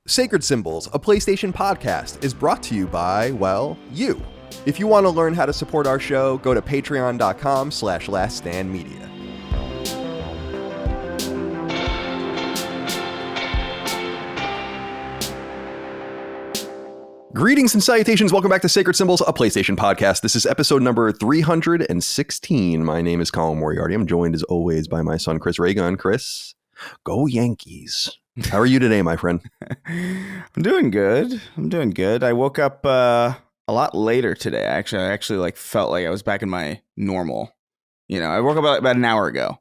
Sacred Symbols, a PlayStation podcast, is brought to you by, well, you. If you want to learn how to support our show, go to patreon.com/laststandmedia. Greetings and salutations. Welcome back to Sacred Symbols, a PlayStation podcast. This is episode number 316. My name is Colin Moriarty. I'm joined as always by my son, Chris Raygun. Chris, go Yankees. How are you today, my friend? I'm doing good. I woke up a lot later today. I actually felt like I was back in my normal. I woke up about an hour ago.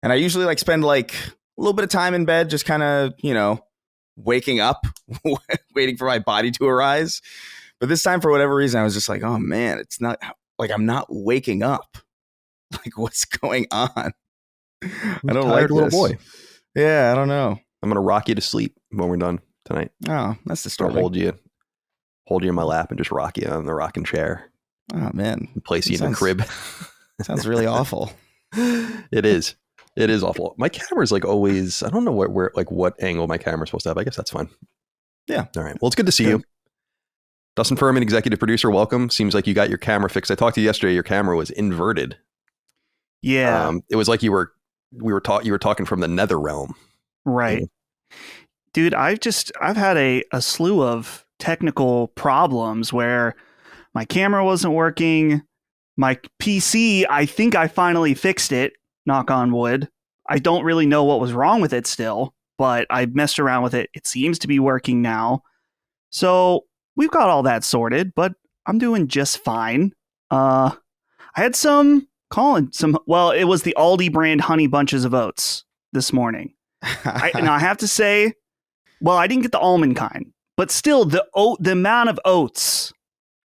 And I usually spend a little bit of time in bed, just kind of, waking up, waiting for my body to arise. But this time, for whatever reason, I was just like, oh man, it's not I'm not waking up. What's going on? I don't like this. Little boy. Yeah, I don't know. I'm going to rock you to sleep when we're done tonight. Oh, that's disturbing. I'll hold you in my lap and just rock you on the rocking chair. Oh, man. Place you in the crib. Sounds really awful. It is. It is awful. My camera's always, I don't know what angle my camera's supposed to have. I guess that's fine. Yeah. All right. Well, it's good to see you. Dustin Furman, executive producer, welcome. Seems like you got your camera fixed. I talked to you yesterday. Your camera was inverted. Yeah. It was like you were talking from the nether realm. Right. Dude, I've had a slew of technical problems where my camera wasn't working. My PC, I think I finally fixed it, knock on wood. I don't really know what was wrong with it still, but I messed around with it. It seems to be working now. So we've got all that sorted, but I'm doing just fine. I had it was the Aldi brand honey bunches of oats this morning. Now I have to say, I didn't get the almond kind, but still the amount of oats,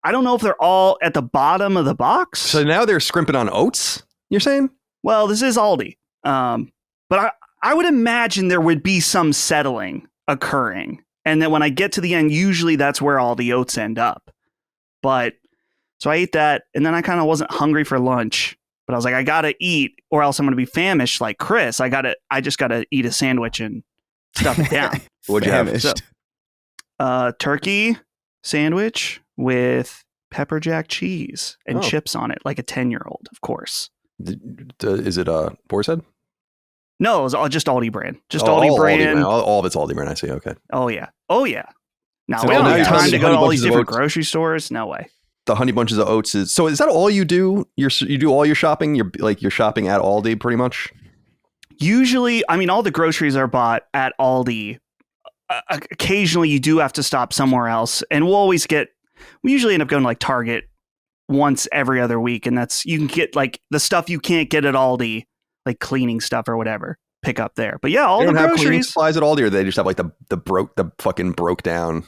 I don't know if they're all at the bottom of the box. So now they're scrimping on oats, you're saying? Well, this is Aldi. But I would imagine there would be some settling occurring. And then when I get to the end, usually that's where all the oats end up. But so I ate that, and then I kind of wasn't hungry for lunch. But I was like, I gotta eat, or else I'm gonna be famished like Chris. I just gotta eat a sandwich and stuff it down. What'd you have? So, turkey sandwich with pepper jack cheese and chips on it, like a 10-year-old, of course. Is it Boar's Head? No, it was just Aldi brand. Aldi brand. All of it's Aldi brand. I see. Okay. Oh yeah. Now so we don't now have time to go to all these different oats. Grocery stores. No way. The honey bunches of oats is that all you do? You do all your shopping? You're shopping at Aldi pretty much? Usually, all the groceries are bought at Aldi. Occasionally you do have to stop somewhere else, and we usually end up going to Target once every other week, and you can get the stuff you can't get at Aldi, like cleaning stuff or whatever, pick up there. But yeah, all the groceries. Have cleaning supplies at Aldi, or they just have the fucking broke down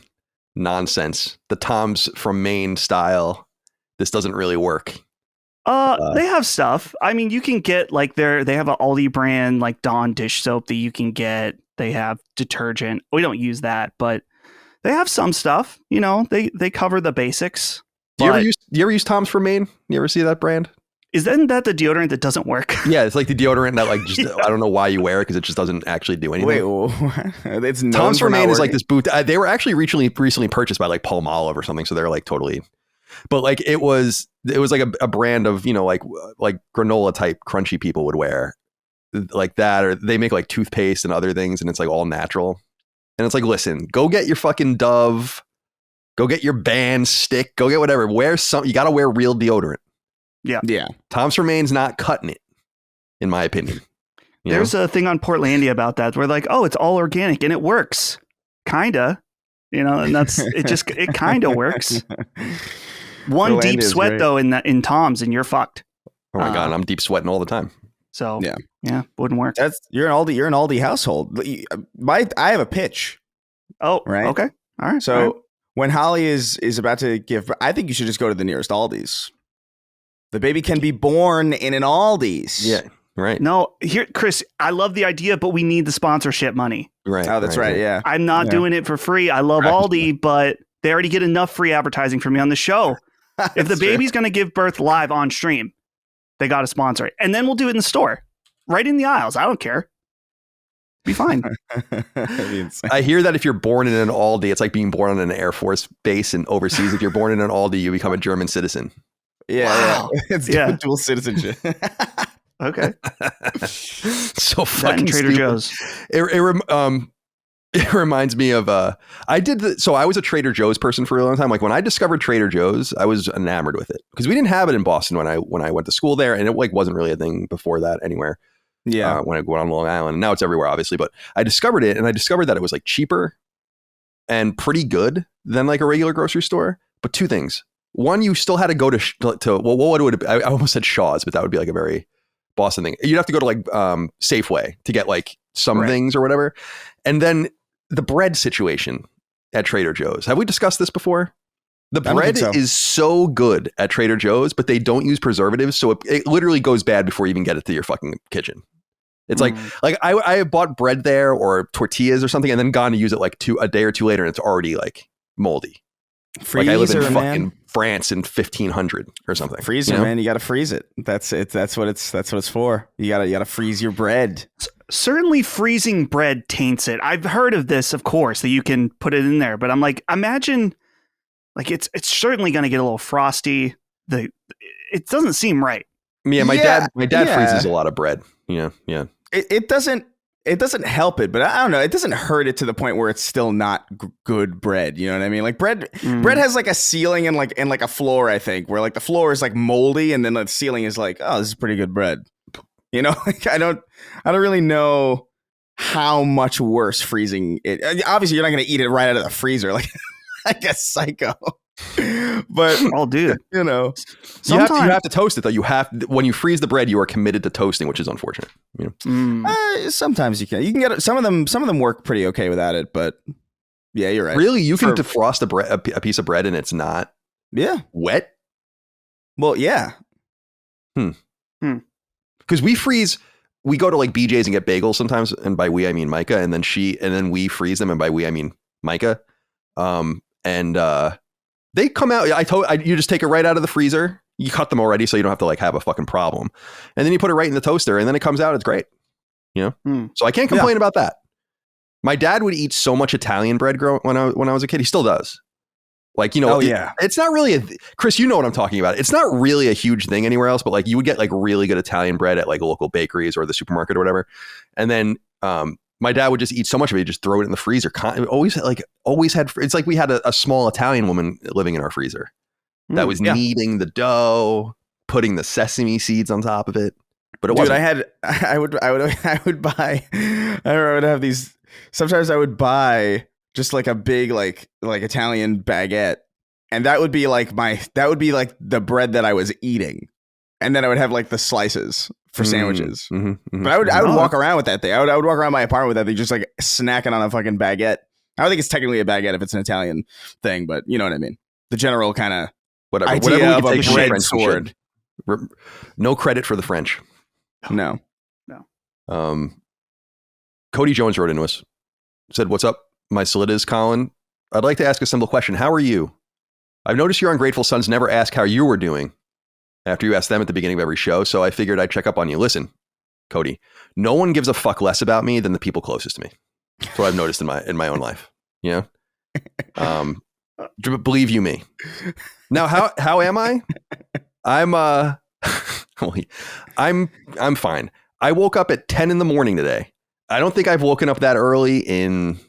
nonsense, the Tom's from Maine style. This doesn't really work. They have stuff. You can get they have an Aldi brand Dawn dish soap that you can get. They have detergent. We don't use that, but they have some stuff. They cover the basics. Do you ever use Tom's from Maine? You ever see that brand? Isn't that the deodorant that doesn't work? Yeah, it's like the deodorant that just I don't know why you wear it, because it just doesn't actually do anything. Wait, it's Tom's from Maine is this boot. They were actually recently purchased by Palmolive or something, so they're totally. But it was a brand of granola type crunchy people would wear that, or they make toothpaste and other things, and it's all natural. And it's listen, go get your fucking Dove, go get your Band stick, go get whatever. Wear some. You got to wear real deodorant. Yeah. Tom's from Maine's not cutting it, in my opinion. There's a thing on Portlandia about that where it's all organic and it works. Kinda. And that's it kind of works. One Portlandia deep sweat though in Tom's and you're fucked. Oh my God, I'm deep sweating all the time. So yeah, wouldn't work. You're an Aldi household. I have a pitch. Oh, right. Okay. All right. So when Holly is about to give, I think you should just go to the nearest Aldi's. The baby can be born in an Aldi's. Yeah, right. No, here, Chris, I love the idea, but we need the sponsorship money. Right. Oh, that's right. Yeah. I'm not doing it for free. I love Aldi, but they already get enough free advertising from me on the show. If the baby's going to give birth live on stream, they got to sponsor it. And then we'll do it in the store, right in the aisles. I don't care. Be fine. That'd be insane. I hear that if you're born in an Aldi, it's like being born on an Air Force base and overseas. If you're born in an Aldi, you become a German citizen. Wow. Yeah. It's Yeah. dual citizenship. Okay. So That fucking and Trader stupid. Joe's. It reminds me of so I was a Trader Joe's person for a long time. Like when I discovered Trader Joe's, I was enamored with it because we didn't have it in Boston when I went to school there, and it like wasn't really a thing before that anywhere. Yeah. When I went on Long Island, and now it's everywhere, obviously. But I discovered it, and I discovered that it was like cheaper and pretty good than like a regular grocery store. But two things: one, you still had to go to what would it be? I almost said Shaw's, but that would be like a very Boston thing. You'd have to go to like Safeway to get like some things or whatever. And then the bread situation at Trader Joe's. Have we discussed this before? The bread is so good at Trader Joe's, but they don't use preservatives. So it literally goes bad before you even get it to your fucking kitchen. It's like I have bought bread there or tortillas or something and then gone to use it like a day or two later and it's already like moldy. Freezer, like I live in man. fucking France in 1500 or something. Freezer, man. You got to freeze it. That's it. That's what it's for. You gotta freeze your bread. Certainly freezing bread taints it. I've heard of this, of course, that you can put it in there, but I'm like, imagine like it's certainly going to get a little frosty. It doesn't seem right. Yeah, my dad freezes a lot of bread. Yeah. It doesn't help it, but I don't know. It doesn't hurt it to the point where it's still not good bread. You know what I mean? Like bread has like a ceiling and like a floor. I think where like the floor is like moldy, and then the ceiling is like, oh, this is pretty good bread. You know, like I don't really know how much worse freezing it. Obviously, you're not going to eat it right out of the freezer, like a psycho. But oh, dude, you know, you have to toast it though. When you freeze the bread, you are committed to toasting, which is unfortunate. You know? Sometimes you can get it. Some of them work pretty okay without it, but yeah, you're right. Really, you can defrost a piece of bread and it's not wet. Well, yeah. Because we go to like BJ's and get bagels sometimes, and by we I mean Micah, and then we freeze them, and by we I mean Micah. They come out. You just take it right out of the freezer. You cut them already, so you don't have to like have a fucking problem. And then you put it right in the toaster, and then it comes out. It's great, you know. So I can't complain about that. My dad would eat so much Italian bread when I was a kid. He still does. Like, you know, it's not really Chris, you know what I'm talking about. It's not really a huge thing anywhere else, but like you would get like really good Italian bread at like local bakeries or the supermarket or whatever. And then my dad would just eat so much of it, he'd just throw it in the freezer. Always had, it's like we had a small Italian woman living in our freezer that was kneading the dough, putting the sesame seeds on top of it. But it wasn't. I would buy, I would have these, sometimes I would buy just like a big like Italian baguette, and that would be like the bread that I was eating, and then I would have like the slices for sandwiches. But I would walk around with that thing. I would walk around my apartment with that thing, just like snacking on a fucking baguette. I don't think it's technically a baguette if it's an Italian thing, but you know what I mean. The general kind of idea of a bread sword. No credit for the French. No. Cody Jones wrote into us, said, "What's up, my solidas, Colin? I'd like to ask a simple question. How are you? I've noticed your ungrateful sons never ask how you were doing after you ask them at the beginning of every show, so I figured I'd check up on you. Listen, Cody, no one gives a fuck less about me than the people closest to me. That's what I've noticed in my own life. You know? Believe you me. Now, how am I? I'm fine. I woke up at 10 in the morning today. I don't think I've woken up that early in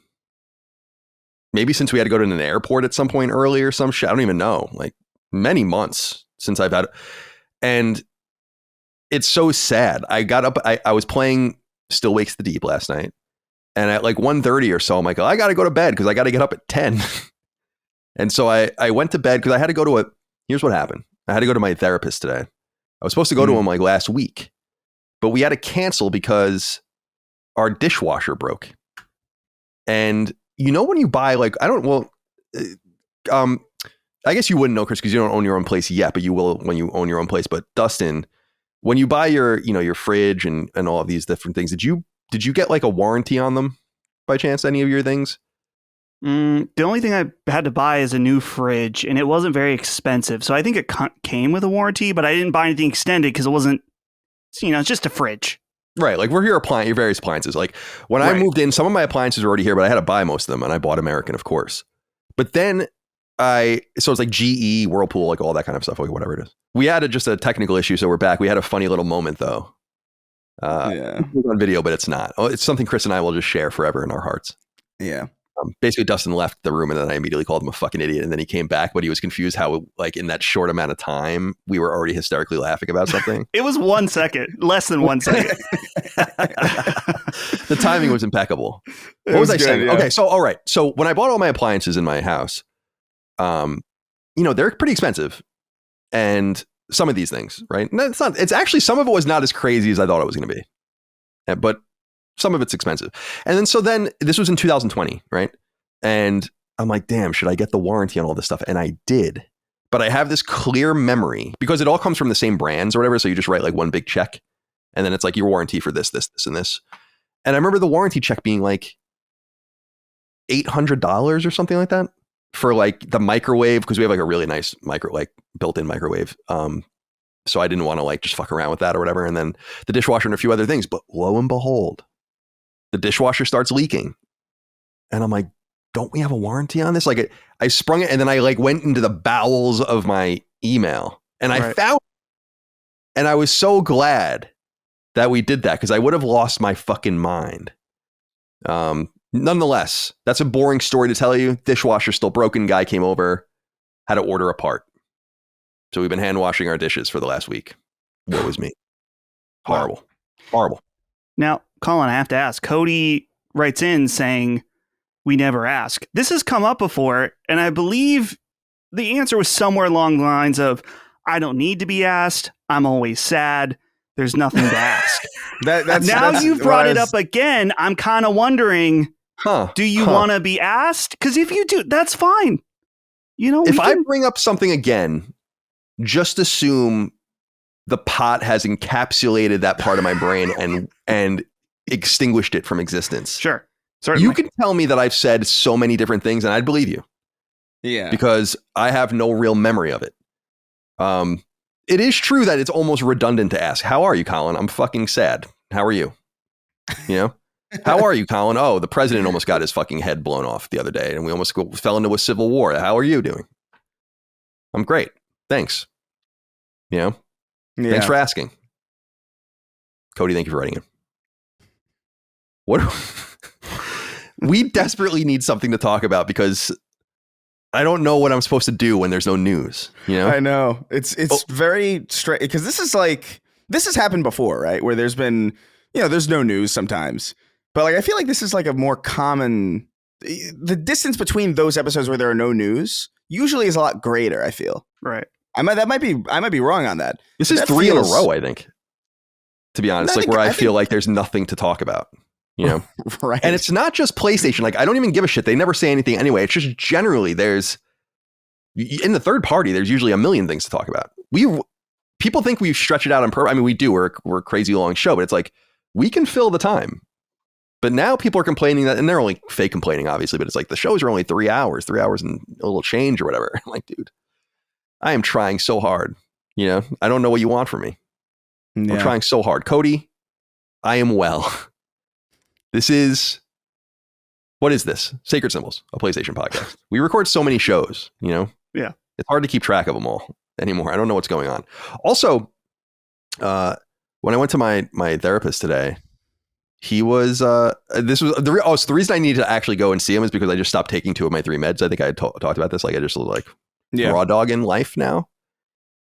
maybe since we had to go to an airport at some point early or some shit. I don't even know. Like many months since I've had, and it's so sad. I got up. I was playing Still Wakes the Deep last night, and at like 1:30 or so, I'm like, I got to go to bed because I got to get up at 10. And so I went to bed because I had to go to here's what happened. I had to go to my therapist today. I was supposed to go to him like last week, but we had to cancel because our dishwasher broke. And you know, when you buy like, I guess you wouldn't know, Chris, because you don't own your own place yet, but you will when you own your own place. But Dustin, when you buy your fridge and all of these different things, did you get like a warranty on them by chance, any of your things? The only thing I had to buy is a new fridge, and it wasn't very expensive. So I think it came with a warranty, but I didn't buy anything extended because it wasn't, it's just a fridge. Right. Like we're here applying your various appliances. Like when I moved in, some of my appliances were already here, but I had to buy most of them and I bought American, of course. But then so it's like GE, Whirlpool, like all that kind of stuff, like whatever it is. We had just a technical issue, so we're back. We had a funny little moment though. It's on video, but it's not. Oh, it's something Chris and I will just share forever in our hearts. Yeah. Basically, Dustin left the room, and then I immediately called him a fucking idiot. And then he came back, but he was confused how, like, in that short amount of time, we were already hysterically laughing about something. It was 1 second, less than 1 second. The timing was impeccable. What was I saying? Yeah. Okay, so all right. So when I bought all my appliances in my house, they're pretty expensive, and some of these things, right? No, it's not. It's actually some of it was not as crazy as I thought it was going to be, but some of it's expensive. And then this was in 2020, right? And I'm like, damn, should I get the warranty on all this stuff? And I did. But I have this clear memory because it all comes from the same brands or whatever. So you just write like one big check and then it's like your warranty for this, this, this, and this. And I remember the warranty check being like $800 or something like that for like the microwave, because we have like a really nice built-in microwave. So I didn't want to like just fuck around with that or whatever. And then the dishwasher and a few other things. But lo and behold, the dishwasher starts leaking. And I'm like, don't we have a warranty on this? Like I sprung it and then I like went into the bowels of my email and I found it. And I was so glad that we did that because I would have lost my fucking mind. Nonetheless, that's a boring story to tell you. Dishwasher still broken. Guy came over, had to order a part. So we've been hand washing our dishes for the last week. Woe is me. Horrible. Wow. Horrible. Now, Colin, I have to ask. Cody writes in saying, we never ask. This has come up before, and I believe the answer was somewhere along the lines of, I don't need to be asked. I'm always sad. There's nothing to ask. Now you've brought it up again. I'm kind of wondering, do you want to be asked? Because if you do, that's fine. If I bring up something again, just assume the pot has encapsulated that part of my brain and extinguished it from existence. Sure. Certainly. You can tell me that I've said so many different things and I'd believe you. Yeah. Because I have no real memory of it. It is true that it's almost redundant to ask, how are you, Colin? I'm fucking sad. How are you? How are you, Colin? Oh, the president almost got his fucking head blown off the other day and we almost fell into a civil war. How are you doing? I'm great. Thanks. Thanks for asking. Cody, thank you for writing it. What? We desperately need something to talk about because I don't know what I'm supposed to do when there's no news. I know it's very strange because this has happened before, right? Where there's been, there's no news sometimes, but like I feel like this is like a more common. The distance between those episodes where there are no news usually is a lot greater. I feel right. I might be wrong on that. This is 3 in a row, I think. To be honest, I feel like there's nothing to talk about. Right. And it's not just PlayStation. Like, I don't even give a shit. They never say anything anyway. It's just generally in the third party, there's usually a million things to talk about. People think we stretch it out on purpose. I mean, we do. We're a crazy long show, but it's like, we can fill the time. But now people are complaining that, and they're only fake complaining, obviously, but it's like the shows are only 3 hours and a little change or whatever. I'm like, dude, I am trying so hard. I don't know what you want from me. Yeah. I'm trying so hard. Cody, I am well. What is this? Sacred Symbols, a PlayStation podcast. We record so many shows, Yeah. It's hard to keep track of them all anymore. I don't know what's going on. Also, when I went to my therapist today, he was, the reason I needed to actually go and see him is because I just stopped taking 2 of my 3 meds. I think I had talked about this. Like I just like raw dog in life now.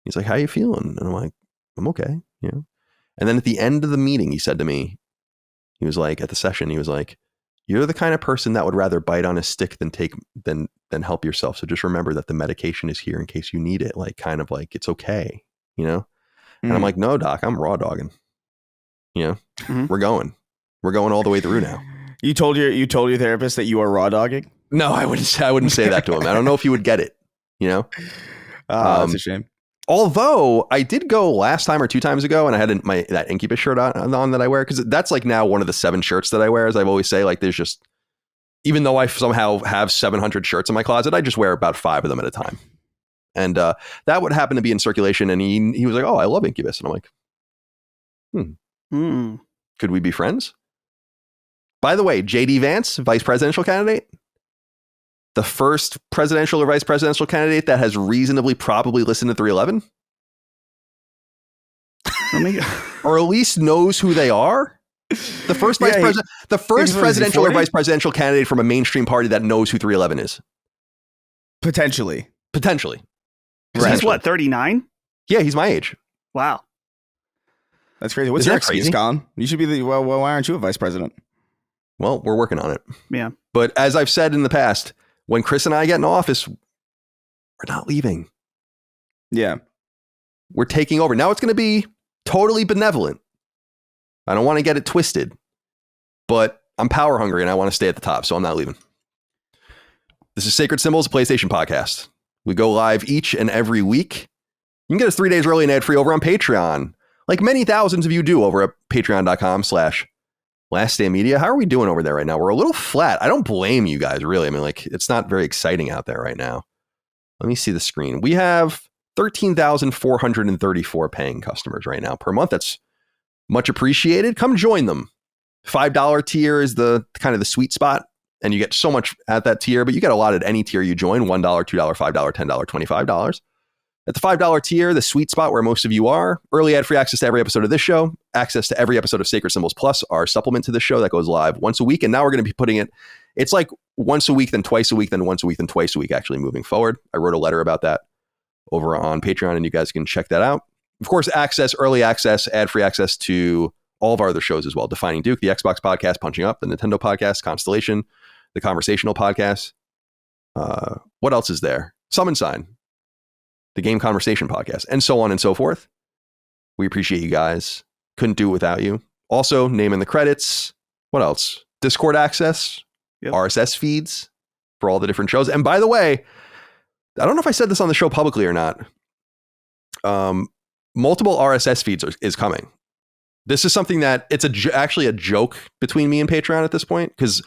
He's like, how you feeling? And I'm like, I'm okay. And then at the end of the meeting, he said to me, he was like, at the session, he was like, you're the kind of person that would rather bite on a stick than help yourself. So just remember that the medication is here in case you need it. Like, kind of like, it's okay, And I'm like, no, doc, I'm raw dogging. Mm-hmm. We're going all the way through now. You told your therapist that you are raw dogging? No, I wouldn't say that to him. I don't know if he would get it, That's a shame. Although I did go last time or 2 times ago and I had that Incubus shirt on that I wear, because that's like now one of the 7 shirts that I wear. As I've always say, like there's just, even though I somehow have 700 shirts in my closet, I just wear about 5 of them at a time. And that would happen to be in circulation. And he was like, oh, I love Incubus. And I'm like, Could we be friends? By the way, JD Vance, vice presidential candidate, the first presidential or vice presidential candidate that has reasonably probably listened to 311, or at least knows who they are. The first presidential or vice presidential candidate from a mainstream party that knows who 311 is. Potentially. He's what, 39? Yeah, he's my age. Wow. That's crazy. What's Isn't your that excuse, crazy? Colin? You should be well, why aren't you a vice president? Well, we're working on it. Yeah. But as I've said in the past, when Chris and I get in office, we're not leaving. Yeah. We're taking over. Now it's going to be totally benevolent. I don't want to get it twisted, but I'm power hungry and I want to stay at the top, so I'm not leaving. This is Sacred Symbols, a PlayStation podcast. We go live each and every week. You can get us 3 days early and ad-free over on Patreon, like many thousands of you do over at patreon.com/laststandmedia. How are we doing over there right now? We're a little flat. I don't blame you guys, really. I mean, like, it's not very exciting out there right now. Let me see the screen. We have 13,434 paying customers right now per month. That's much appreciated. Come join them. $5 tier is the kind of the sweet spot, and you get so much at that tier, but you get a lot at any tier you join. $1, $2, $5, $10, $25. At the $5 tier, the sweet spot where most of you are, early ad-free access to every episode of this show, access to every episode of Sacred Symbols Plus, our supplement to this show that goes live once a week. And now we're going to be putting it, it's like once a week, then twice a week, then once a week, then twice a week, actually moving forward. I wrote a letter about that over on Patreon, and you guys can check that out. Of course, early access, ad-free access to all of our other shows as well. Defining Duke, the Xbox podcast, Punching Up, the Nintendo podcast, Constellation, the Conversational podcast. What else is there? Summon Sign, the Game Conversation podcast, and so on and so forth. We appreciate you guys. Couldn't do it without you. Also, name in the credits. What else? Discord access, Yep. RSS feeds for all the different shows. And by the way, I don't know if I said this on the show publicly or not. Multiple RSS feeds is coming. This is something that it's actually a joke between me and Patreon at this point, because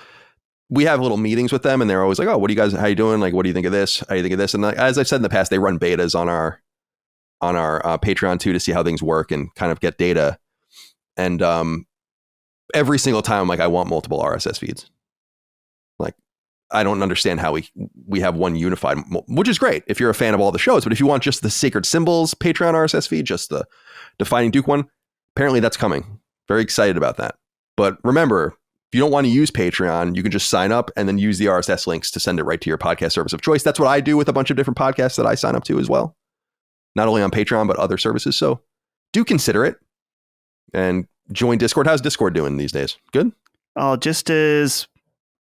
we have little meetings with them and they're always like, oh, what do you guys, how you doing? Like, what do you think of this? How do you think of this? And like, as I've said in the past, they run betas on our Patreon too, to see how things work and kind of get data. And every single time I'm like, I want multiple RSS feeds. Like, I don't understand how we have one unified, which is great if you're a fan of all the shows. But if you want just the Sacred Symbols Patreon RSS feed, just the Defining Duke one, apparently that's coming. Very excited about that. But remember, if you don't want to use Patreon, you can just sign up and then use the RSS links to send it right to your podcast service of choice. That's what I do with a bunch of different podcasts that I sign up to as well. Not only on Patreon, but other services. So do consider it and join Discord. How's Discord doing these days? Good? Oh, just as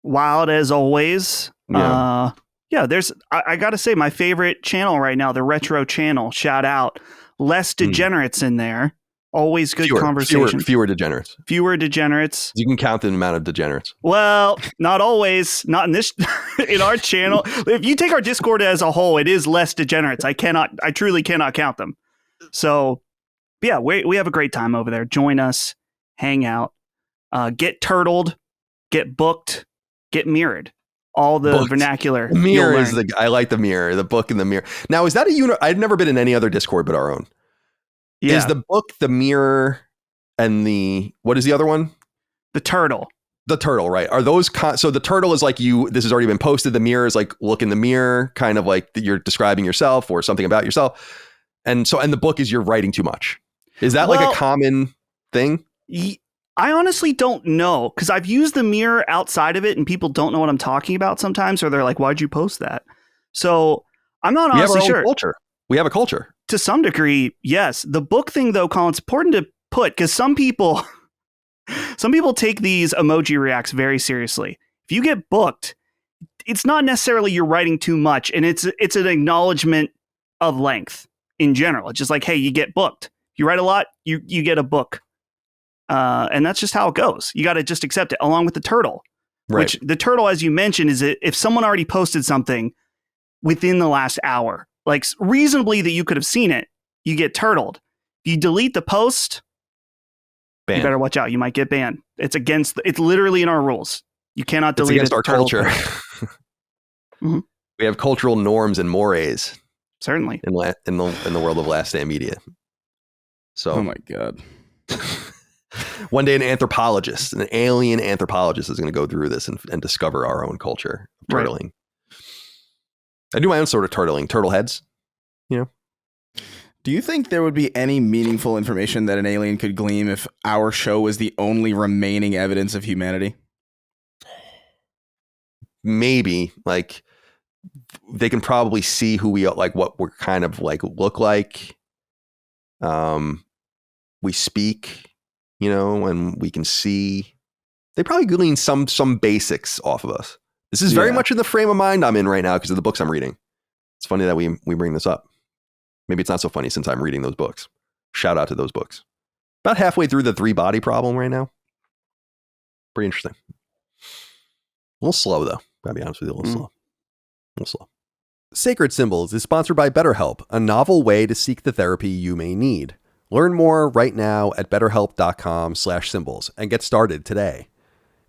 wild as always. Yeah. There's, I got to say, my favorite channel right now, the Retro channel, shout out. Less degenerates in there. Always good conversation. Fewer degenerates. Fewer degenerates. You can count the amount of degenerates. Well, not always. Not in this, in our channel. If you take our Discord as a whole, it is less degenerates. I truly cannot count them. So, yeah, we have a great time over there. Join us, hang out, get turtled, get booked, get mirrored. All the Booked. vernacular. Mirror is I like the mirror, the book and the mirror. Now, is that I've never been in any other Discord but our own. Yeah. Is the book, the mirror, and what is the other one? The turtle. The turtle, right? Are those, so the turtle is like this has already been posted. The mirror is like, look in the mirror, kind of like you're describing yourself or something about yourself. And the book is you're writing too much. Is that like a common thing? I honestly don't know, because I've used the mirror outside of it and people don't know what I'm talking about sometimes, or they're like, why'd you post that? So I'm not honestly sure. Culture. We have a culture. To some degree, yes. The book thing, though, Colin, it's important to put, because some people take these emoji reacts very seriously. If you get booked, it's not necessarily you're writing too much, and it's an acknowledgement of length in general. It's just like, hey, you get booked. If you write a lot, you get a book. And that's just how it goes. You got to just accept it, along with the turtle. Right. Which the turtle, as you mentioned, is if someone already posted something within the last hour, like reasonably that you could have seen it, you get turtled. If you delete the post, you better watch out. You might get banned. It's literally in our rules. You cannot delete it. It's against our culture. Mm-hmm. We have cultural norms and mores. Certainly. In the world of Last Stand Media. So. Oh my God. One day, an alien anthropologist is going to go through this and discover our own culture of turtling. Right. I do my own sort of turtling, turtle heads, you know. Do you think there would be any meaningful information that an alien could glean if our show was the only remaining evidence of humanity? Maybe, like, they can probably see who we are, like what we're kind of like look like. We speak, you know, and we can see. They probably glean some basics off of us. This is very much in the frame of mind I'm in right now because of the books I'm reading. It's funny that we bring this up. Maybe it's not so funny since I'm reading those books. Shout out to those books. About halfway through the 3-body problem right now. Pretty interesting. A little slow, though. Gotta be honest with you, a little slow. Sacred Symbols is sponsored by BetterHelp, a novel way to seek the therapy you may need. Learn more right now at betterhelp.com/symbols and get started today.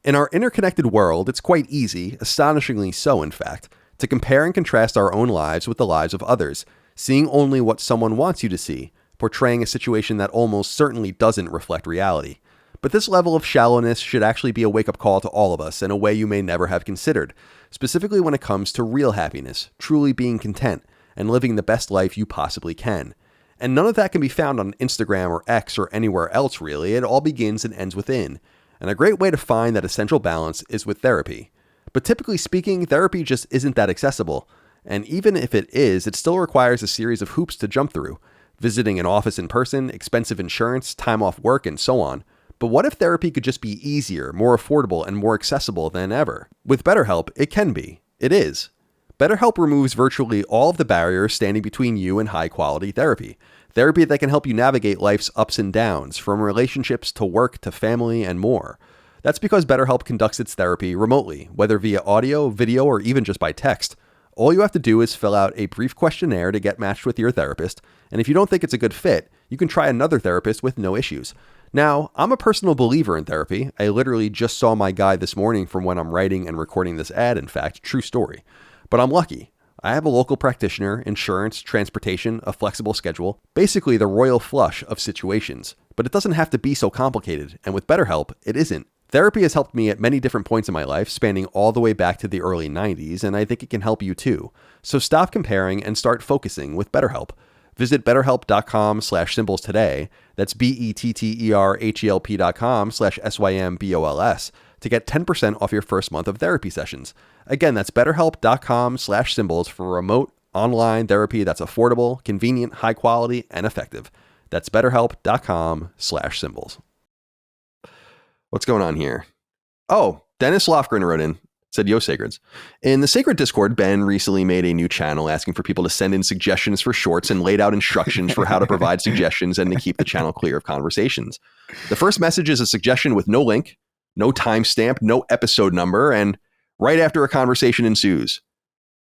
In our interconnected world, it's quite easy, astonishingly so in fact, to compare and contrast our own lives with the lives of others, seeing only what someone wants you to see, portraying a situation that almost certainly doesn't reflect reality. But this level of shallowness should actually be a wake-up call to all of us in a way you may never have considered, specifically when it comes to real happiness, truly being content, and living the best life you possibly can. And none of that can be found on Instagram or X or anywhere else really. It all begins and ends within. And a great way to find that essential balance is with therapy. But typically speaking, therapy just isn't that accessible. And even if it is, it still requires a series of hoops to jump through. Visiting an office in person, expensive insurance, time off work, and so on. But what if therapy could just be easier, more affordable, and more accessible than ever? With BetterHelp, it can be. It is. BetterHelp removes virtually all of the barriers standing between you and high-quality therapy. Therapy that can help you navigate life's ups and downs, from relationships to work to family and more. That's because BetterHelp conducts its therapy remotely, whether via audio, video, or even just by text. All you have to do is fill out a brief questionnaire to get matched with your therapist, and if you don't think it's a good fit, you can try another therapist with no issues. Now, I'm a personal believer in therapy. I literally just saw my guy this morning from when I'm writing and recording this ad, in fact, true story. But I'm lucky. I have a local practitioner, insurance, transportation, a flexible schedule, basically the royal flush of situations. But it doesn't have to be so complicated, and with BetterHelp, it isn't. Therapy has helped me at many different points in my life, spanning all the way back to the early 90s, and I think it can help you too. So stop comparing and start focusing with BetterHelp. Visit betterhelp.com/symbols today. That's betterhelp.com/SYMBOLS to get 10% off your first month of therapy sessions. Again, that's betterhelp.com/symbols for remote online therapy that's affordable, convenient, high quality, and effective. That's betterhelp.com/symbols. What's going on here? Oh, Dennis Lofgren wrote in, said, "Yo, Sacreds. In the Sacred Discord, Ben recently made a new channel asking for people to send in suggestions for shorts and laid out instructions for how to provide suggestions and to keep the channel clear of conversations. The first message is a suggestion with no link, no timestamp, no episode number, and right after a conversation ensues.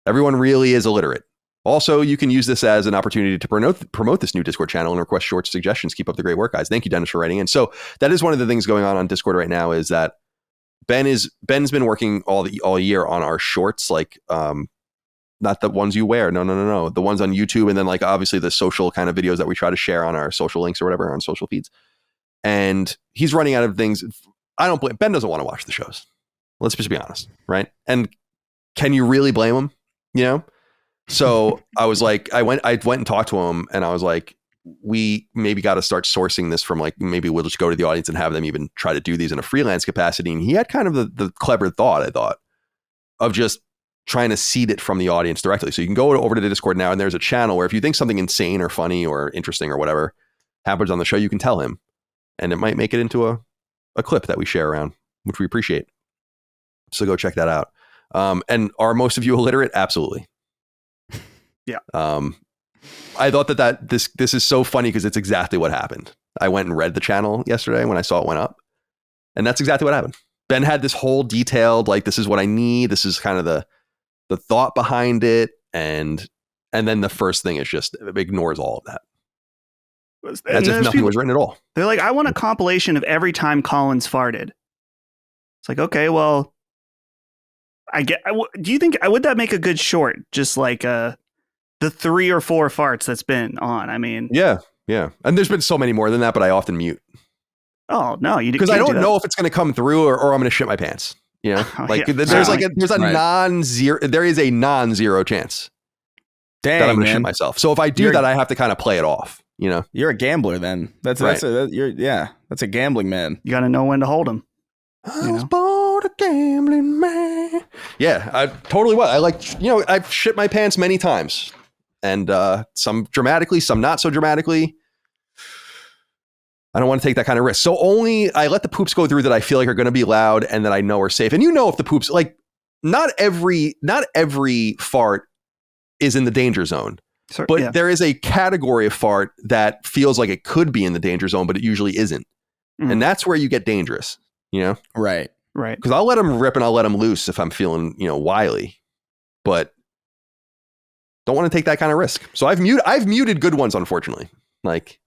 Everyone really is illiterate. Also, you can use this as an opportunity to promote this new Discord channel and request short suggestions. Keep up the great work, guys." Thank you, Dennis, for writing in. So that is one of the things going on Discord right now is that Ben's been working all year on our shorts, like not the ones you wear. No. The ones on YouTube, and then like obviously the social kind of videos that we try to share on our social links or whatever on social feeds. And he's running out of things. I don't blame Ben. Doesn't want to watch the shows. Let's just be honest, right? And can you really blame him? You know? So I was like, I went and talked to him, and I was like, we maybe got to start sourcing this from like, maybe we'll just go to the audience and have them even try to do these in a freelance capacity. And he had kind of the clever thought, I thought, of just trying to seed it from the audience directly. So you can go over to the Discord now, and there's a channel where if you think something insane or funny or interesting or whatever happens on the show, you can tell him, and it might make it into a clip that we share around, which we appreciate. So go check that out. And are most of you illiterate? Absolutely. Yeah. I thought that this is so funny because it's exactly what happened. I went and read the channel yesterday when I saw it went up, and that's exactly what happened. Ben had this whole detailed, like, this is what I need. This is kind of the thought behind it. And then the first thing is just ignores all of that. As if nothing was written at all. They're like, I want a compilation of every time Collins farted. It's like, okay, well, do you think, would that make a good short? Just like the 3 or 4 farts that's been on. I mean, yeah. And there's been so many more than that, but I often mute. Oh no, you because I don't know if it's going to come through or I'm going to shit my pants. You know, like there's a non-zero. There is a non-zero chance that I'm going to shit myself. So if I do that, I have to kind of play it off. You know, you're a gambler. Then that's a gambling man. You got to know when to hold him. I was born a gambling man. Yeah, I totally was. I've shit my pants many times, and some dramatically, some not so dramatically. I don't want to take that kind of risk. So I let the poops go through that I feel like are going to be loud and that I know are safe. And if the poops, like not every fart is in the danger zone, but there is a category of fart that feels like it could be in the danger zone, but it usually isn't. And that's where you get dangerous, you know? Right. Because I'll let them rip and I'll let them loose if I'm feeling, wily, but don't want to take that kind of risk. So I've muted good ones, unfortunately. Like,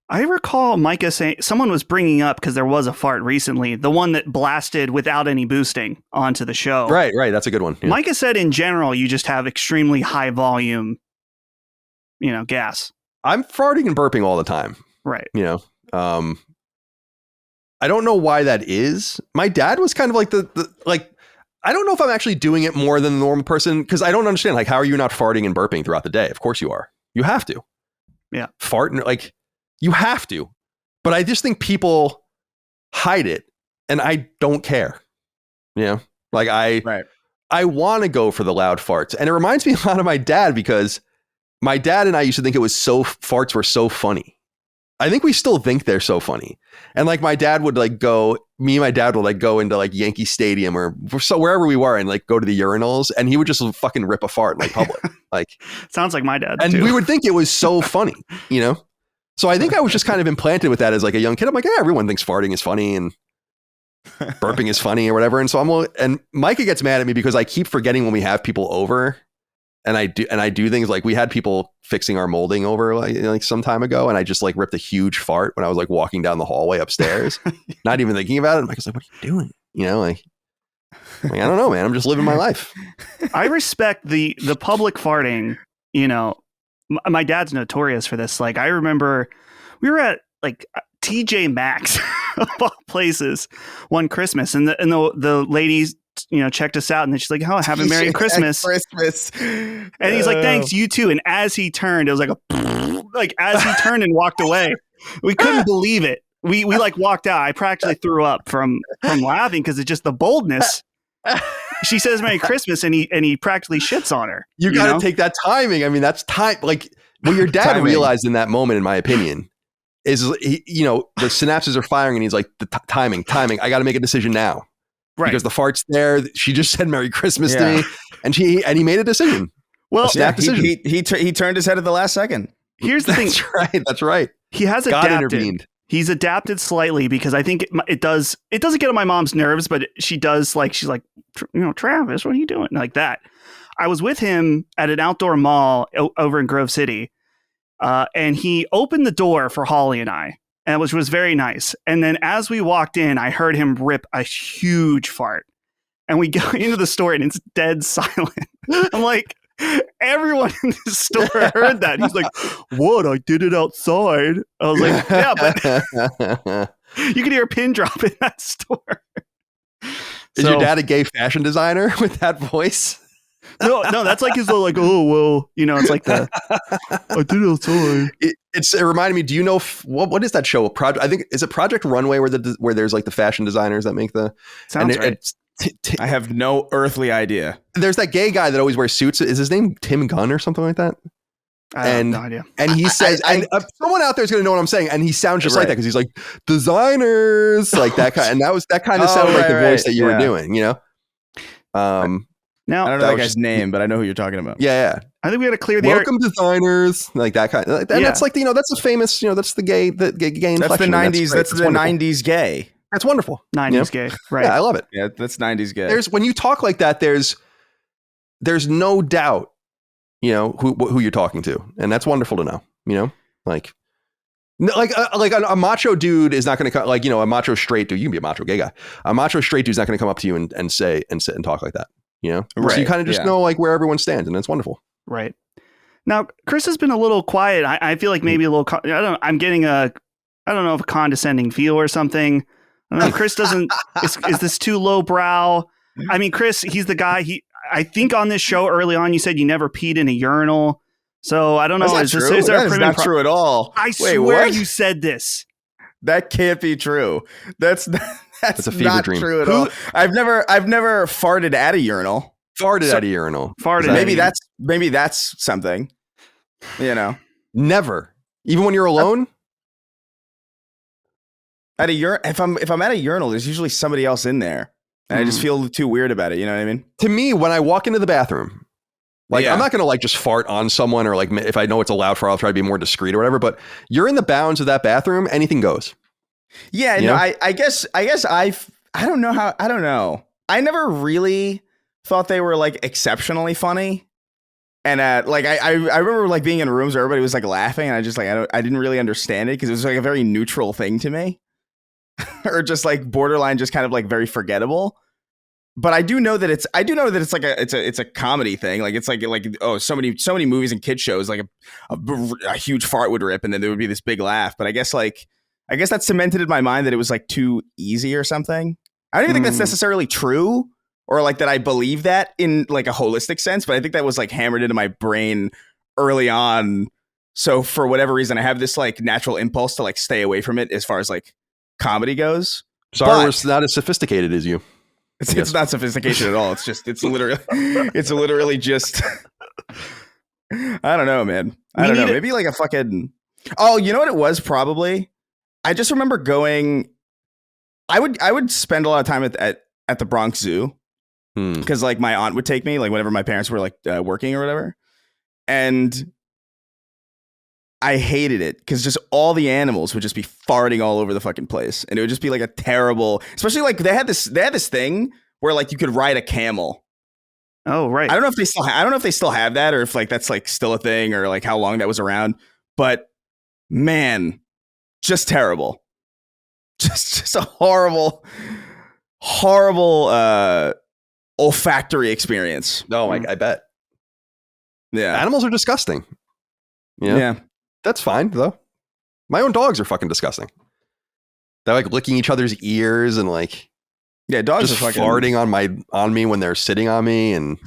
I recall Micah saying someone was bringing up, because there was a fart recently, the one that blasted without any boosting onto the show. Right. That's a good one. Yeah. Micah said in general, you just have extremely high volume, gas. I'm farting and burping all the time. Right. I don't know why that is. My dad was kind of like I don't know if I'm actually doing it more than the normal person, because I don't understand. Like, how are you not farting and burping throughout the day? Of course you are. You have to. Yeah. Farting, like, you have to. But I just think people hide it, and I don't care. Like I want to go for the loud farts. And it reminds me a lot of my dad, because my dad and I used to think farts were so funny. I think we still think they're so funny. And like my dad would go into like Yankee Stadium or so wherever we were and like go to the urinals, and he would just fucking rip a fart in like public. Like, sounds like my dad. And too. We would think it was so funny, So I think I was just kind of implanted with that as like a young kid. I'm like, yeah, everyone thinks farting is funny and burping is funny or whatever. And so and Micah gets mad at me because I keep forgetting when we have people over. And I do things like we had people fixing our molding over like some time ago, and I just like ripped a huge fart when I was like walking down the hallway upstairs, not even thinking about it. And Micah's like, "What are you doing?" Like I don't know, man. I'm just living my life. I respect the public farting. My dad's notorious for this. Like I remember we were at like TJ Maxx of all places one Christmas, and the ladies checked us out, and then she's like, "Oh, have a Merry Christmas." And he's like, "Thanks, you too." And as he turned, it was like as he turned and walked away, we couldn't believe it. We like walked out. I practically threw up from laughing because it's just the boldness. She says Merry Christmas, and he practically shits on her. You got to take that timing. I mean, that's time. Like what your dad realized in that moment, in my opinion, is the synapses are firing, and he's like, the timing. I got to make a decision now. Right. Because the fart's there. She just said Merry Christmas to me, and he made a decision. Well, he turned his head at the last second. Here's the thing. That's right. He has God adapted. Intervened. He's adapted slightly, because I think it doesn't get on my mom's nerves, but she's like, Travis, what are you doing? Like that. I was with him at an outdoor mall over in Grove City, and he opened the door for Holly and I. And which was very nice. And then as we walked in, I heard him rip a huge fart. And we go into the store and it's dead silent. I'm like, everyone in the store heard that. He's like, "What? I did it outside." I was like, "Yeah, but you could hear a pin drop in that store." Is your dad a gay fashion designer with that voice? No, that's like his little like, "Oh, well," it's like the "I did it outside." It reminded me. Do you know what is that show? I think is it Project Runway where there's like the fashion designers that make the. Sounds right. I have no earthly idea. There's that gay guy that always wears suits. Is his name Tim Gunn or something like that? I have no idea. And he says, someone out there is going to know what I'm saying. And he sounds just like that because he's like designers, like that kind. And that kind of sounded like the voice that you were doing, Now, I don't know that guy's name, but I know who you're talking about. Yeah. I think we got to clear the air. Welcome designers, like that kind. And that's like that's a famous, that's the gay inflection. That's the 90s. That's the 90s gay. That's wonderful. 90s gay, right? Yeah, I love it. Yeah, that's 90s gay. When you talk like that, there's no doubt, who you're talking to, and that's wonderful to know. Like a macho dude is not going to come, a macho straight dude. You can be a macho gay guy. A macho straight dude's not going to come up to you and say and sit and talk like that. Right. So you kind of just know like where everyone stands, and it's wonderful. Right. Now, Chris has been a little quiet. I feel like maybe a little. I don't know. I'm getting a I don't know, of a condescending feel or something. I don't know. Chris doesn't. Is this too lowbrow? I mean, Chris, he's the guy. I think on this show early on, you said you never peed in a urinal. So I don't know. Is that not true at all? I swear you said this. That can't be true. That's a fever not dream. true at all. I've never farted at a urinal. Farted at a urinal. Maybe that's something. You know, never. Even when you're alone. At a if I'm at a urinal, there's usually somebody else in there, and I just feel too weird about it. You know what I mean? To me, when I walk into the bathroom, like I'm not gonna like just fart on someone, or like if I know it's allowed for, I'll try to be more discreet or whatever. But you're in the bounds of that bathroom, anything goes. Yeah, no, I guess I don't know. I never really thought they were like exceptionally funny. And like I remember like being in rooms where everybody was like laughing, and I just like I didn't really understand it because it was like a very neutral thing to me. Or just like borderline, just kind of like very forgettable. But I do know that it's like it's a comedy thing. Like it's like oh, so many movies and kid shows, like a huge fart would rip and then there would be this big laugh. But I guess that cemented in my mind that it was like too easy or something. I don't even think that's necessarily true, or like that I believe that in like a holistic sense. But I think that was like hammered into my brain early on. So for whatever reason, I have this like natural impulse to like stay away from it as far as like comedy goes. Sorry, we're not as sophisticated as you. It's not sophistication at all. It's literally just I don't know, man. I don't know. Maybe like a fucking oh, you know what it was probably? I just remember going I would spend a lot of time at the Bronx Zoo because like my aunt would take me like whenever my parents were like working or whatever. And I hated it because just all the animals would just be farting all over the fucking place, and it would just be like a terrible. Especially like they had this thing where like you could ride a camel. Oh right. I don't know if they still have that, or if like that's like still a thing, or like how long that was around. But man, just terrible. Just a horrible olfactory experience. No, I bet. Yeah, animals are disgusting. Yeah. That's fine, though. My own dogs are fucking disgusting. They're like licking each other's ears and like dogs just are fucking farting on me when they're sitting on me and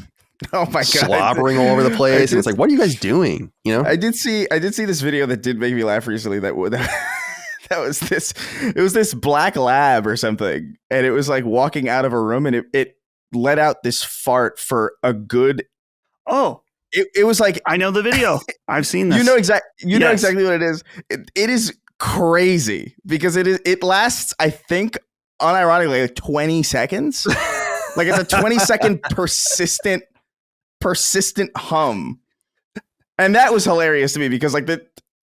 oh my god, slobbering all over the place. And it's like, what are you guys doing? You know? I did see this video that did make me laugh recently. That was this black lab or something, and it was like walking out of a room, and it let out this fart for a good It was like I know the video. I've seen this. You know exactly what it is. It is crazy because it lasts, I think, unironically, like 20 seconds. Like it's a 20-second persistent hum, and that was hilarious to me because like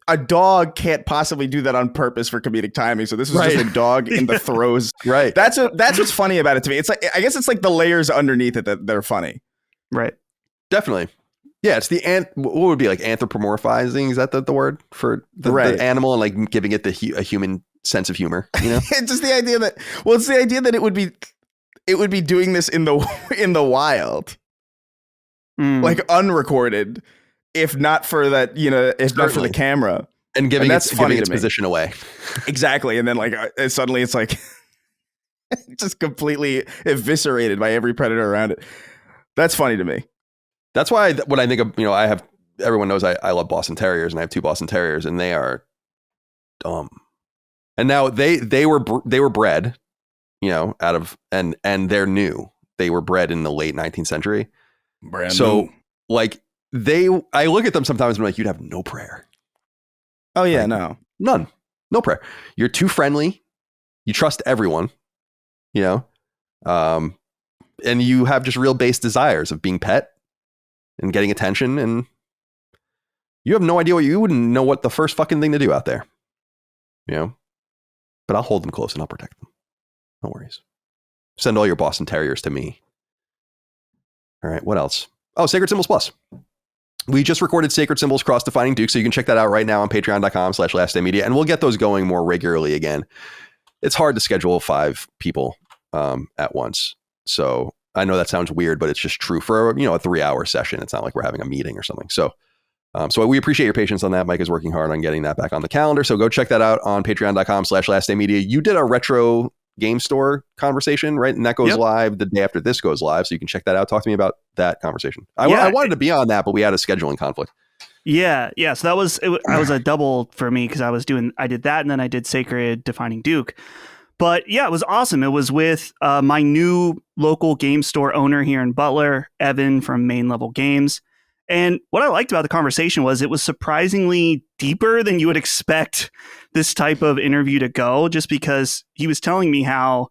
a dog can't possibly do that on purpose for comedic timing. So this was just a dog in the throes. Right. That's what's funny about it to me. It's like I guess it's like the layers underneath it that are funny. Right. Definitely. Yeah, it's what would be like anthropomorphizing? Is that the word for the animal, and like giving it a human sense of humor? You know, it's just the idea that it's the idea that it would be doing this in the wild, like unrecorded, if not for that, if not for the camera and giving its position away. Exactly, and then like suddenly it's like just completely eviscerated by every predator around it. That's funny to me. That's why when I think of, everyone knows I love Boston Terriers, and I have 2 Boston Terriers, and they are dumb. And now they were bred, out of, and they're new. They were bred in the late 19th century. Brand new. Like I look at them sometimes and I'm like, you'd have no prayer. Oh yeah, no. None. No prayer. You're too friendly. You trust everyone, and you have just real base desires of being pet and getting attention, and you have no idea you wouldn't know what the first fucking thing to do out there, but I'll hold them close and I'll protect them. No worries. Send all your Boston Terriers to me. All right. What else? Oh, Sacred Symbols Plus. We just recorded Sacred Symbols Cross-Defining Duke, so you can check that out right now on patreon.com/lastdaymedia, and we'll get those going more regularly again. It's hard to schedule 5 people at once. So I know that sounds weird, but it's just true for, a 3-hour session. It's not like we're having a meeting or something. So So we appreciate your patience on that. Mike is working hard on getting that back on the calendar. So go check that out on patreon.com/lastdaymedia. You did a retro game store conversation, right? And that goes live the day after this goes live. So you can check that out. Talk to me about that conversation. I wanted to be on that, but we had a scheduling conflict. Yeah. So that was a double for me because I did that and then I did Sacred Defining Duke. But yeah, it was awesome. It was with my new local game store owner here in Butler, Evan from Main Level Games. And what I liked about the conversation was it was surprisingly deeper than you would expect this type of interview to go, just because he was telling me how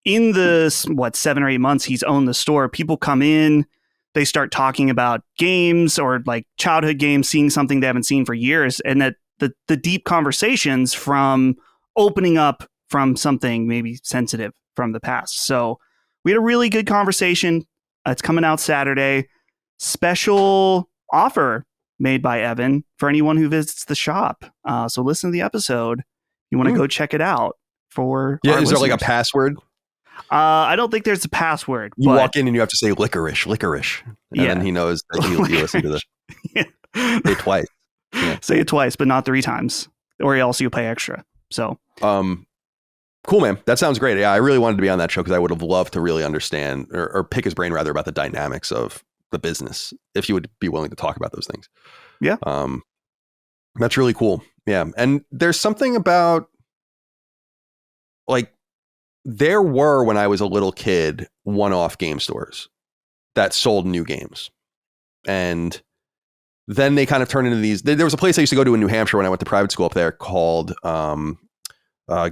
in the 7 or 8 months he's owned the store, people come in, they start talking about games or like childhood games, seeing something they haven't seen for years. And that the deep conversations from opening up from something maybe sensitive from the past. So we had a really good conversation. It's coming out Saturday. Special offer made by Evan for anyone who visits the shop. So listen to the episode. You want to go check it out for is there like a password? I don't think there's a password. You walk in and you have to say licorice. And then he knows that you listen to this. Say it twice. Yeah. Say it twice, but not 3 times. Or else you pay extra. So cool, man. That sounds great. Yeah, I really wanted to be on that show because I would have loved to really understand or pick his brain rather about the dynamics of the business, if you would be willing to talk about those things. Yeah. That's really cool. Yeah. And there's something about like there were, when I was a little kid, one-off game stores that sold new games. And then they kind of turned into these. There was a place I used to go to in New Hampshire when I went to private school up there called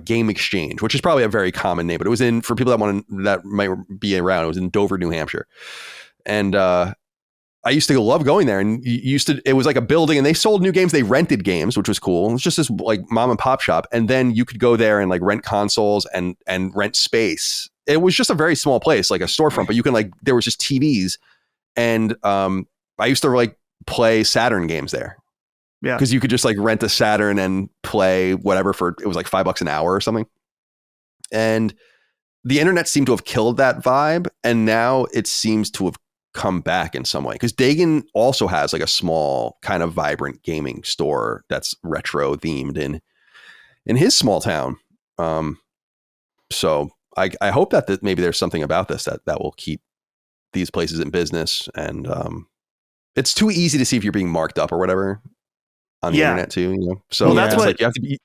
Game Exchange, which is probably a very common name, but it was for people that might be around. It was in Dover, New Hampshire. And I used to love going there, and it was like a building and they sold new games. They rented games, which was cool. It was just this like mom and pop shop. And then you could go there and like rent consoles and rent space. It was just a very small place, like a storefront, but you can there was just TVs. And I used to like play Saturn games there. Yeah. Because you could just like rent a Saturn and play whatever it was like $5 an hour or something. And the internet seemed to have killed that vibe. And now it seems to have come back in some way, because Dagan also has like a small kind of vibrant gaming store that's retro themed in his small town. So I hope that maybe there's something about this that will keep these places in business. And it's too easy to see if you're being marked up or whatever on the internet too, So that's what like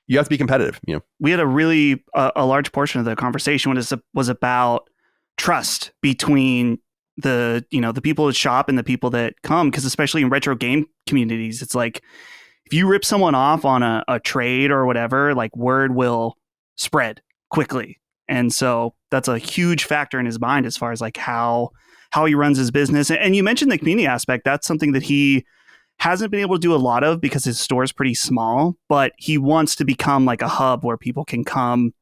you have to be competitive. We had a large portion of the conversation was about trust between the people that shop and the people that come, because especially in retro game communities, it's like if you rip someone off on a trade or whatever, like word will spread quickly. And so that's a huge factor in his mind as far as like how he runs his business. And you mentioned the community aspect. That's something that he hasn't been able to do a lot of because his store is pretty small, but he wants to become like a hub where people can come,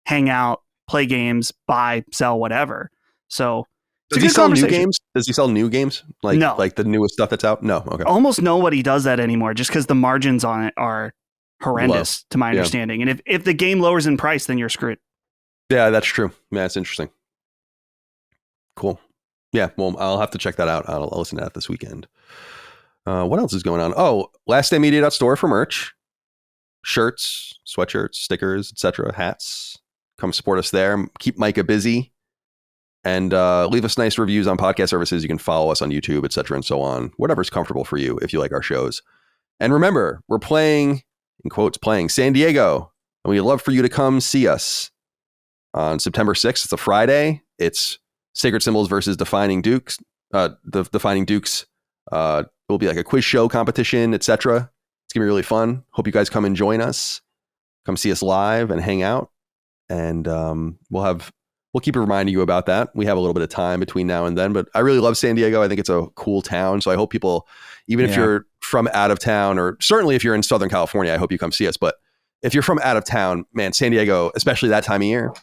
hang out, play games, buy, sell, whatever. So does he sell new games? Does he sell new games? No. Like the newest stuff that's out? No. Okay. Almost nobody does that anymore just because the margins on it are horrendous, to my understanding. And if the game lowers in price, then you're screwed. Yeah, that's true. Yeah, that's interesting. Cool. Yeah, well, I'll have to check that out. I'll listen to that this weekend. What else is going on? Oh, lastdaymedia.store for merch. Shirts, sweatshirts, stickers, etc., hats. Come support us there. Keep Micah busy. And leave us nice reviews on podcast services. You can follow us on YouTube, etc., and so on. Whatever's comfortable for you if you like our shows. And remember, we're playing, in quotes, playing San Diego. And we'd love for you to come see us on September 6th. It's a Friday. It's Sacred Symbols versus Defining Dukes. The Defining Dukes. It will be like a quiz show competition, etc. It's going to be really fun. Hope you guys come and join us. Come see us live and hang out. And we'll keep reminding you about that. We have a little bit of time between now and then, but I really love San Diego. I think it's a cool town. So I hope people, even if you're from out of town, or certainly if you're in Southern California, I hope you come see us. But if you're from out of town, man, San Diego, especially that time of year,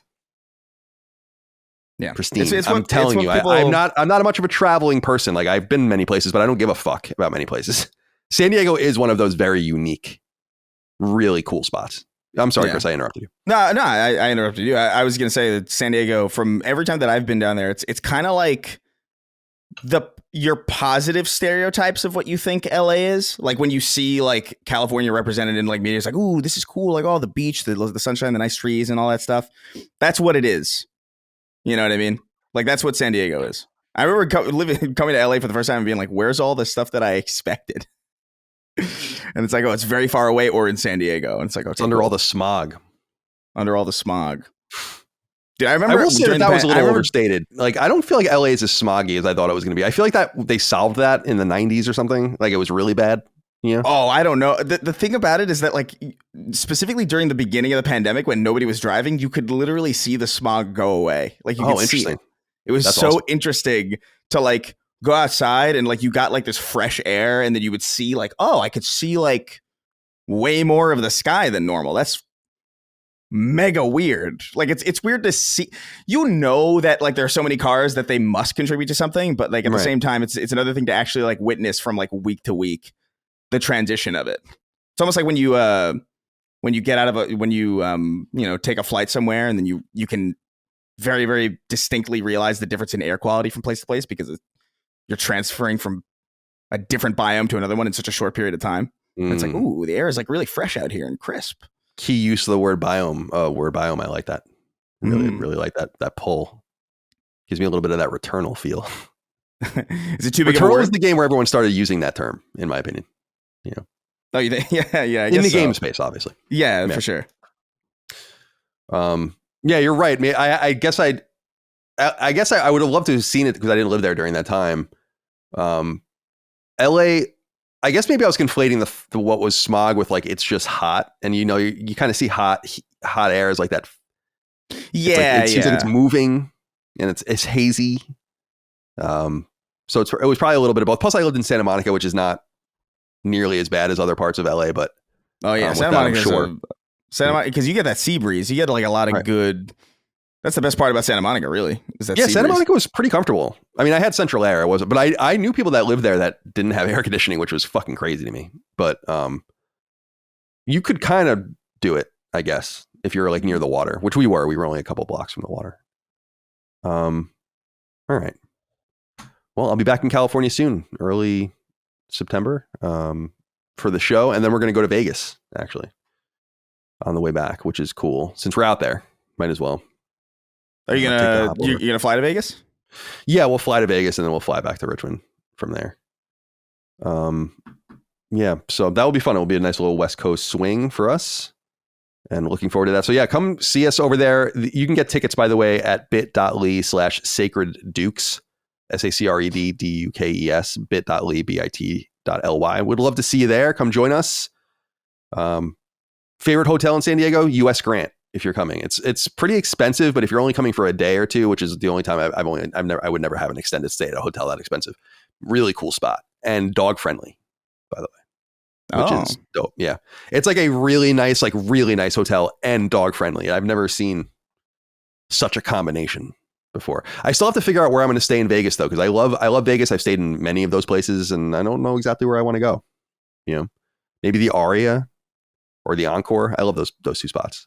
pristine. I'm telling you, I'm not much of a traveling person. Like I've been many places, but I don't give a fuck about many places. San Diego is one of those very unique, really cool spots. I'm sorry, Chris, I interrupted you. No, I interrupted you. I was going to say that San Diego, from every time that I've been down there, it's kind of like your positive stereotypes of what you think LA is. Like when you see like California represented in like media, it's like, ooh, this is cool. Like, oh, the beach, the sunshine, the nice trees and all that stuff. That's what it is. You know what I mean? Like that's what San Diego is. I remember coming to LA for the first time and being like, where's all the stuff that I expected? And it's like, oh, it's very far away or in San Diego. And it's like, oh, It's under all the smog. Under all the smog. Dude, I remember. I will say that was a little overstated. overstated. Like, I don't feel like LA is as smoggy as I thought it was going to be. I feel like that they solved that in the 90s or something. Like, it was really bad. Yeah. Oh, I don't know. The thing about it is that, like, specifically during the beginning of the pandemic when nobody was driving, you could literally see the smog go away. Like, you could see it. It was so awesome. Interesting to, like, go outside and, like, you got, like, this fresh air and then you would see, like, oh, I could see, like, way more of the sky than normal. That's mega weird. Like it's weird to see, you know, that like there are so many cars that they must contribute to something, but like at the same time it's another thing to actually like witness from like week to week the transition of it. It's almost like when you get out of you know, take a flight somewhere and then you can very, very distinctly realize the difference in air quality from place to place because you're transferring from a different biome to another one in such a short period of time. It's like, ooh, the air is like really fresh out here and crisp. Key use of the word biome. I like that. Really like that pull. Gives me a little bit of that Returnal feel. Is it too big? Returnal is the game where everyone started using that term, in my opinion. You know. Oh, you think? Yeah. In the game space, obviously. Yeah, for sure. Yeah, you're right. I guess I would have loved to have seen it because I didn't live there during that time. LA. I guess maybe I was conflating the what was smog with like it's just hot, and you know you kind of see hot air as like that. Yeah, it seems like it's moving and it's hazy. So it was probably a little bit of both. Plus, I lived in Santa Monica, which is not nearly as bad as other parts of LA, but Santa Monica, because you get that sea breeze, you get like a lot of good. That's the best part about Santa Monica, really. Is that Santa Monica was pretty comfortable. I mean, I had central air, but I knew people that lived there that didn't have air conditioning, which was fucking crazy to me. But you could kind of do it, I guess, if you're like near the water, which we were. We were only a couple blocks from the water. All right. Well, I'll be back in California soon, early September, for the show, and then we're going to go to Vegas actually on the way back, which is cool. Since we're out there, might as well. Are you gonna fly to Vegas? Yeah, we'll fly to Vegas and then we'll fly back to Richmond from there. Yeah, so that will be fun. It will be a nice little West Coast swing for us, and looking forward to that. So yeah, come see us over there. You can get tickets, by the way, at bit.ly/sacreddukes, SACREDDUKES, bit.ly, bit.ly. Would love to see you there. Come join us. Favorite hotel in San Diego? US Grant. If you're coming, it's pretty expensive, but if you're only coming for a day or two, which is the only time I would never have an extended stay at a hotel that expensive. Really cool spot and dog friendly, by the way, which is dope. Yeah, it's like a really nice hotel and dog friendly. I've never seen such a combination before. I still have to figure out where I'm going to stay in Vegas though, because I love Vegas. I've stayed in many of those places, and I don't know exactly where I want to go. You know, maybe the Aria or the Encore. I love those two spots.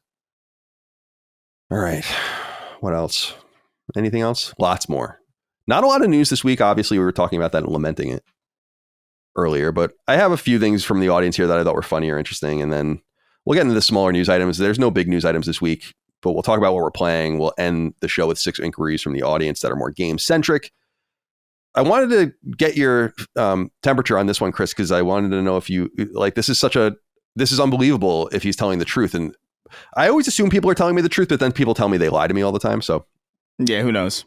All right. What else? Anything else? Lots more. Not a lot of news this week. Obviously, we were talking about that and lamenting it earlier, but I have a few things from the audience here that I thought were funny or interesting. And then we'll get into the smaller news items. There's no big news items this week, but we'll talk about what we're playing. We'll end the show with 6 inquiries from the audience that are more game centric. I wanted to get your temperature on this one, Chris, because I wanted to know if you like, this is unbelievable if he's telling the truth. And I always assume people are telling me the truth, but then people tell me they lie to me all the time. So yeah, who knows?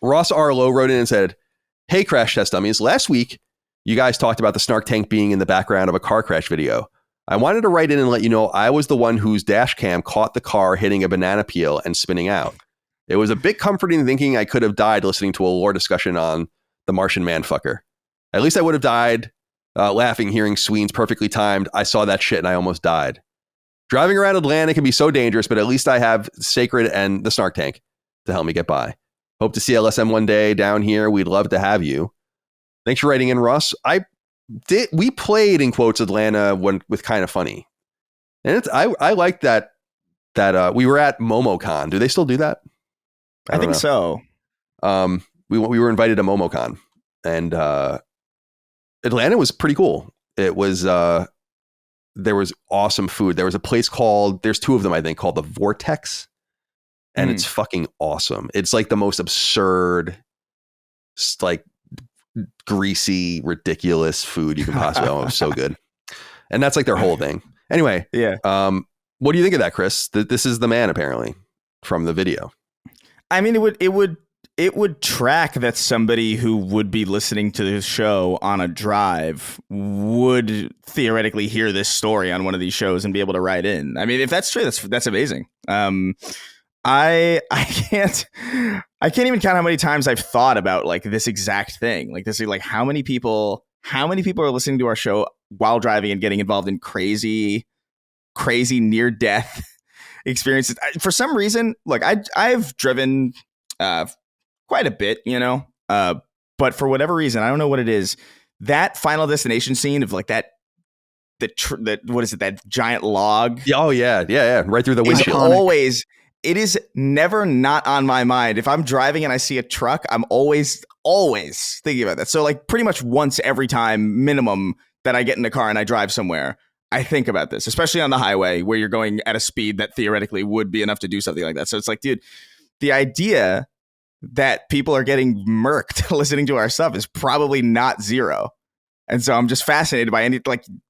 Ross Arlo wrote in and said, "Hey, Crash Test Dummies. Last week, you guys talked about the Snark Tank being in the background of a car crash video. I wanted to write in and let you know I was the one whose dash cam caught the car hitting a banana peel and spinning out. It was a bit comforting thinking I could have died listening to a lore discussion on the Martian Manfucker. At least I would have died laughing hearing Sween's perfectly timed, I saw that shit and I almost died. Driving around Atlanta can be so dangerous, but at least I have Sacred and the Snark Tank to help me get by. Hope to see LSM one day down here. We'd love to have you." Thanks for writing in, Russ. We played in quotes Atlanta with Kind of Funny, and I like that we were at MomoCon. Do they still do that? I think so. We were invited to MomoCon And Atlanta was pretty cool. It was there was awesome food. There was a place there's two of them, I think, called the Vortex. And it's fucking awesome. It's like the most absurd, like greasy, ridiculous food you can possibly. Oh, it was so good. And that's like their whole thing. Anyway, Yeah. What do you think of that, Chris? This is the man, apparently, from the video. I mean, it would track that somebody who would be listening to this show on a drive would theoretically hear this story on one of these shows and be able to write in. I mean, if that's true, that's amazing. I can't even count how many times I've thought about like this exact thing. Like this is like how many people are listening to our show while driving and getting involved in crazy near death experiences. For some reason, look, I've driven quite a bit, but for whatever reason, I don't know what it is. That Final Destination scene of like that what is it? That giant log. Oh yeah. Right through the windshield. It is never not on my mind. If I'm driving and I see a truck, I'm always thinking about that. So like pretty much once every time minimum that I get in a car and I drive somewhere, I think about this, especially on the highway where you're going at a speed that theoretically would be enough to do something like that. So it's like, dude, the idea that people are getting murked listening to our stuff is probably not zero. And so I'm just fascinated by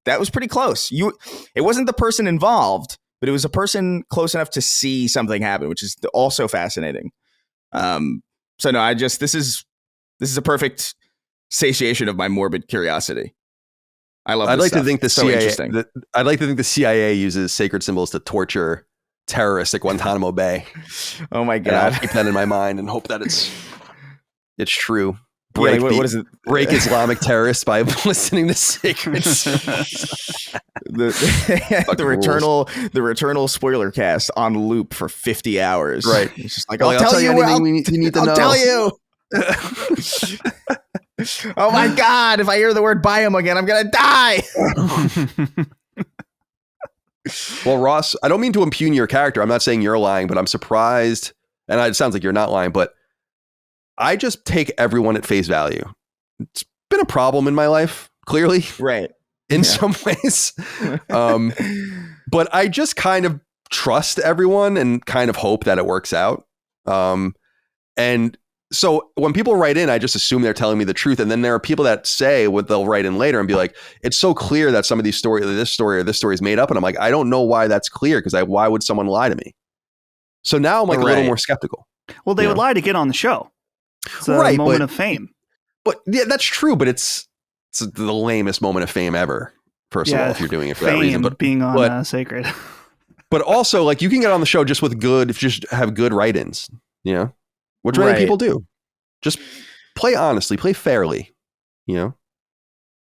that was pretty close. It wasn't the person involved, but it was a person close enough to see something happen, which is also fascinating. So no, this is a perfect satiation of my morbid curiosity. I love. I'd like stuff. to think the so CIA. I'd like to think the CIA uses sacred symbols to torture terrorists at Guantanamo Bay. Oh my god! And I'll keep that in my mind and hope that it's true. What is it? Break Islamic terrorists by listening to sacred symbols. the returnal spoiler cast on loop for 50 hours. Right. It's just like, I'll tell you anything you need to know. I'll tell you. Oh my God. If I hear the word biome again, I'm going to die. Well, Ross, I don't mean to impugn your character. I'm not saying you're lying, but I'm surprised. And it sounds like you're not lying, but I just take everyone at face value. It's been a problem in my life, clearly. Right. In some ways. But I just kind of trust everyone and kind of hope that it works out. And so when people write in, I just assume they're telling me the truth. And then there are people that say what they'll write in later and be like, it's so clear that some of these this story is made up. And I'm like, I don't know why that's clear, because why would someone lie to me? So now I'm like a little more skeptical. Well, they would lie to get on the show. It's a moment of fame. But yeah, that's true. But it's the lamest moment of fame ever. First of all, if you're doing it for that reason, but being on sacred. But also, like, you can get on the show just with just have good write-ins, which many people do. Just play honestly, play fairly,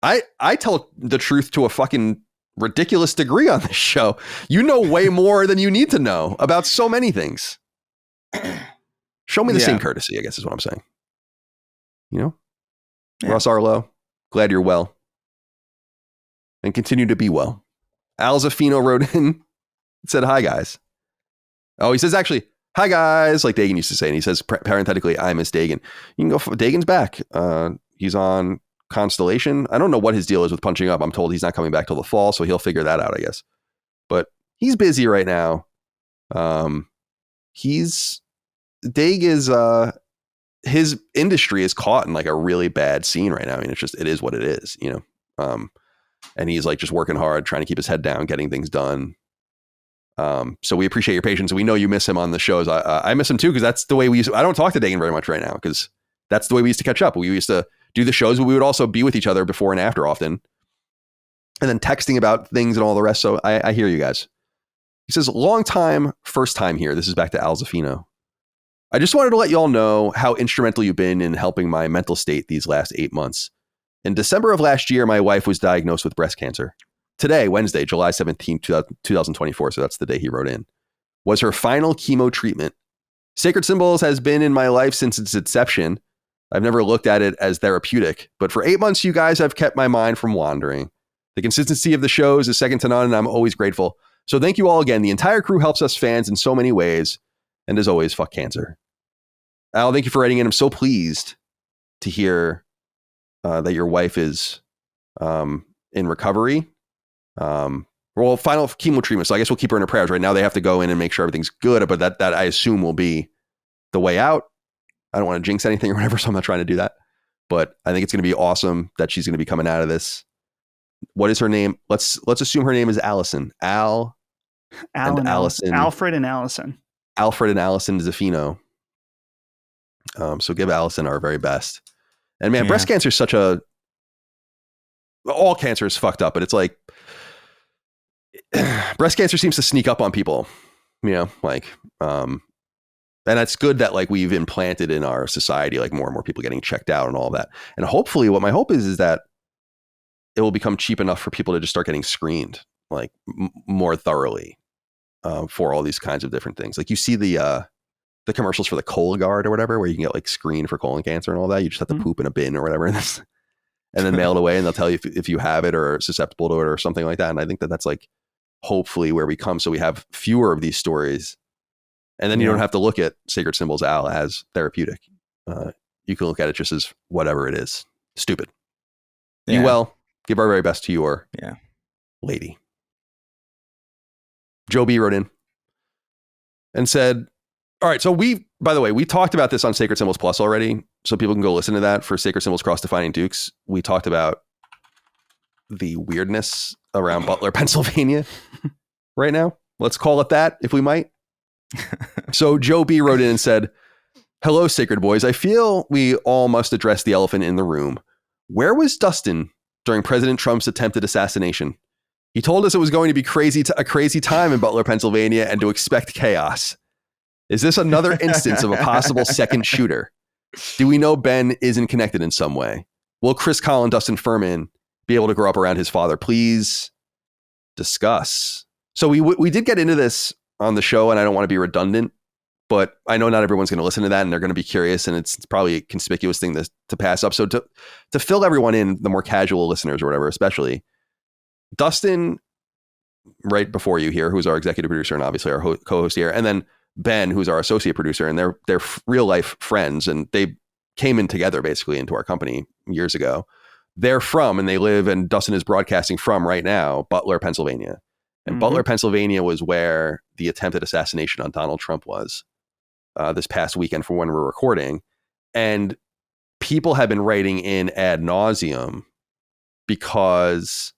I tell the truth to a fucking ridiculous degree on this show. You know way more than you need to know about so many things. Show me the same courtesy, I guess is what I'm saying. Yeah. Ross Arlo, glad you're well. And continue to be well. Al Zaffino wrote in, said, hi, guys. Oh, he says, actually, hi, guys, like Dagan used to say. And he says, parenthetically, I miss Dagan. You can go, Dagan's back. He's on Constellation. I don't know what his deal is with punching up. I'm told he's not coming back till the fall, so he'll figure that out, I guess. But he's busy right now. Dag is, his industry is caught in like a really bad scene right now. I mean, it is what it is, and he's like just working hard, trying to keep his head down, getting things done. So we appreciate your patience. We know you miss him on the shows. I miss him too, because that's the way we used to. I don't talk to Dagan very much right now, because that's the way we used to catch up. We used to do the shows, but we would also be with each other before and after often, and then texting about things and all the rest. So I hear you guys. He says, long time, first time here. This is back to Al Zaffino. I just wanted to let you all know how instrumental you've been in helping my mental state these last 8 months. In December of last year, my wife was diagnosed with breast cancer. Today, Wednesday, July 17th, 2024, so that's the day he wrote in, was her final chemo treatment. Sacred Symbols has been in my life since its inception. I've never looked at it as therapeutic, but for 8 months, you guys have kept my mind from wandering. The consistency of the shows is second to none, and I'm always grateful. So thank you all again. The entire crew helps us fans in so many ways. And as always, fuck cancer. Al, thank you for writing in. I'm so pleased to hear that your wife is in recovery. Final chemo treatment. So I guess we'll keep her in our prayers. Right now they have to go in and make sure everything's good, but that I assume will be the way out. I don't want to jinx anything or whatever, so I'm not trying to do that. But I think it's going to be awesome that she's going to be coming out of this. What is her name? Let's assume her name is Allison. Alfred and Allison Zaffino. So give Allison our very best. And man, breast cancer is such a... All cancer is fucked up, but it's like... breast cancer seems to sneak up on people, and it's good that like we've implanted in our society, like more and more people getting checked out and all that. And hopefully what my hope is that it will become cheap enough for people to just start getting screened like more thoroughly for all these kinds of different things. Like you see the commercials for the Cologuard or whatever, where you can get like screened for colon cancer and all that. You just have to poop in a bin or whatever. And then mail it away, and they'll tell you if you have it or are susceptible to it or something like that. And I think that's like hopefully where we come, so we have fewer of these stories. And then you don't have to look at Sacred Symbols Al as therapeutic. You can look at it just as whatever it is. Stupid. Yeah. Give our very best to your lady. Joe B wrote in and said, all right, so by the way, we talked about this on Sacred Symbols Plus already, so people can go listen to that for Sacred Symbols Cross Defining Dukes. We talked about the weirdness around Butler, Pennsylvania right now. Let's call it that, if we might. So Joe B wrote in and said, hello, Sacred Boys. I feel we all must address the elephant in the room. Where was Dustin during President Trump's attempted assassination? He told us it was going to be a crazy time in Butler, Pennsylvania, and to expect chaos. Is this another instance of a possible second shooter? Do we know Ben isn't connected in some way? Will Chris Collin, Dustin Furman be able to grow up around his father? Please discuss. So we did get into this on the show, and I don't want to be redundant, but I know not everyone's going to listen to that, and they're going to be curious, and it's probably a conspicuous thing to pass up. So to fill everyone in, the more casual listeners or whatever, especially, Dustin, right before you here, who's our executive producer and obviously our co-host here, and then Ben, who's our associate producer, and they're real life friends, and they came in together basically into our company years ago. They're from, and they live, and Dustin is broadcasting from right now, Butler, Pennsylvania. And Butler, Pennsylvania was where the attempted assassination on Donald Trump was this past weekend from when we're recording. And people have been writing in ad nauseum because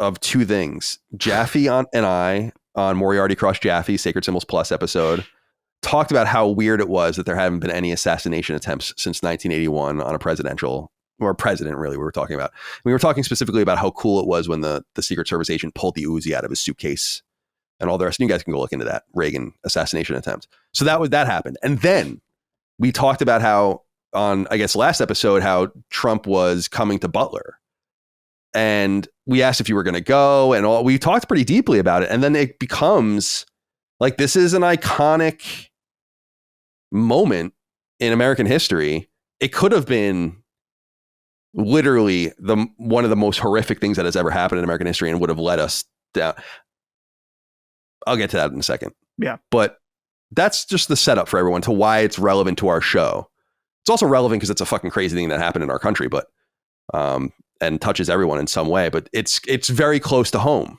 of two things. Jaffe and I on Moriarty Cross Jaffe, Sacred Symbols Plus episode, talked about how weird it was that there haven't been any assassination attempts since 1981 on a presidential or president, really, we were talking about. We were talking specifically about how cool it was when the Secret Service agent pulled the Uzi out of his suitcase and all the rest. And you guys can go look into that Reagan assassination attempt. So that happened. And then we talked about how on, I guess, last episode, how Trump was coming to Butler. And we asked if you were going to go and all. We talked pretty deeply about it. And then it becomes like, this is an iconic moment in American history. It could have been literally one of the most horrific things that has ever happened in American history and would have led us down. I'll get to that in a second. Yeah. But that's just the setup for everyone to why it's relevant to our show. It's also relevant because it's a fucking crazy thing that happened in our country, but and touches everyone in some way, but it's very close to home.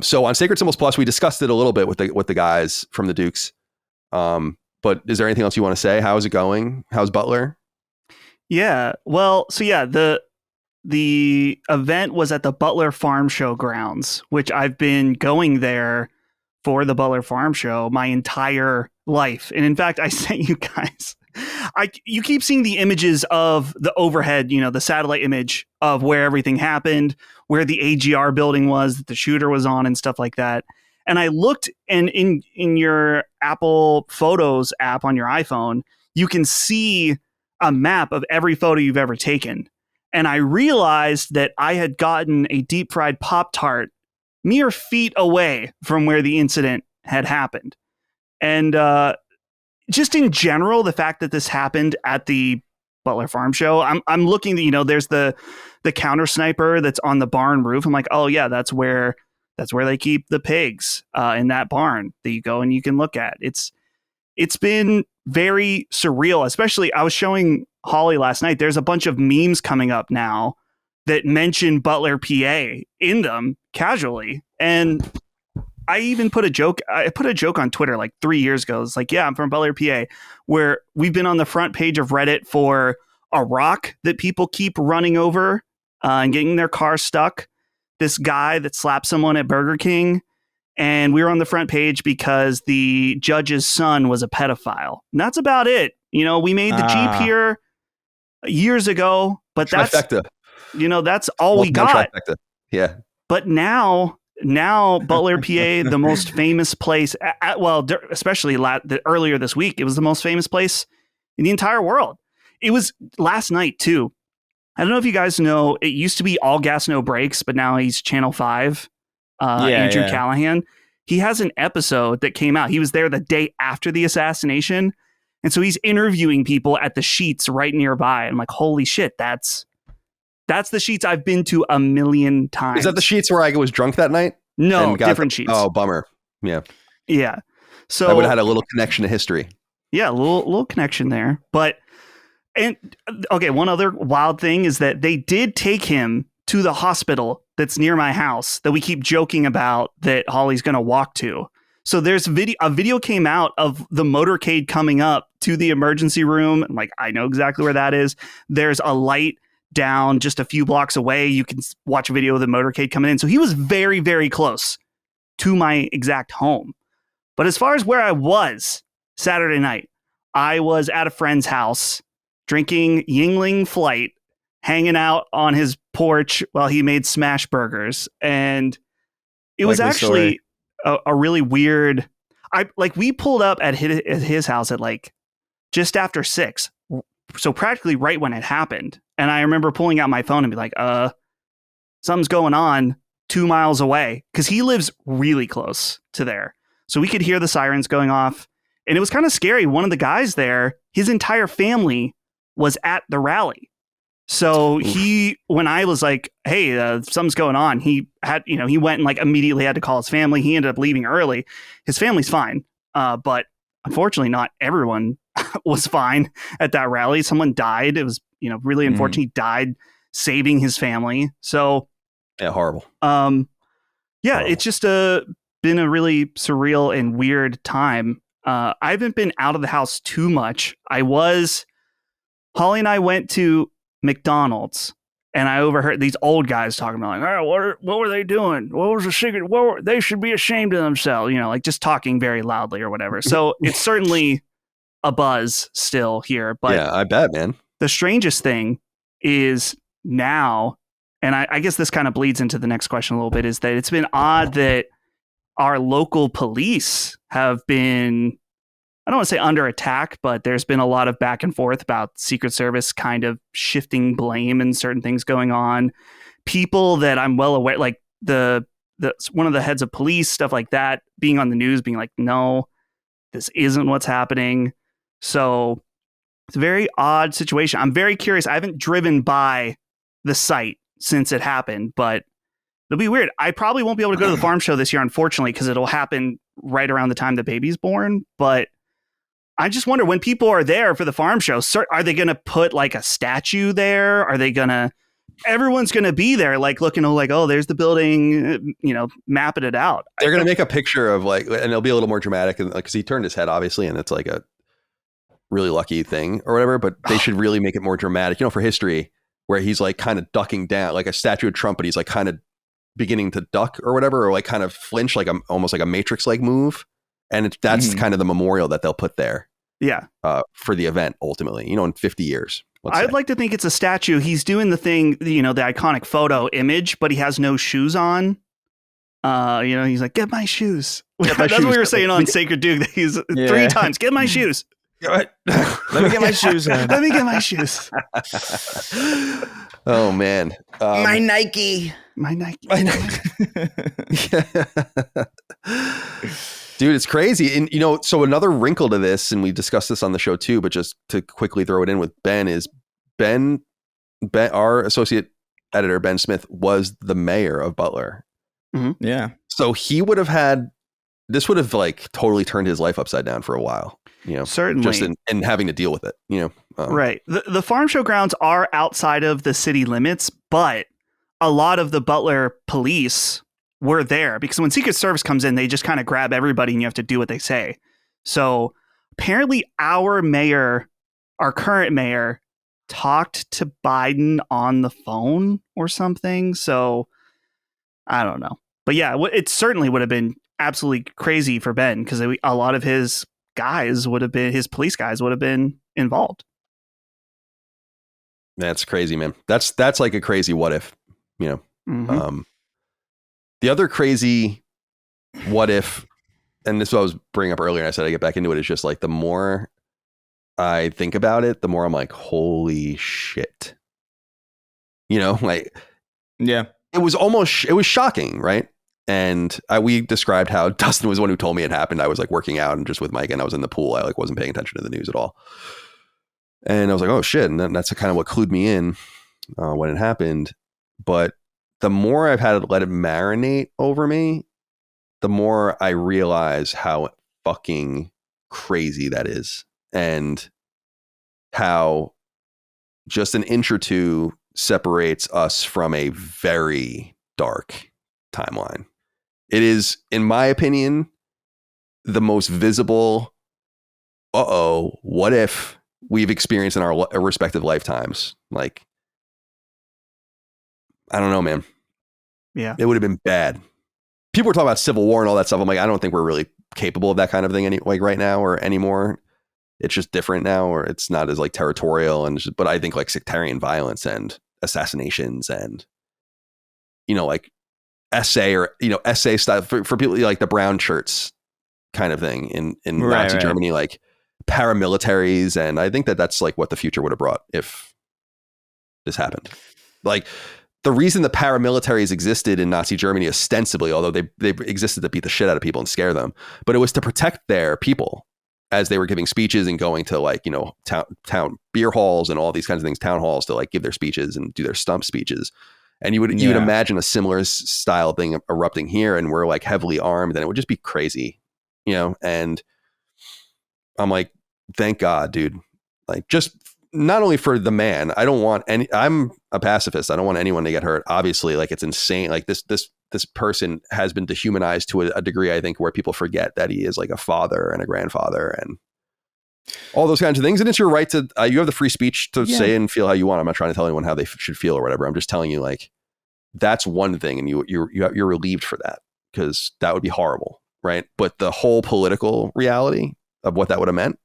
So on Sacred Symbols Plus, we discussed it a little bit with the guys from the Dukes. But is there anything else you want to say? How is it going? How's Butler? Yeah. Well, so yeah, the event was at the Butler Farm Show grounds, which I've been going there for the Butler Farm Show my entire life. And in fact, I sent you guys, you keep seeing the images of the overhead, the satellite image of where everything happened, where the AGR building was that the shooter was on and stuff like that. And I looked, and in your Apple Photos app on your iPhone, you can see a map of every photo you've ever taken. And I realized that I had gotten a deep fried Pop-Tart mere feet away from where the incident had happened. And just in general, the fact that this happened at the Butler Farm Show, I'm looking at, there's the counter sniper that's on the barn roof. I'm like, oh yeah, that's where they keep the pigs in that barn that you go and you can look at. It's been very surreal. Especially, I was showing Holly last night. There's a bunch of memes coming up now that mention Butler, PA in them casually. And I even put a joke on Twitter like 3 years ago. It's like, yeah, I'm from Butler, PA, where we've been on the front page of Reddit for a rock that people keep running over and getting their car stuck. This guy that slapped someone at Burger King. And we were on the front page because the judge's son was a pedophile. And that's about it. You know, we made the Jeep here years ago, but Trifecta. That's all we got. Trifecta. Yeah. But now Butler, PA, the most famous place, especially earlier this week, it was the most famous place in the entire world. It was last night, too. I don't know if you guys know, it used to be All Gas, No Brakes, but now he's Channel 5, Andrew Callahan. He has an episode that came out. He was there the day after the assassination. And so he's interviewing people at the Sheets right nearby. I'm like, holy shit, that's the Sheets I've been to a million times. Is that the Sheets where I was drunk that night? No, different Sheets. Oh, bummer. Yeah. Yeah. So I would have had a little connection to history. Yeah, a little connection there. But one other wild thing is that they did take him to the hospital that's near my house that we keep joking about that Holly's going to walk to. So there's a video came out of the motorcade coming up to the emergency room. Like, I know exactly where that is. There's a light down just a few blocks away. You can watch a video of the motorcade coming in. So he was very, very close to my exact home. But as far as where I was Saturday night, I was at a friend's house drinking Yingling Flight, hanging out on his porch while he made smash burgers. And it was actually a really weird. We pulled up at his house at like just after 6. So practically right when it happened. And I remember pulling out my phone and be like, something's going on 2 miles away. Cause he lives really close to there. So we could hear the sirens going off. And it was kind of scary. One of the guys there, his entire family was at the rally. So when I was like, hey, something's going on, he went and like immediately had to call his family. He ended up leaving early. His family's fine. But unfortunately, not everyone was fine at that rally. Someone died. It was, really unfortunate. He died saving his family. So yeah, horrible. Horrible. It's just been a really surreal and weird time. I haven't been out of the house too much. Holly and I went to McDonald's and I overheard these old guys talking about like, oh, what were they doing? What was the secret? They should be ashamed of themselves, like just talking very loudly or whatever. So it's certainly a buzz still here. But yeah, I bet, man. The strangest thing is now, and I guess this kind of bleeds into the next question a little bit, is that it's been odd that our local police have been, I don't want to say under attack, but there's been a lot of back and forth about Secret Service kind of shifting blame and certain things going on. People that I'm well aware, like the one of the heads of police, stuff like that, being on the news, being like, no, this isn't what's happening. So it's a very odd situation. I'm very curious. I haven't driven by the site since it happened, but it'll be weird. I probably won't be able to go to the farm show this year, unfortunately, because it'll happen right around the time the baby's born. But I just wonder, when people are there for the farm show, are they going to put like a statue there? Are they going to, everyone's going to be there like looking like, oh, there's the building, mapping it out. They're going to make a picture of like, and it'll be a little more dramatic because he turned his head, obviously, and it's like a really lucky thing or whatever, but they should really make it more dramatic, for history, where he's like kind of ducking down like a statue of Trump, but he's like kind of beginning to duck or whatever, or like kind of flinch, like almost like a Matrix like move. And that's kind of the memorial that they'll put there. Yeah. For the event, ultimately, in 50 years. I'd like to think it's a statue. He's doing the thing, the iconic photo image, but he has no shoes on. He's like, get my shoes. That's what we were saying on Sacred Duke. He's 3 times, get my shoes. Let me get my shoes on. Let me get my shoes. Oh, man. My Nike. Dude, it's crazy. And, so another wrinkle to this, and we discussed this on the show too, but just to quickly throw it in with Ben, is Ben, our associate editor, Ben Smith, was the mayor of Butler. Mm-hmm. Yeah. So he would have had this would have like totally turned his life upside down for a while, Certainly. just in having to deal with it, Right. The farm show grounds are outside of the city limits, but a lot of the Butler police were there because when Secret Service comes in, they just kind of grab everybody and you have to do what they say. So apparently our current mayor talked to Biden on the phone or something. So I don't know. But yeah, it certainly would have been absolutely crazy for Ben because a lot of his police guys would have been involved. That's crazy, man. That's like a crazy what if, Mhm. The other crazy what if, and this is what I was bringing up earlier, and I said I get back into it, is just like the more I think about it, the more I'm like, holy shit. Like, Yeah. it was shocking, right? And we described how Dustin was the one who told me it happened. I was like working out and just with Mike, and I was in the pool. I like wasn't paying attention to the news at all. And I was like, oh shit. And that's kind of what clued me in when it happened. But the more I've had to let it marinate over me, the more I realize how fucking crazy that is. And how just an inch or two separates us from a very dark timeline. It is, in my opinion, the most visible, what if we've experienced in our respective lifetimes. Like, I don't know, man. Yeah. It would have been bad. People were talking about civil war and all that stuff. I'm like, I don't think we're really capable of that kind of thing right now or anymore. It's just different now, or it's not as like territorial but I think like sectarian violence and assassinations and, like essay style for people like the brown shirts kind of thing in Nazi Germany, like paramilitaries. And I think that's like what the future would have brought if this happened. Like the reason the paramilitaries existed in Nazi Germany ostensibly, although they existed to beat the shit out of people and scare them, but it was to protect their people as they were giving speeches and going to like, town beer halls and all these kinds of things, town halls to like give their speeches and do their stump speeches. And you would imagine a similar style thing erupting here, and we're like heavily armed, and it would just be crazy, and I'm like, thank God, dude. Like, just not only for the man, I'm a pacifist. I don't want anyone to get hurt. Obviously, like, it's insane. Like this person has been dehumanized to a degree, I think, where people forget that he is like a father and a grandfather and all those kinds of things. And it's your right to, you have the free speech to say and feel how you want. I'm not trying to tell anyone how they should feel or whatever. I'm just telling you, like, that's one thing. And you're relieved for that, because that would be horrible. Right. But the whole political reality of what that would have meant,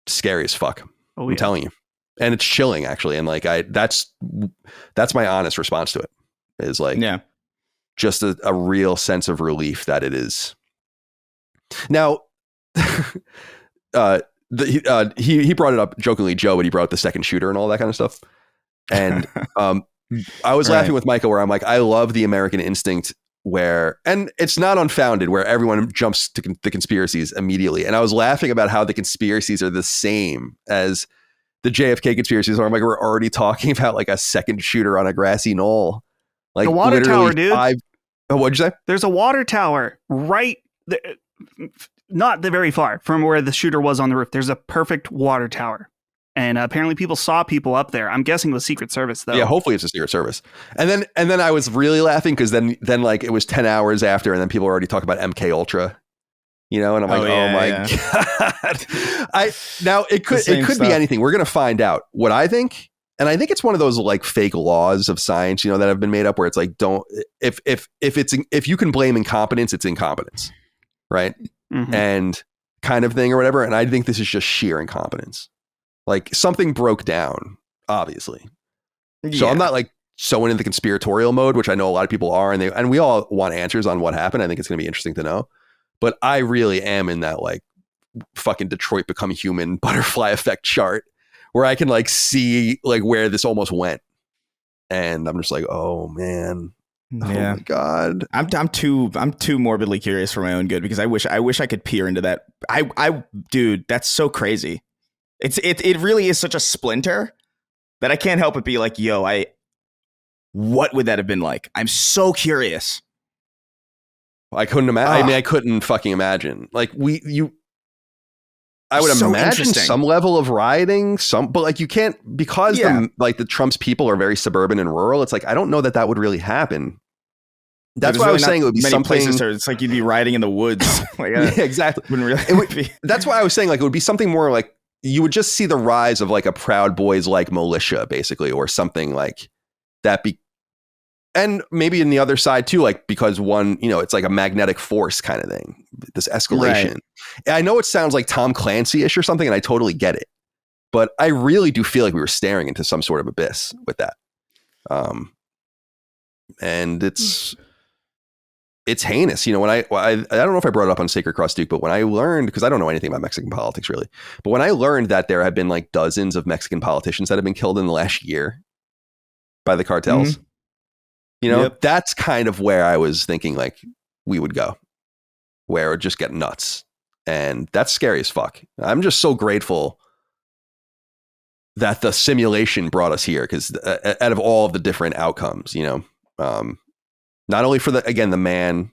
scary as fuck. Oh, I'm telling you. And it's chilling, actually. And like, that's my honest response to it, is like, just a real sense of relief that it is. Now, he brought it up jokingly, Joe, but he brought up the second shooter and all that kind of stuff. And I was laughing with Michael, where I'm like, I love the American instinct and it's not unfounded, where everyone jumps to the conspiracies immediately. And I was laughing about how the conspiracies are the same as the JFK conspiracies. I'm like, we're already talking about like a second shooter on a grassy knoll. Like the water tower, dude. What'd you say? There's a water tower right there, not very far from where the shooter was on the roof. There's a perfect water tower. And apparently people saw people up there. I'm guessing it was Secret Service, though. Yeah, hopefully it's a Secret Service. And then I was really laughing because then like it was 10 hours after, and then people were already talking about MK Ultra, and I'm like, God. Now it could be anything. We're gonna find out. What I think, and I think it's one of those like fake laws of science, that have been made up, where it's like, if you can blame incompetence, it's incompetence, right? Mm-hmm. And kind of thing or whatever. And I think this is just sheer incompetence. Like, something broke down, obviously. Yeah. So I'm not like so into the conspiratorial mode, which I know a lot of people are, and we all want answers on what happened. I think it's going to be interesting to know. But I really am in that like fucking Detroit Become Human butterfly effect chart, where I can like see like where this almost went, and I'm just like, oh man. Oh my God. I'm too morbidly curious for my own good, because I wish I could peer into that. Dude, that's so crazy. It really is such a splinter that I can't help but be like, what would that have been like? I'm so curious. I couldn't imagine. I mean, I couldn't fucking imagine. Like I would So imagine interesting. some level of rioting, but like you can't, because the Trump's people are very suburban and rural. It's like, I don't know that would really happen. That's why I was saying it would be many something. places it's like you'd be riding in the woods. Like, Yeah, exactly. wouldn't really be. That's why I was saying like it would be something more like you would just see the rise of like a Proud Boys like militia, basically, or something like that. And maybe in the other side too, like because one, it's like a magnetic force kind of thing. This escalation. Right. I know it sounds like Tom Clancy-ish or something, and I totally get it, but I really do feel like we were staring into some sort of abyss with that. And it's heinous. When I don't know if I brought it up on Sacred Cross Duke, but when I learned, because I don't know anything about Mexican politics really, but when I learned that there have been like dozens of Mexican politicians that have been killed in the last year by the cartels, that's kind of where I was thinking like we would go, where it would just get nuts. And that's scary as fuck. I'm just so grateful that the simulation brought us here, because out of all of the different outcomes, not only for the man,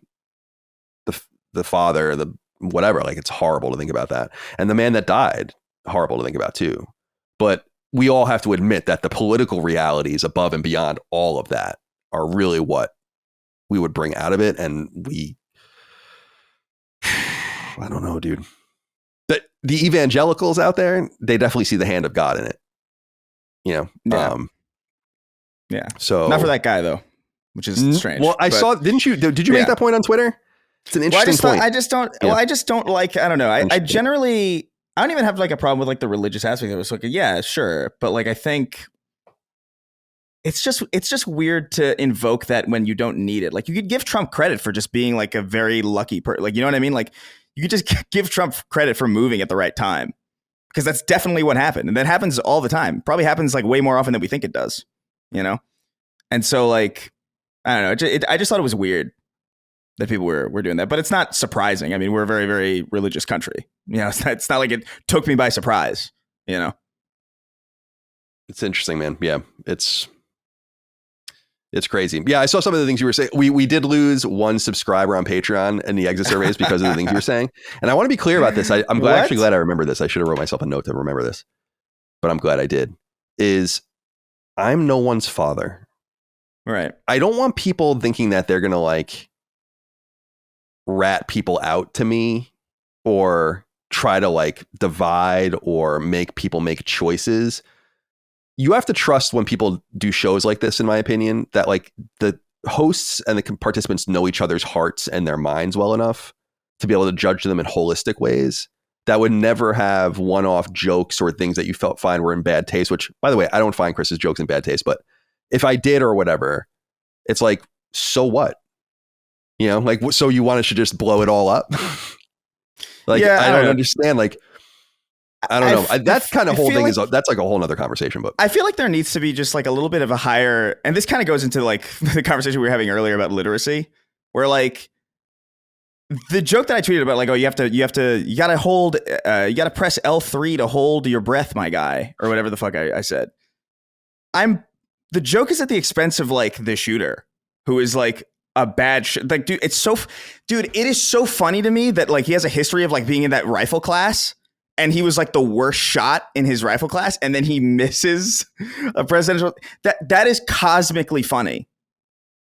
the father, the whatever, like it's horrible to think about that. And the man that died, horrible to think about too. But we all have to admit that the political realities above and beyond all of that are really what we would bring out of it. And I don't know, dude. But the evangelicals out there, they definitely see the hand of God in it. Yeah. So not for that guy though, which is strange. Well, I saw. Did you make that point on Twitter? It's an interesting point. I just don't like. I don't know. I generally, I don't even have like a problem with like the religious aspect of it. It's like, yeah, sure, but like I think it's just weird to invoke that when you don't need it. Like you could give Trump credit for just being like a very lucky person. Like, you know what I mean? Like you could just give Trump credit for moving at the right time, because that's definitely what happened, and that happens all the time. Probably happens like way more often than we think it does. And so like, I don't know. I just thought it was weird that people were doing that, but it's not surprising. I mean, we're a very, very religious country. It's not like it took me by surprise. It's interesting, man. Yeah, it's crazy. Yeah, I saw some of the things you were saying. We did lose one subscriber on Patreon and the exit surveys because of the things you were saying. And I want to be clear about this. I'm actually glad I remember this. I should have wrote myself a note to remember this, but I'm glad I did. I'm no one's father. Right. I don't want people thinking that they're going to like rat people out to me or try to like divide or make people make choices. You have to trust when people do shows like this, in my opinion, that like the hosts and the participants know each other's hearts and their minds well enough to be able to judge them in holistic ways that would never have one-off jokes or things that you find were in bad taste, which, by the way, I don't find Chris's jokes in bad taste, but if I did or whatever, it's like, so what? Like, so you want us to just blow it all up? Like, yeah, I don't understand. Like, I don't know. That kind of whole thing that's like a whole nother conversation. But I feel like there needs to be just like a little bit of a higher, and this kind of goes into like the conversation we were having earlier about literacy, where like the joke that I tweeted about, like, oh, you gotta press L3 to hold your breath, my guy, or whatever the fuck I said. The joke is at the expense of like the shooter, who is like a bad like, dude, it is so funny to me that like he has a history of like being in that rifle class, and he was like the worst shot in his rifle class, and then he misses a presidential. That is cosmically funny.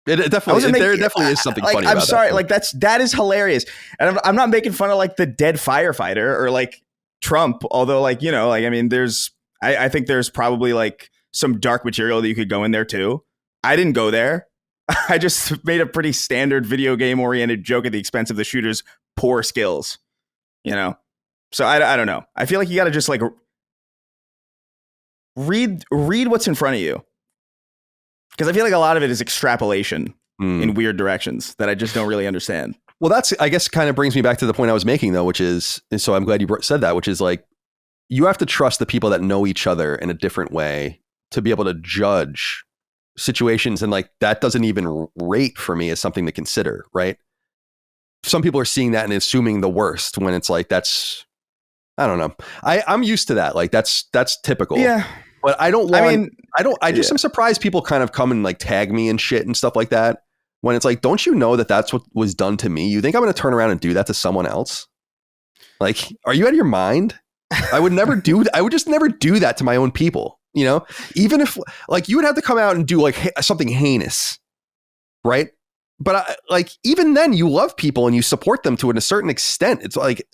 There definitely is something funny about that. I'm sorry, like that is hilarious, and I'm not making fun of like the dead firefighter or like Trump, although like I mean, I think there's probably like some dark material that you could go in there too. I didn't go there. I just made a pretty standard video game oriented joke at the expense of the shooter's poor skills. So I don't know. I feel like you got to just like read what's in front of you. Because I feel like a lot of it is extrapolation in weird directions that I just don't really understand. Well, that's, I guess, kind of brings me back to the point I was making, though, which is, so I'm glad you said that, which is like, you have to trust the people that know each other in a different way to be able to judge situations. And like, that doesn't even rate for me as something to consider, right? Some people are seeing that and assuming the worst when it's like, that's, I don't know. I'm used to that. Like, that's typical. Yeah. But I just am surprised people kind of come and like tag me and shit and stuff like that when it's like, don't you know that that's what was done to me? You think I'm going to turn around and do that to someone else? Like, are you out of your mind? I would just never do that to my own people, you know, even if like you would have to come out and do like something heinous, right? But even then you love people and you support them to a certain extent. It's like,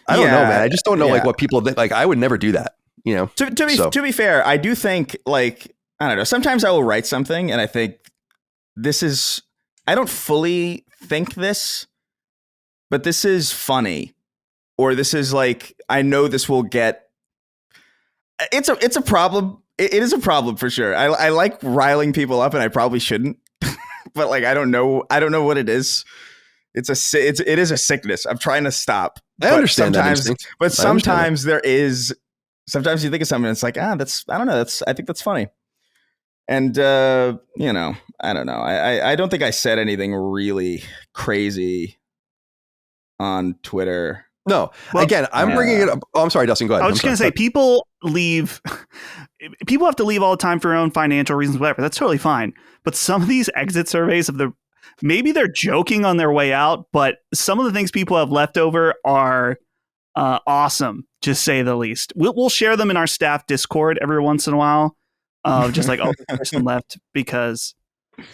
I don't know, man. I just don't know like what people think. Like, I would never do that, you know? To be fair, I do think like, I don't know, sometimes I will write something and I think I don't fully think this, but this is funny. Or this is like, I know this will get. It's a problem. It is a problem for sure. I like riling people up, and I probably shouldn't. But like, I don't know what it is. It is a sickness. I'm trying to stop. I understand that. But sometimes there is. Sometimes you think of something, and it's like, I don't know. I think that's funny. And you know, I don't know. I don't think I said anything really crazy on Twitter. No, well, again, I'm bringing it up. Oh, I'm sorry, Dustin, go ahead. I was just going to say, people have to leave all the time for their own financial reasons, whatever. That's totally fine. But some of these exit surveys maybe they're joking on their way out, but some of the things people have left over are awesome, to say the least. We'll share them in our staff Discord every once in a while. Just like, the person left because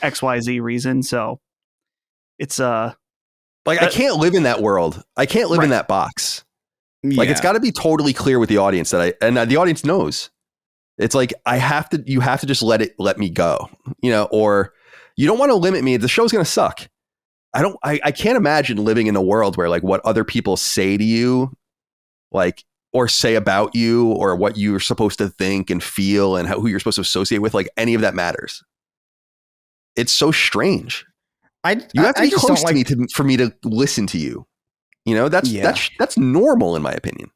XYZ reason. So it's like, I can't live in that world. I can't live in that box. Like, it's got to be totally clear with the audience that the audience knows. It's like, you have to just let me go, you know, or you don't want to limit me. The show's going to suck. I can't imagine living in a world where like what other people say to you, like, or say about you, or what you're supposed to think and feel and who you're supposed to associate with, like any of that matters. It's so strange. You have to be close to me for me to listen to you. You know, that's normal in my opinion.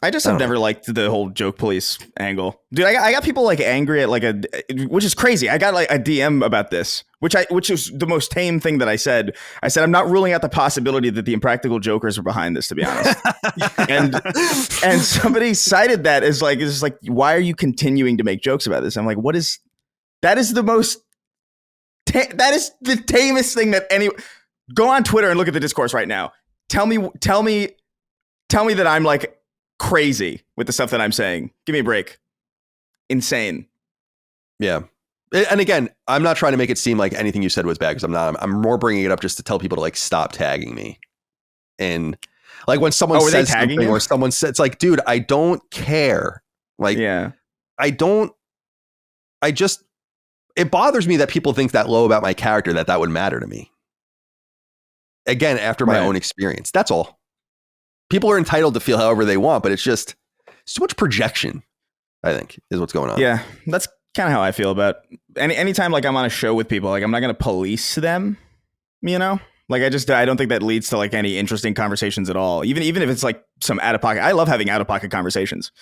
I just have never liked the whole joke police angle, dude. I got people like angry at which is crazy. I got like a DM about this, which is the most tame thing that I said. I said, I'm not ruling out the possibility that the Impractical Jokers are behind this, to be honest. and somebody cited that as like, it's like, why are you continuing to make jokes about this? I'm like, that is the most. That is the tamest thing that go on Twitter and look at the discourse right now. Tell me that I'm like crazy with the stuff that I'm saying. Give me a break. Insane. Yeah. And again, I'm not trying to make it seem like anything you said was bad, because I'm not. I'm more bringing it up just to tell people to like stop tagging me. And like when someone says something or someone says, it's like, dude, I don't care. Like, it bothers me that people think that low about my character, that would matter to me. Again, after my own experience, that's all. People are entitled to feel however they want, but it's just so much projection, I think, is what's going on. Yeah, that's kind of how I feel about anytime like I'm on a show with people. Like, I'm not going to police them, you know? Like, I don't think that leads to like any interesting conversations at all. Even if it's like some out of pocket. I love having out of pocket conversations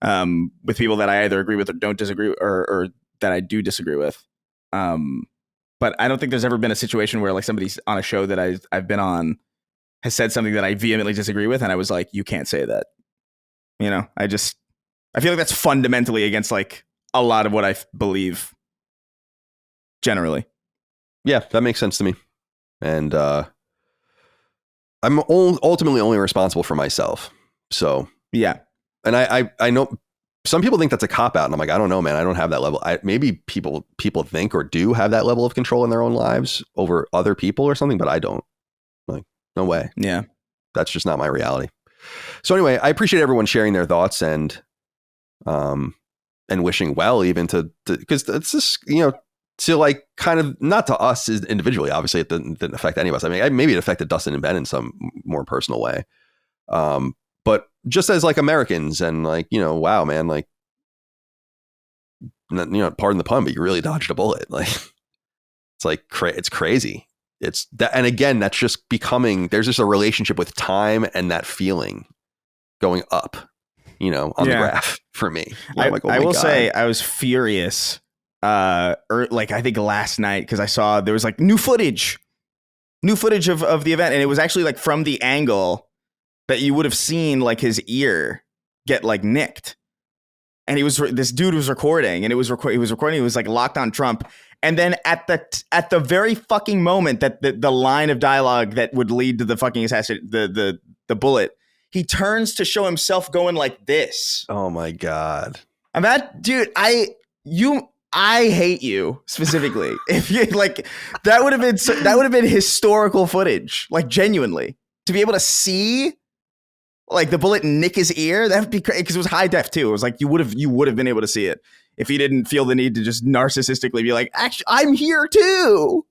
with people that I either agree with or don't disagree, or that I do disagree with. But I don't think there's ever been a situation where like somebody's on a show that I've been on has said something that I vehemently disagree with, and I was like, you can't say that. You know, I feel like that's fundamentally against like a lot of what I believe generally. Yeah, that makes sense to me. And I'm ultimately only responsible for myself. So yeah. And I know some people think that's a cop out, and I'm like, I don't know, man. I don't have that level. Maybe people think or do have that level of control in their own lives over other people or something, but I don't. Like, no way. Yeah. That's just not my reality. So anyway, I appreciate everyone sharing their thoughts and wishing well, even to because it's just, you know, to like kind of, not to us individually, obviously it didn't affect any of us. I mean, maybe it affected Dustin and Ben in some more personal way. But just as like Americans, and like, you know, wow, man, like, you know, pardon the pun, but you really dodged a bullet. Like, it's like, it's crazy. It's that. And again, that's just becoming, there's just a relationship with time and that feeling going up, you know, on the graph for me. I will say I was furious. Like I think last night, because I saw there was like new footage of the event, and it was actually like from the angle that you would have seen like his ear get like nicked. and this dude was recording, and he was recording. He was like locked on Trump, and then at the very fucking moment that the line of dialogue that would lead to the fucking assassin, the bullet, he turns to show himself going like this. Oh my God. And that dude, I hate you specifically. If you like, that would have been historical footage, like genuinely, to be able to see like the bullet nick his ear. That'd be crazy because it was high def too. It was like you would have been able to see it if he didn't feel the need to just narcissistically be like, actually, I'm here too.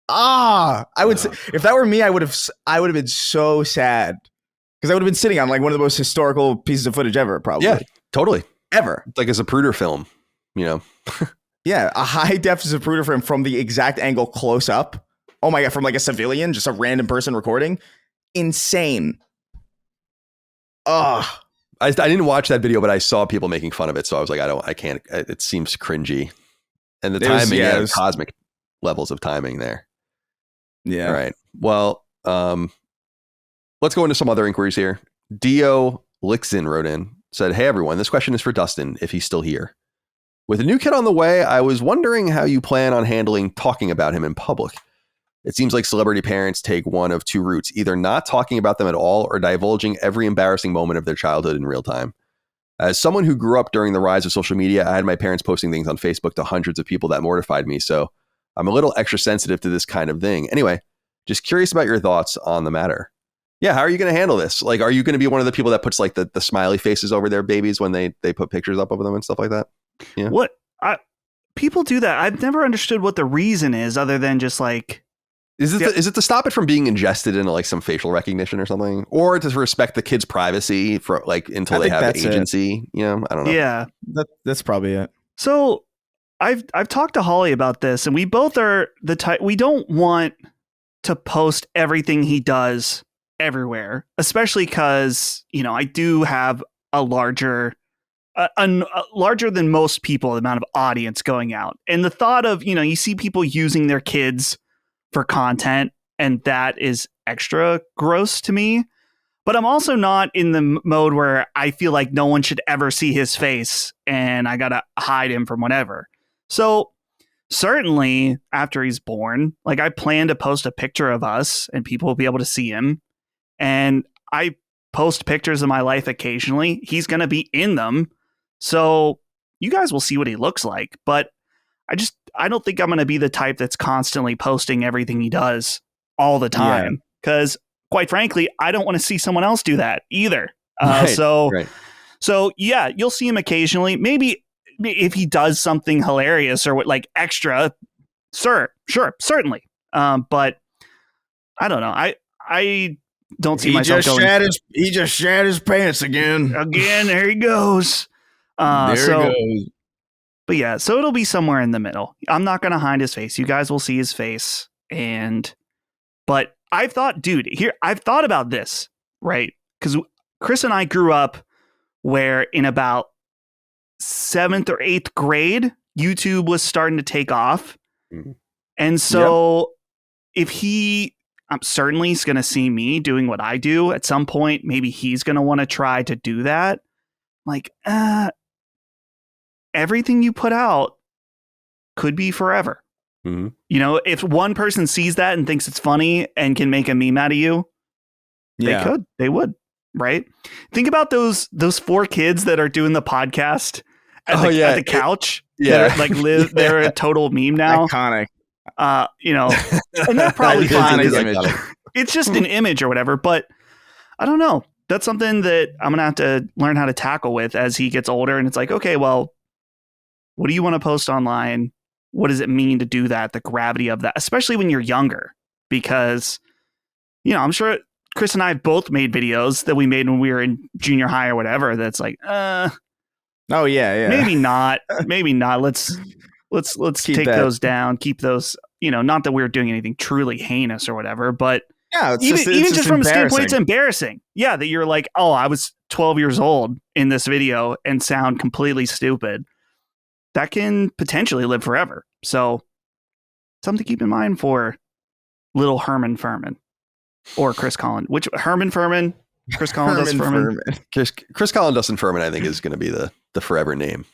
I would say, if that were me, I would have been so sad because I would have been sitting on like one of the most historical pieces of footage ever, probably. Yeah, totally. Ever. It's like a Zapruder film, you know? Yeah, a high def Zapruder film from the exact angle close up. Oh my God, from like a civilian, just a random person recording. Insane. Ugh. I didn't watch that video, but I saw people making fun of it. So I was like, I can't, it seems cringy. And the timing, cosmic levels of timing there. Yeah. All right. Well, let's go into some other inquiries here. Dio Lixin wrote in, said, hey, everyone, this question is for Dustin, if he's still here. With a new kid on the way, I was wondering how you plan on handling talking about him in public. It seems like celebrity parents take one of two routes, either not talking about them at all or divulging every embarrassing moment of their childhood in real time. As someone who grew up during the rise of social media, I had my parents posting things on Facebook to hundreds of people that mortified me. So I'm a little extra sensitive to this kind of thing. Anyway, just curious about your thoughts on the matter. Yeah, how are you going to handle this? Like, are you going to be one of the people that puts like the smiley faces over their babies when they put pictures up of them and stuff like that? Yeah. What? People do that. I've never understood what the reason is other than just like... Is it to stop it from being ingested into like some facial recognition or something? Or to respect the kid's privacy for like until they have agency? You know, I don't know. Yeah. That's probably it. So I've talked to Holly about this, and we both are the type, we don't want to post everything he does everywhere, especially because, you know, I do have a larger than most people amount of audience going out. And the thought of, you know, you see people using their kids for content, and that is extra gross to me. But I'm also not in the mode where I feel like no one should ever see his face and I gotta hide him from whatever. So certainly after he's born, like I plan to post a picture of us and people will be able to see him. And I post pictures of my life occasionally. He's going to be in them. So you guys will see what he looks like. But I don't think I'm going to be the type that's constantly posting everything he does all the time. Because quite frankly, I don't want to see someone else do that either. So yeah, you'll see him occasionally. Maybe if he does something hilarious or like extra, sure, certainly. But I don't know. I don't see myself going. He just shat his pants again. There he goes. He goes. But yeah, so it'll be somewhere in the middle. I'm not going to hide his face. You guys will see his face. But I've thought about this, right? Because Chris and I grew up where in about 7th or 8th grade, YouTube was starting to take off. Mm-hmm. And so I'm certainly he's going to see me doing what I do at some point. Maybe he's going to want to try to do that. Like, everything you put out could be forever. Mm-hmm. You know, if one person sees that and thinks it's funny and can make a meme out of you, they would, right? Think about those 4 kids that are doing the podcast at the couch. They're a total meme now. Iconic. You know, and they're probably fine. It's just an image or whatever, but I don't know. That's something that I'm going to have to learn how to tackle with as he gets older. And it's like, okay, well, what do you want to post online? What does it mean to do that? The gravity of that, especially when you're younger, because, you know, I'm sure Chris and I both made videos that we made when we were in junior high or whatever. That's like, oh yeah. Maybe not. Let's take those down. Keep those, you know, not that we were doing anything truly heinous or whatever, but yeah, even just from a standpoint, it's embarrassing. Yeah. That you're like, oh, I was 12 years old in this video and sound completely stupid. That can potentially live forever. So something to keep in mind for little Herman Furman or Chris Collins, which Herman Furman, Chris Collin, Dustin Furman. Chris Collin, Dustin Furman, I think is going to be the forever name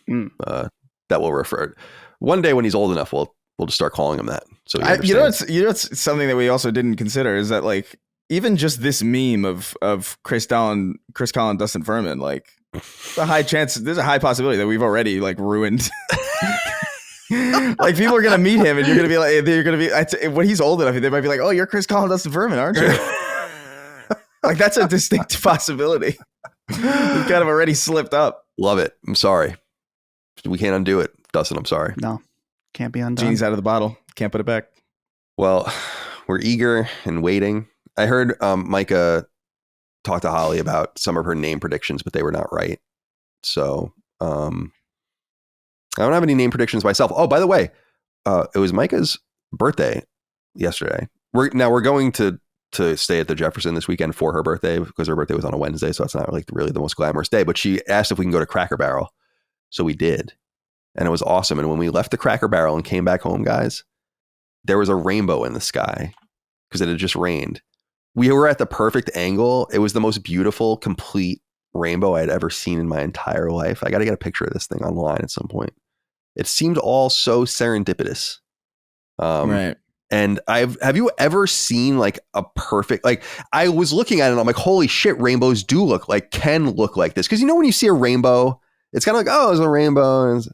that we'll refer. One day when he's old enough, we'll just start calling him that. So it's something that we also didn't consider is that like even just this meme of Chris Collin, Dustin Furman, like there's a high possibility that we've already like ruined. Like people are gonna meet him and you're gonna be when he's old enough, they might be like, oh, you're Chris Collin, Dustin Furman, aren't you? Like that's a distinct possibility. We've kind of already slipped up. Love it. I'm sorry. We can't undo it. Dustin, I'm sorry. No, can't be undone. Genie's out of the bottle. Can't put it back. Well, we're eager and waiting. I heard Micah talk to Holly about some of her name predictions, but they were not right. So I don't have any name predictions myself. Oh, by the way, it was Micah's birthday yesterday. We're going to stay at the Jefferson this weekend for her birthday because her birthday was on a Wednesday. So it's not like really the most glamorous day, but she asked if we can go to Cracker Barrel. So we did. And it was awesome. And when we left the Cracker Barrel and came back home, guys, there was a rainbow in the sky because it had just rained. We were at the perfect angle. It was the most beautiful, complete rainbow I'd ever seen in my entire life. I got to get a picture of this thing online at some point. It seemed all so serendipitous. Right. And have you ever seen like a perfect, like I was looking at it and I'm like, holy shit, rainbows can look like this. Cause when you see a rainbow, it's kind of like, oh, there's a rainbow. And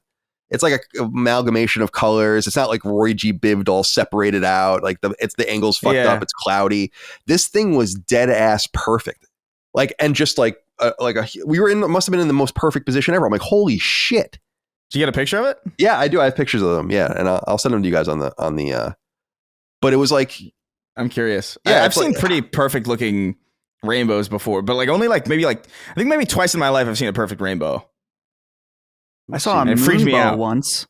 it's like a amalgamation of colors. It's not like Roy G. Biv all separated out. Like the angle's fucked up. It's cloudy. This thing was dead ass perfect. Like, and just we must have been in the most perfect position ever. I'm like, holy shit. Did you get a picture of it? Yeah, I do. I have pictures of them. Yeah. And I'll send them to you guys on the, but it was like, I'm curious. Yeah. I've seen pretty perfect looking rainbows before, but like only like maybe like, I think maybe twice in my life I've seen a perfect rainbow. I saw a moonbow once.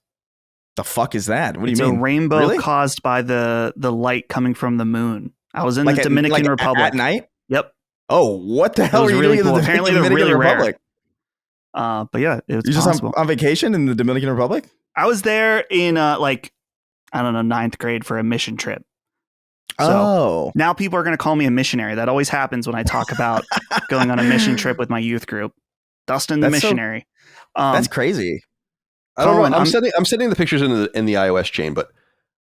The fuck is that? What do you mean? It's a rainbow caused by the light coming from the moon. I was in the Dominican Republic at night. Yep. Oh, what the hell are you doing in the Dominican Republic? But yeah, it was you just on vacation in the Dominican Republic? I was there in ninth grade for a mission trip. So now people are going to call me a missionary. That always happens when I talk about going on a mission trip with my youth group. Dustin the missionary. That's crazy. I don't know. I'm sending the pictures in the iOS chain, but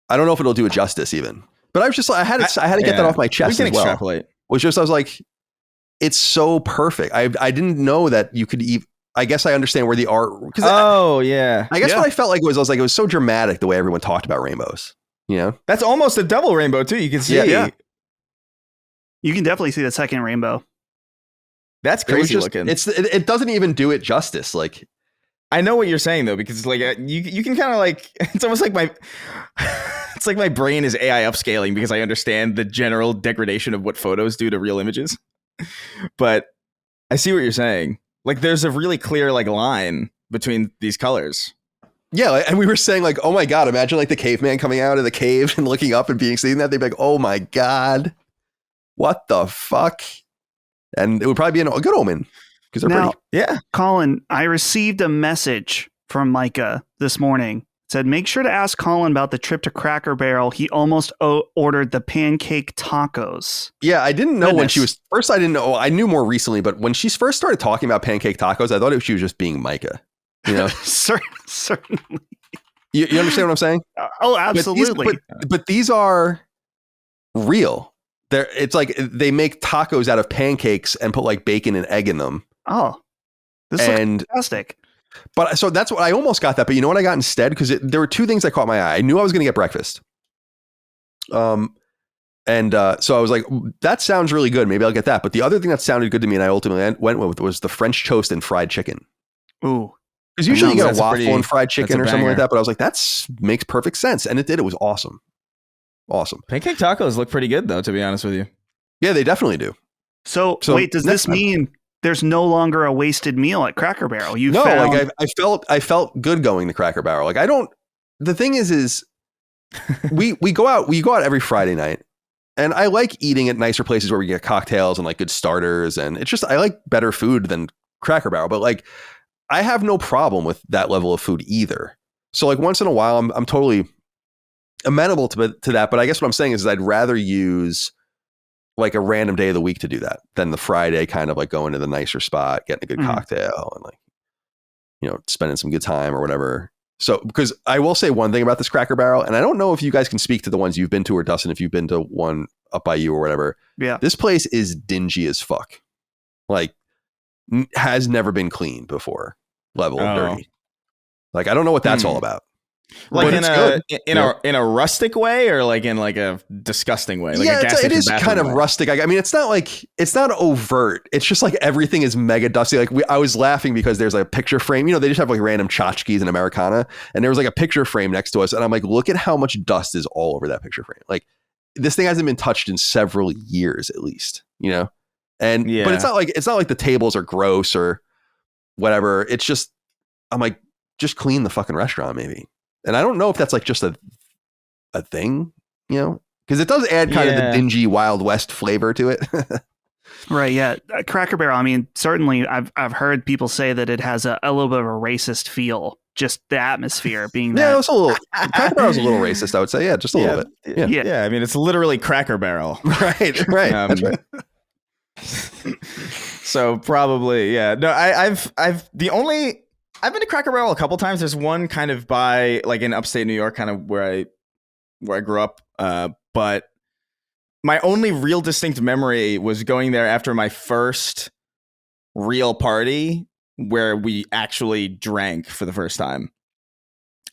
I don't know if it'll do it justice even. But I had to get that off my chest as well. Extrapolate. I was like, it's so perfect. I didn't know that you could even. I guess I understand where the art. I guess what I felt like was it was so dramatic the way everyone talked about rainbows. That's almost a double rainbow too. You can see. Yeah. You can definitely see the second rainbow. That's crazy looking. It doesn't even do it justice. Like, I know what you're saying though, because like you can kind of like it's almost like it's like my brain is AI upscaling because I understand the general degradation of what photos do to real images. But I see what you're saying. Like there's a really clear like line between these colors. Yeah, and we were saying like, oh my god, imagine like the caveman coming out of the cave and looking up and seeing that. They'd be like, oh my god, what the fuck? And it would probably be a good omen because they're pretty. Yeah, Colin, I received a message from Micah this morning. It said, make sure to ask Colin about the trip to Cracker Barrel. He almost ordered the pancake tacos. Yeah, I didn't know when she was first. I didn't know. I knew more recently, but when she first started talking about pancake tacos, I thought she was just being Micah. Certainly. You understand what I'm saying? Oh, absolutely. But these are real. It's like they make tacos out of pancakes and put like bacon and egg in them. Oh, this is fantastic. But so that's what I almost got that. But you know what I got instead? Because there were two things that caught my eye. I knew I was going to get breakfast. So I was like, that sounds really good. Maybe I'll get that. But the other thing that sounded good to me and I ultimately went with was the French toast and fried chicken. Ooh. Because usually you get a waffle and fried chicken or something like that. But I was like, that makes perfect sense. And it did. It was awesome. Awesome. Pancake tacos look pretty good, though, to be honest with you. Yeah, they definitely do. So wait, does this mean there's no longer a wasted meal at Cracker Barrel? I felt good going to Cracker Barrel. Like the thing is we go out every Friday night. And I like eating at nicer places where we get cocktails and like good starters. And it's just, I like better food than Cracker Barrel. But like, I have no problem with that level of food either. So like once in a while, I'm totally amenable to that. But I guess what I'm saying is I'd rather use like a random day of the week to do that than the Friday kind of like going to the nicer spot, getting a good cocktail and like, you know, spending some good time or whatever. So, because I will say one thing about this Cracker Barrel, and I don't know if you guys can speak to the ones you've been to, or Dustin, if you've been to one up by you or whatever. Yeah. This place is dingy as fuck. Like, has never been clean before level of dirty. Like, I don't know what that's all about. Like but in a rustic way, or like in like a disgusting way? Like yeah, a gas it is station kind of way? rustic. I mean, it's not overt. It's just like everything is mega dusty. Like I was laughing because there's like a picture frame. You know, they just have like random tchotchkes and Americana, and there was like a picture frame next to us, and I'm like, look at how much dust is all over that picture frame. Like this thing hasn't been touched in several years at least. You know, and but it's not like the tables are gross or whatever. It's just I'm like, just clean the fucking restaurant maybe. And I don't know if that's like just a thing, you know, because it does add kind of the dingy Wild West flavor to it. Right. Yeah. Cracker Barrel. I mean, certainly I've heard people say that it has a little bit of a racist feel, just the atmosphere being that. Yeah, it's a little, Cracker Barrel's a little racist, I would say. Yeah, just a little bit. Yeah. I mean, it's literally Cracker Barrel. Right. That's right. So probably, yeah. No, I've been to Cracker Barrel a couple times. There's one kind of by like in upstate New York, kind of where I grew up. But my only real distinct memory was going there after my first real party where we actually drank for the first time.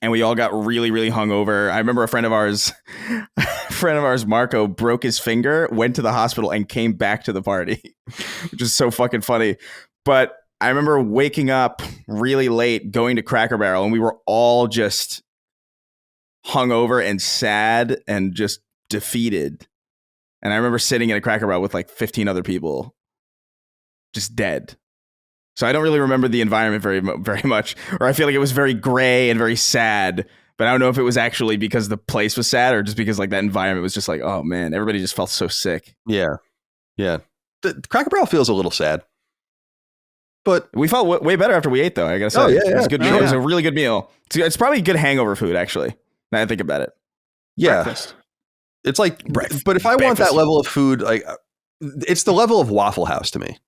And we all got really, really hungover. I remember a friend of ours, Marco, broke his finger, went to the hospital, and came back to the party, which is so fucking funny. But I remember waking up really late, going to Cracker Barrel, and we were all just hungover and sad and just defeated. And I remember sitting in a Cracker Barrel with like 15 other people, just dead. So I don't really remember the environment very much, or I feel like it was very gray and very sad. But I don't know if it was actually because the place was sad or just because like that environment was just like, oh man, everybody just felt so sick. Yeah. The Cracker Barrel feels a little sad. But we felt way better after we ate, though. I gotta say, it was a good meal. It was a really good meal. It's probably good hangover food, actually. Now I think about it. Yeah, breakfast. It's like, but if I want that level of food, like it's the level of Waffle House to me.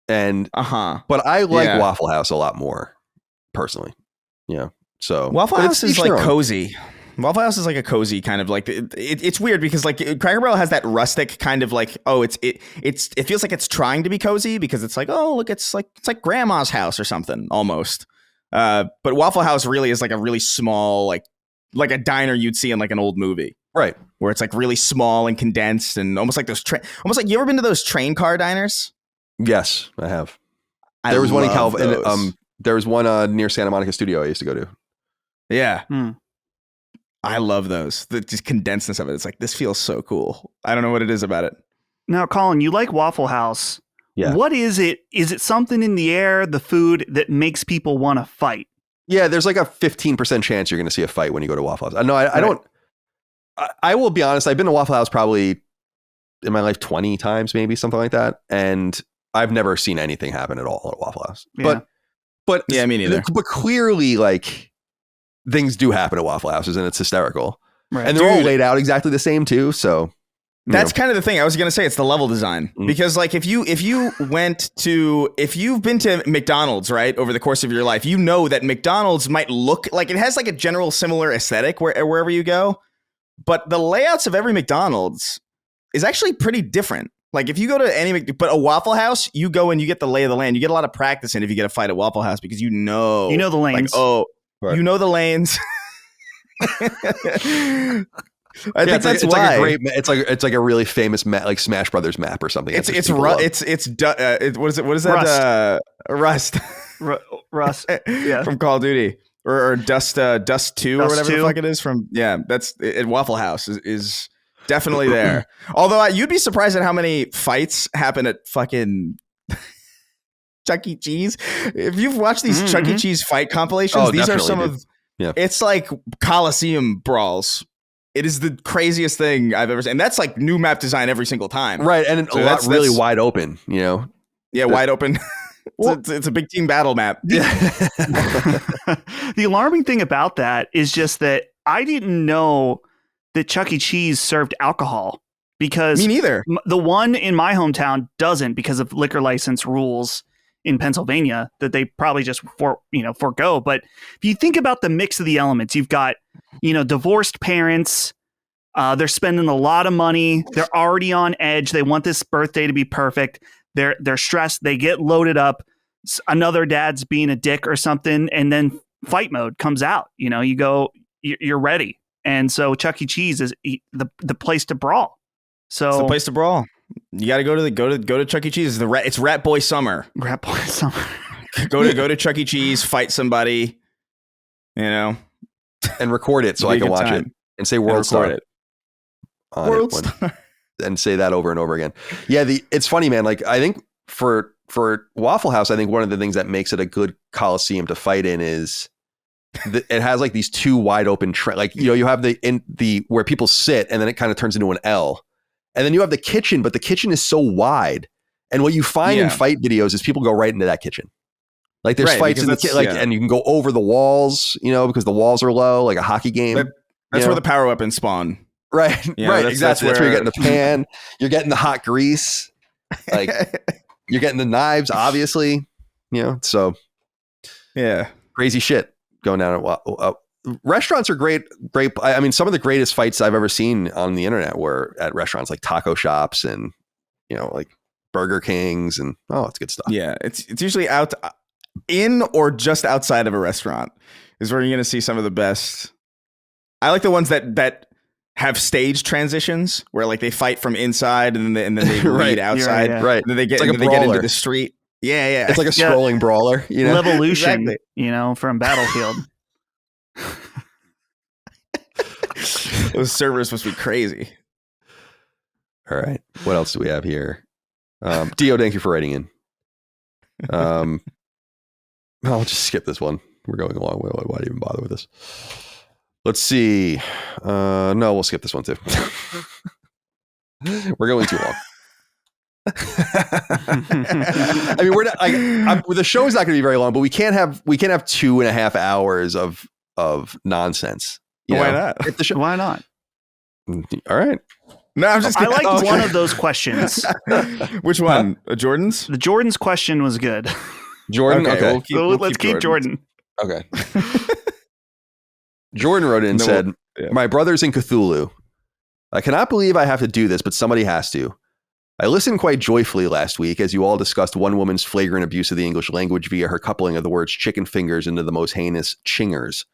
And but I like Waffle House a lot more personally. Yeah, so Waffle House is like cozy. Waffle House is like a cozy kind of like it's weird because like Cracker Barrel has that rustic kind of like it feels like it's trying to be cozy because it's like, oh look, it's like grandma's house or something almost. But Waffle House really is like a really small like a diner you'd see in like an old movie, right? Where it's like really small and condensed and almost like those almost like, you ever been to those train car diners? Yes, I have. There was one in California. There was one near Santa Monica Studio I used to go to. Yeah. I love those. The just condensedness of it. It's like, this feels so cool. I don't know what it is about it. Now, Colin, you like Waffle House. Yeah. What is it? Is it something in the air, the food, that makes people want to fight? Yeah, there's like a 15% chance you're going to see a fight when you go to Waffle House. No, I don't. I will be honest. I've been to Waffle House probably in my life 20 times, maybe something like that. And I've never seen anything happen at all at Waffle House. Yeah. But yeah, me neither. But clearly, like, things do happen at Waffle Houses and it's hysterical. Right. And they're all laid out exactly the same too. So that's kind of the thing. I was going to say it's the level design because like if you've been to McDonald's, right, over the course of your life, you know that McDonald's might look like it has like a general similar aesthetic wherever you go. But the layouts of every McDonald's is actually pretty different. Like if you go to but a Waffle House, you go and you get the lay of the land. You get a lot of practice in if you get a fight at Waffle House because you know the lanes. Like, right. You know the lanes. I think that's why. It's like a really famous like Smash Brothers map or something. What is that? Rust. Rust. Yeah, from Call of Duty or Dust 2 or whatever the fuck it is from. Yeah, that's it. Waffle House is definitely there. Although you'd be surprised at how many fights happen at fucking Chuck E. Cheese. If you've watched these Chuck E. Cheese fight compilations, these are some of. Yeah. It's like Coliseum brawls. It is the craziest thing I've ever seen. And that's like new map design every single time. Right. And so that's really wide open, you know? Yeah, wide open. It's a big team battle map. Yeah. The alarming thing about that is just that I didn't know that Chuck E. Cheese served alcohol because Me neither. the one in my hometown doesn't, because of liquor license rules in Pennsylvania that they probably just forego. But if you think about the mix of the elements, you've got, divorced parents. They're spending a lot of money. They're already on edge. They want this birthday to be perfect. They're stressed. They get loaded up. Another dad's being a dick or something, and then fight mode comes out. You go, you're ready. And so Chuck E. Cheese is the place to brawl. So It's the place to brawl. You got to go to Chuck E. Cheese. It's Rat Boy Summer. Rat Boy Summer. go to Chuck E. Cheese, fight somebody, and record it so I can watch it and say World Star. It. World it Star. And say that over and over again. Yeah, it's funny, man. Like, I think for Waffle House, I think one of the things that makes it a good coliseum to fight in is it has like these two wide open you have the where people sit, and then it kind of turns into an L. And then you have the kitchen, but the kitchen is so wide. And what you find in fight videos is people go right into that kitchen. Like there's fights in the kitchen, and you can go over the walls, because the walls are low, like a hockey game. That's where the power weapons spawn. Right, right, exactly. That's where you're getting the pan, you're getting the hot grease, like you're getting the knives, obviously. So yeah, crazy shit going down at restaurants are great. I mean, some of the greatest fights I've ever seen on the internet were at restaurants like taco shops and, like Burger Kings, and it's good stuff. Yeah. It's usually out in or just outside of a restaurant is where you're going to see some of the best. I like the ones that have stage transitions where like they fight from inside and then they lead outside. Yeah. Right. And then they get like they get into the street. Yeah. Yeah. It's like a scrolling brawler, Levolution, Exactly. From Battlefield. Those servers must be crazy. All right. What else do we have here? Dio, thank you for writing in. I'll just skip this one. We're going along. Why even bother with this? Let's see. No, we'll skip this one too. We're going too long. I mean, we're not. The show is not going to be very long, but we can't have 2.5 hours of nonsense. Why not? Why not? All right. No, I'm just I kidding. liked one of those questions. Which one? Jordan's? The Jordan's question was good. Jordan? Okay. Let's keep Jordan. Okay. Jordan wrote in and said, my brother's in Cthulhu. I cannot believe I have to do this, but somebody has to. I listened quite joyfully last week as you all discussed one woman's flagrant abuse of the English language via her coupling of the words chicken fingers into the most heinous chingers.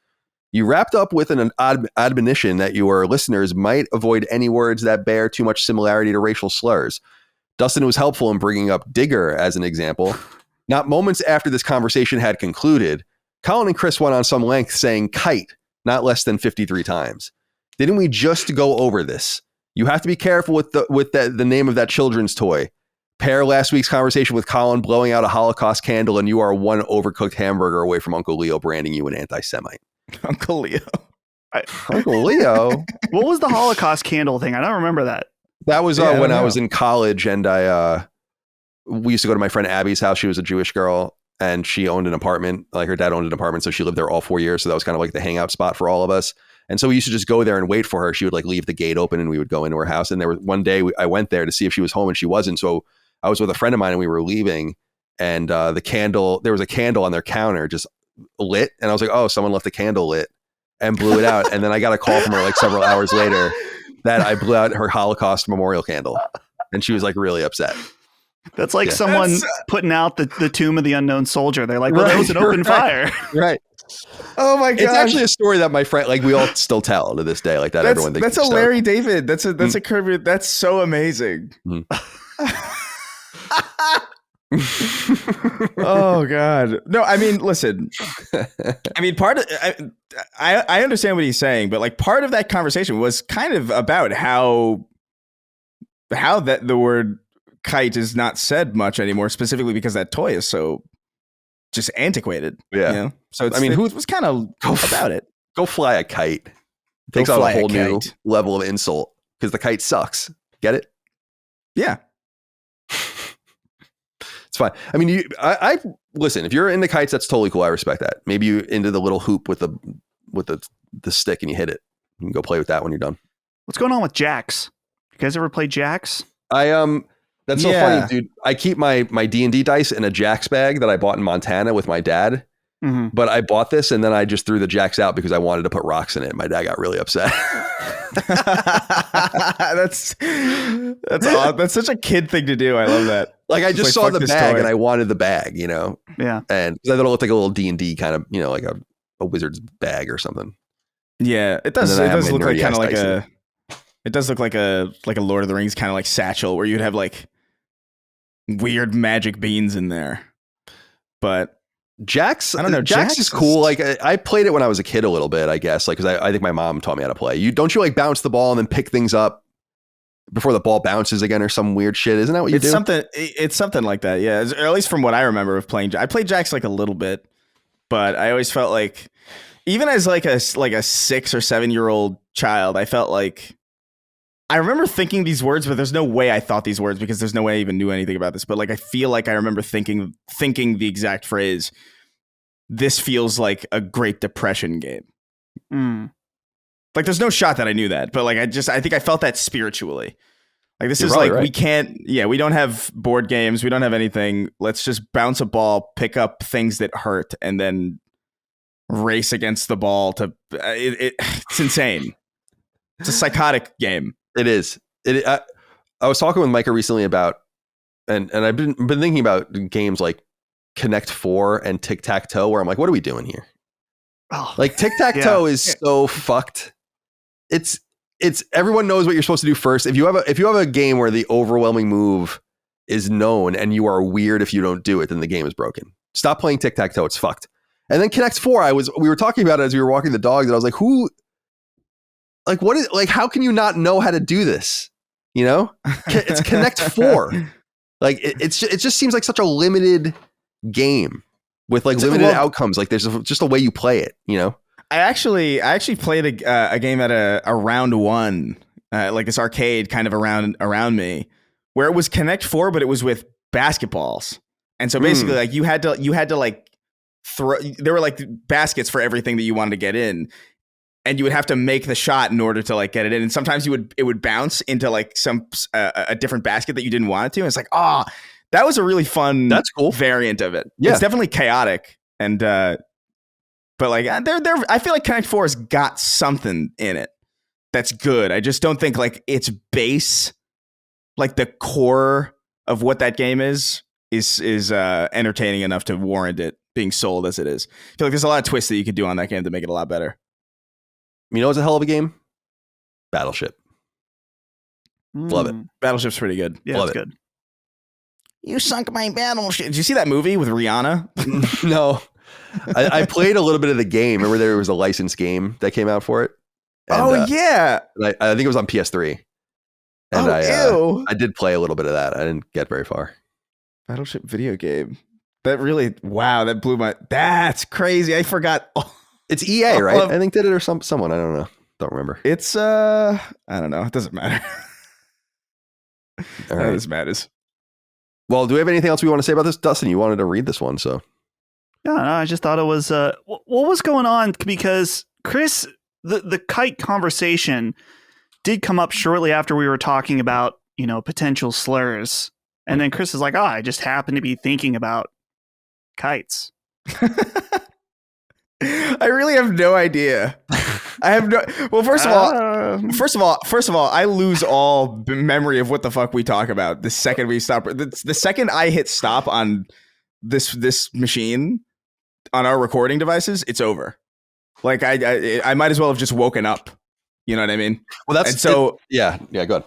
You wrapped up with an admonition that your listeners might avoid any words that bear too much similarity to racial slurs. Dustin was helpful in bringing up digger as an example. Not moments after this conversation had concluded, Colin and Chris went on some length saying kite, not less than 53 times. Didn't we just go over this? You have to be careful with the name of that children's toy. Pair last week's conversation with Colin blowing out a Holocaust candle, and you are one overcooked hamburger away from Uncle Leo branding you an anti-Semite. Uncle Leo. Uncle Leo? What was the Holocaust candle thing? I don't remember that. That was when I was in college, and we used to go to my friend Abby's house. She was a Jewish girl, and she owned an apartment. Like her dad owned an apartment, so she lived there all 4 years. So that was kind of like the hangout spot for all of us. And so we used to just go there and wait for her. She would like leave the gate open, and we would go into her house. And there was one day I went there to see if she was home, and she wasn't. So I was with a friend of mine, and we were leaving, and there was a candle on their counter just lit, and I was like, oh, someone left the candle lit, and blew it out. And then I got a call from her like several hours later that I blew out her Holocaust memorial candle, and she was like really upset. That's like someone putting out the tomb of the unknown soldier. They're like, well, that was an open fire. Right. Oh my god! It's actually a story that my friend, like we all still tell to this day, like that. Everyone thinks that's a Larry David. That's a Kirby. That's so amazing. Oh god! No, I mean, listen. I mean, I understand what he's saying, but like part of that conversation was kind of about how that the word kite is not said much anymore, specifically because that toy is so just antiquated. Yeah. So it was kind of about it. Go fly a kite. It takes on a whole new level of insult because the kite sucks. Get it? Yeah. It's fine. I mean, I listen, if you're into kites, that's totally cool. I respect that. Maybe you into the little hoop with the stick and you hit it. You can go play with that when you're done. What's going on with jacks? guys ever play Jacks? That's so funny, dude. I keep my D&D dice in a Jacks bag that I bought in Montana with my dad. Mm-hmm. But I bought this and then I just threw the Jacks out because I wanted to put rocks in it. My dad got really upset. That's odd. That's such a kid thing to do. I love that. Like I just saw the bag toy. and I wanted the bag, you know? Yeah. And I thought it looked like a little D&D kind of, you know, like a wizard's bag or something. Yeah, it does. It does look like kind of like a. It does look like a Lord of the Rings kind of like satchel where you'd have like weird magic beans in there. But Jacks, I don't know. Jacks is cool. Like I played it when I was a kid a little bit, I guess. Like because I think my mom taught me how to play. You like bounce the ball and then pick things up before the ball bounces again or some weird shit. Isn't that what you do? It's something like that. Yeah, or at least from what I remember of playing. I played Jacks like a little bit, but I always felt like, even as like a 6 or 7 year old child, I felt like I remember thinking these words, but there's no way I thought these words because there's no way I even knew anything about this. But like, I feel like I remember thinking the exact phrase. This feels like a Great Depression game. Mm. Like, there's no shot that I knew that, but like, I think I felt that spiritually. Like, this is like, right. We don't have board games. We don't have anything. Let's just bounce a ball, pick up things that hurt, and then race against the ball to it's insane. It's a psychotic game. It is. I was talking with Micah recently about, and I've been thinking about games like Connect 4 and Tic Tac Toe, where I'm like, what are we doing here? Oh, like Tic Tac Toe is so fucked. It's everyone knows what you're supposed to do first. If you have a game where the overwhelming move is known and you are weird if you don't do it, then the game is broken. Stop playing Tic Tac Toe. It's fucked. And then Connect 4, we were talking about it as we were walking the dogs, and I was like, how can you not know how to do this? You know, it's Connect 4. Like it just seems like such a limited game with like limited outcomes. Like there's just a way you play it, you know? I actually played a game at a round 1, like this arcade kind of around me, where it was Connect 4, but it was with basketballs. And so basically like you had to like throw, there were like baskets for everything that you wanted to get in. And you would have to make the shot in order to like get it in. And sometimes it would bounce into like some a different basket that you didn't want it to. And it's like, that was a really fun, that's cool variant of it. Yeah. It's definitely chaotic. And but like I feel like Connect 4 has got something in it that's good. I just don't think like its base, like the core of what that game is entertaining enough to warrant it being sold as it is. I feel like there's a lot of twists that you could do on that game to make it a lot better. You know what's a hell of a game? Battleship. Love it. Battleship's pretty good. Yeah, Love it's it. good. You sunk my battleship. Did you see that movie with Rihanna? No. I played a little bit of the game. Remember there was a licensed game that came out for it? And, yeah. I think it was on PS3. And I did play a little bit of that. I didn't get very far. Battleship video game. That really, wow, that blew my, that's crazy. I forgot. It's EA, right? I think did it or someone. I don't know. Don't remember. It's I don't know. It doesn't matter. All right. This matters. Well, do we have anything else we want to say about this? Dustin, you wanted to read this one, so. No, I just thought it was what was going on, because Chris, the kite conversation did come up shortly after we were talking about, you know, potential slurs. And then Chris is like, I just happened to be thinking about kites. I really have no idea. I have no. Well, first of all, I lose all memory of what the fuck we talk about the second we stop. The second I hit stop on this machine on our recording devices, it's over. Like I might as well have just woken up. You know what I mean? Well, that's and so. Yeah. Go ahead.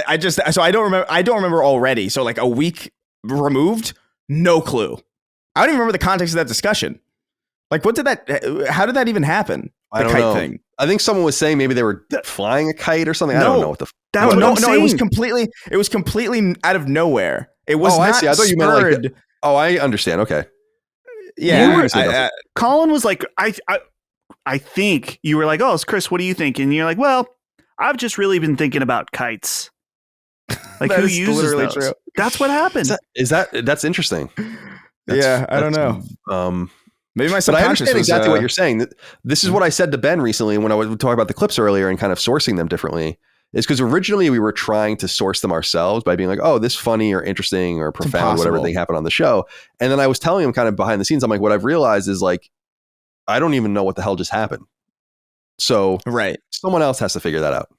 I don't remember. I don't remember already. So like a week removed, no clue. I don't even remember the context of that discussion. Like, how did that even happen? The kite thing. I think someone was saying maybe they were flying a kite or something. I don't know what the. No. It was completely out of nowhere. It was. I not see. I thought you meant like. I understand. Okay. Yeah. Colin was like, I think you were like, oh, it's Chris. What do you think? And you're like, well, I've just really been thinking about kites. Like who uses those? True. That's what happened. That's interesting. I don't know. Maybe my subconscious. But I understand exactly what you're saying. This is what I said to Ben recently when I was talking about the clips earlier and kind of sourcing them differently. is because originally we were trying to source them ourselves by being like, oh, this funny or interesting or profound, whatever thing happened on the show. And then I was telling him kind of behind the scenes, I'm like, what I've realized is like, I don't even know what the hell just happened. So someone else has to figure that out.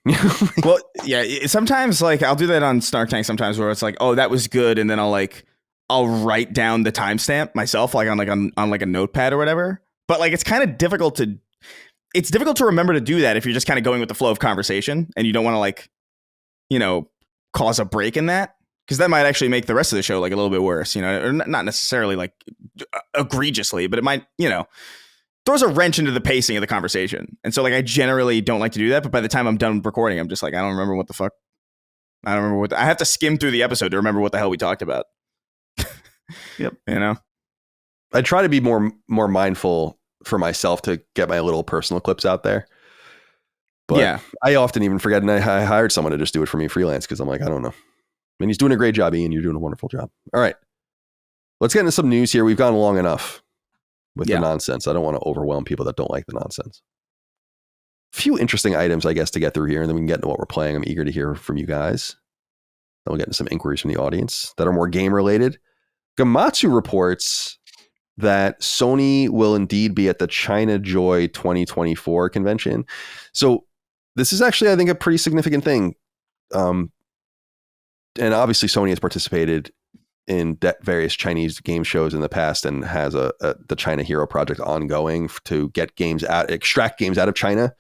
Well, yeah, sometimes like I'll do that on Snark Tank sometimes where it's like, oh, that was good. And then I'll write down the timestamp myself, like on a notepad or whatever. But like, it's kind of difficult to remember to do that if you're just kind of going with the flow of conversation and you don't want to like, cause a break in that. Because that might actually make the rest of the show like a little bit worse, or not necessarily like egregiously, but it might, throws a wrench into the pacing of the conversation. And so like I generally don't like to do that, but by the time I'm done recording, I'm just like, I don't remember what the fuck. I don't remember what I have to skim through the episode to remember what the hell we talked about. Yep. I try to be more mindful for myself to get my little personal clips out there. But yeah, I often even forget, and I hired someone to just do it for me freelance because I'm like, I don't know. I mean, he's doing a great job, Ian. You're doing a wonderful job. All right. Let's get into some news here. We've gone long enough with the nonsense. I don't want to overwhelm people that don't like the nonsense. A few interesting items, I guess, to get through here, and then we can get into what we're playing. I'm eager to hear from you guys. Then we'll get into some inquiries from the audience that are more game related. Gamatsu reports that Sony will indeed be at the ChinaJoy 2024 convention. So this is actually, I think, a pretty significant thing. And obviously Sony has participated in various Chinese game shows in the past and has the China Hero project ongoing to get extract games out of China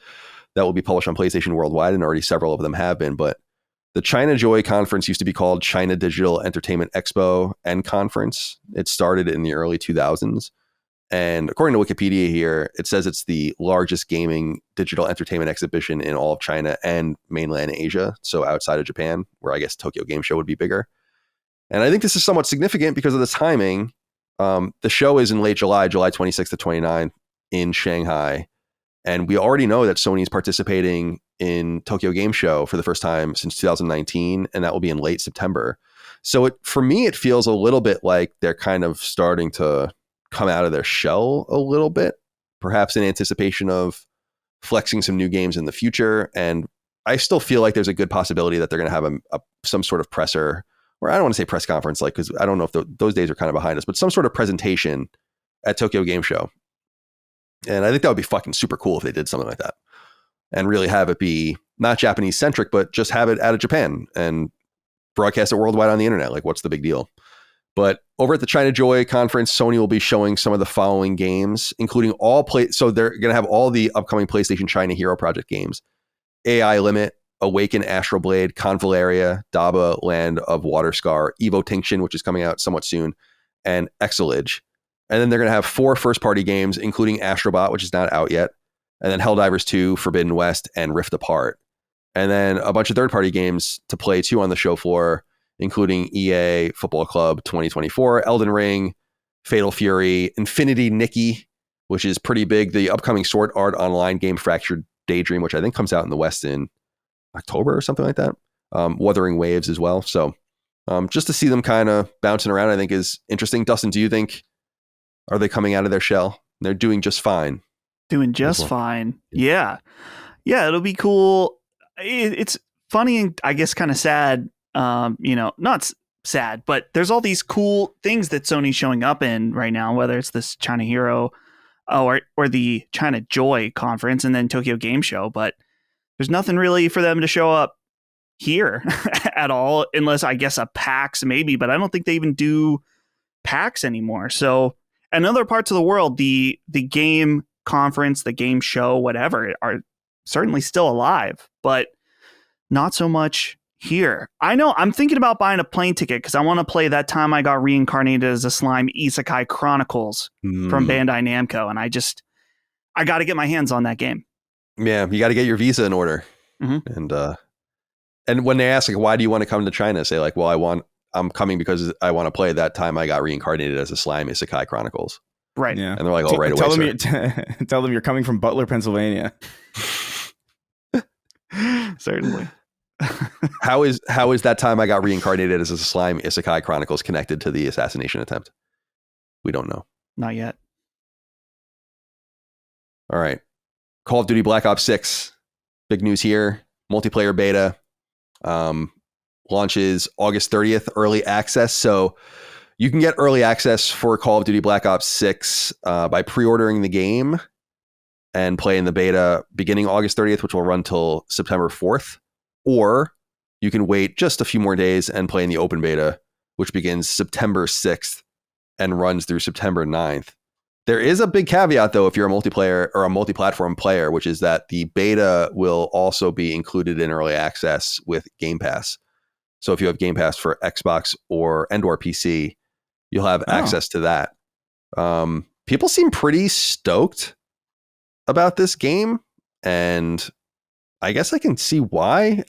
that will be published on PlayStation worldwide, and already several of them have been. But the ChinaJoy conference used to be called China Digital Entertainment Expo and Conference. It started in the early 2000s. And according to Wikipedia here, it says it's the largest gaming digital entertainment exhibition in all of China and mainland Asia. So outside of Japan, where I guess Tokyo Game Show would be bigger. And I think this is somewhat significant because of the timing. The show is in late July 26th to 29th in Shanghai. And we already know that Sony is participating in Tokyo Game Show for the first time since 2019, and that will be in late September. So for me, it feels a little bit like they're kind of starting to come out of their shell a little bit, perhaps in anticipation of flexing some new games in the future. And I still feel like there's a good possibility that they're going to have some sort of presser, or I don't want to say press conference, like, because I don't know if those days are kind of behind us, but some sort of presentation at Tokyo Game Show. And I think that would be fucking super cool if they did something like that and really have it be not Japanese centric, but just have it out of Japan and broadcast it worldwide on the internet. Like, what's the big deal? But over at the ChinaJoy conference, Sony will be showing some of the following games, including so they're going to have all the upcoming PlayStation China Hero Project games: AI Limit, Awaken Astral Blade, Convalaria, Daba Land of Waterscar, Evo Tinction, which is coming out somewhat soon, and Exilage. And then they're going to have 4 first-party games, including Astrobot, which is not out yet, and then Helldivers 2, Forbidden West, and Rift Apart. And then a bunch of third-party games to play, too, on the show floor, including EA Football Club 2024, Elden Ring, Fatal Fury, Infinity Nikki, which is pretty big, the upcoming Sword Art Online game Fractured Daydream, which I think comes out in the West in October or something like that. Wuthering Waves as well. So just to see them kind of bouncing around, I think is interesting. Dustin, do you think... are they coming out of their shell? They're doing just fine. Doing just fine. Yeah. Yeah, it'll be cool. It's funny and I guess kind of sad. Not sad, but there's all these cool things that Sony's showing up in right now, whether it's this China Hero or the ChinaJoy conference and then Tokyo Game Show. But there's nothing really for them to show up here at all, unless I guess a PAX maybe, but I don't think they even do PAX anymore. So in other parts of the world, the game conference, the game show, whatever, are certainly still alive, but not so much here. I know I'm thinking about buying a plane ticket because I want to play That Time I Got Reincarnated as a Slime Isekai Chronicles from Bandai Namco, and I got to get my hands on that game. Yeah, you got to get your visa in order. Mm-hmm. And when they ask, like, why do you want to come to China? Say, like, well, I'm coming because I want to play That Time I Got Reincarnated as a Slime Isekai Chronicles. Right. Yeah. And they're like, oh, right away, tell them you're coming from Butler, Pennsylvania. Certainly. How is That Time I Got Reincarnated as a Slime Isekai Chronicles connected to the assassination attempt? We don't know. Not yet. All right. Call of Duty Black Ops 6. Big news here. Multiplayer beta Launches August 30th, early access. So you can get early access for Call of Duty Black Ops 6 by pre-ordering the game and play in the beta beginning August 30th, which will run till September 4th. Or you can wait just a few more days and play in the open beta, which begins September 6th and runs through September 9th. There is a big caveat, though, if you're a multiplayer or a multi-platform player, which is that the beta will also be included in early access with Game Pass. So if you have Game Pass for Xbox or PC, you'll have access to that. People seem pretty stoked about this game, and I guess I can see why.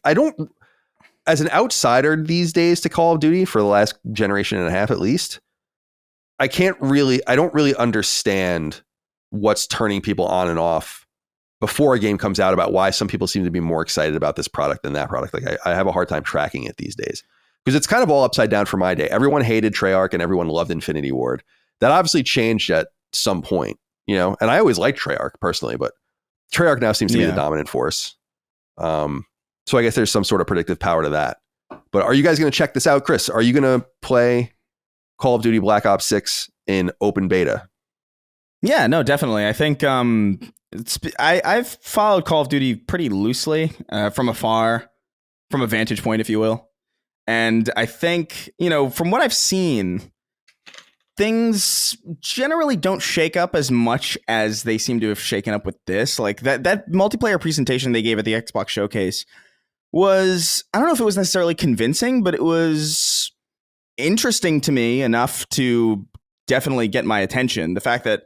As an outsider these days to Call of Duty for the last generation and a half at least, I don't really understand what's turning people on and off before a game comes out about why some people seem to be more excited about this product than that product. Like I have a hard time tracking it these days because it's kind of all upside down for my day. Everyone hated Treyarch and everyone loved Infinity Ward. That obviously changed at some point, you know, and I always liked Treyarch personally, but Treyarch now seems to be the dominant force. So I guess there's some sort of predictive power to that. But are you guys going to check this out, Chris? Are you going to play Call of Duty Black Ops 6 in open beta? Yeah, no, definitely. I think I've followed Call of Duty pretty loosely from afar, from a vantage point, if you will. And I think, you know, from what I've seen, things generally don't shake up as much as they seem to have shaken up with this. Like that multiplayer presentation they gave at the Xbox Showcase was, I don't know if it was necessarily convincing, but it was interesting to me enough to definitely get my attention. The fact that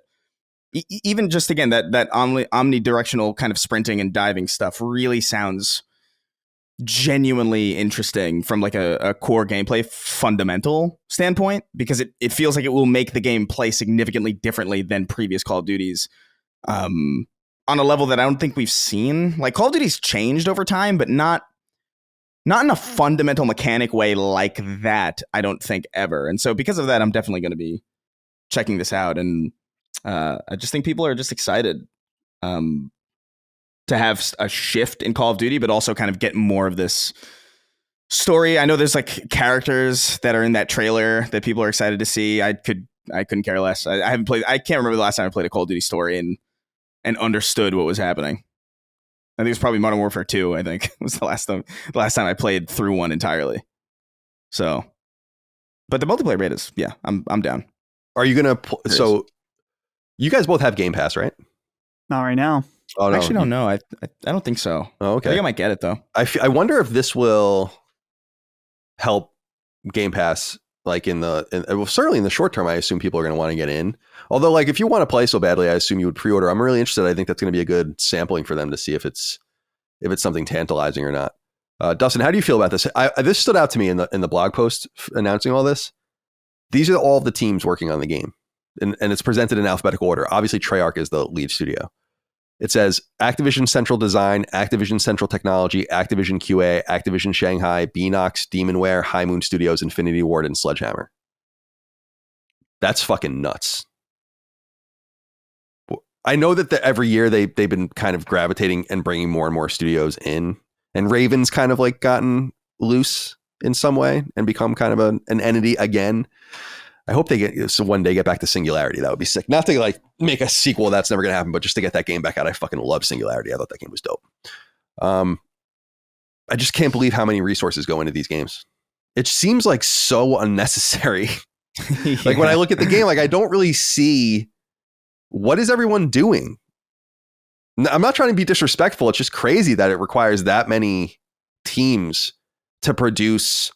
even just, again, that omnidirectional kind of sprinting and diving stuff really sounds genuinely interesting from like a core gameplay fundamental standpoint, because it feels like it will make the game play significantly differently than previous Call of Duties, on a level that I don't think we've seen. Like, Call of Duty's changed over time, but not in a fundamental mechanic way like that, I don't think, ever. And so because of that, I'm definitely going to be checking this out. And I just think people are just excited to have a shift in Call of Duty, but also kind of get more of this story. I know there's like characters that are in that trailer that people are excited to see. I couldn't care less. I haven't played. I can't remember the last time I played a Call of Duty story and understood what was happening. I think it was probably Modern Warfare 2. I think was the last time I played through one entirely. So, but the multiplayer betas, yeah, I'm down. Are you gonna? So, you guys both have Game Pass, right? Not right now. Oh, no. I actually don't know. I don't think so. Oh, okay. I think I might get it though. I wonder if this will help Game Pass, like well, certainly in the short term. I assume people are going to want to get in. Although, like, if you want to play so badly, I assume you would pre-order. I'm really interested. I think that's going to be a good sampling for them to see if it's something tantalizing or not. Dustin, how do you feel about this? This stood out to me in the blog post announcing all this. These are all the teams working on the game, and it's presented in alphabetical order. Obviously, Treyarch is the lead studio. It says Activision Central Design, Activision Central Technology, Activision QA, Activision Shanghai, Beenox, Demonware, High Moon Studios, Infinity Ward, and Sledgehammer. That's fucking nuts. I know that every year they've been kind of gravitating and bringing more and more studios in, and Raven's kind of like gotten loose in some way and become kind of an entity again. I hope they one day get back to Singularity. That would be sick. Not to like make a sequel, that's never going to happen, but just to get that game back out. I fucking love Singularity. I thought that game was dope. I just can't believe how many resources go into these games. It seems like so unnecessary. Yeah. Like when I look at the game, like I don't really see what is everyone doing. I'm not trying to be disrespectful. It's just crazy that it requires that many teams to produce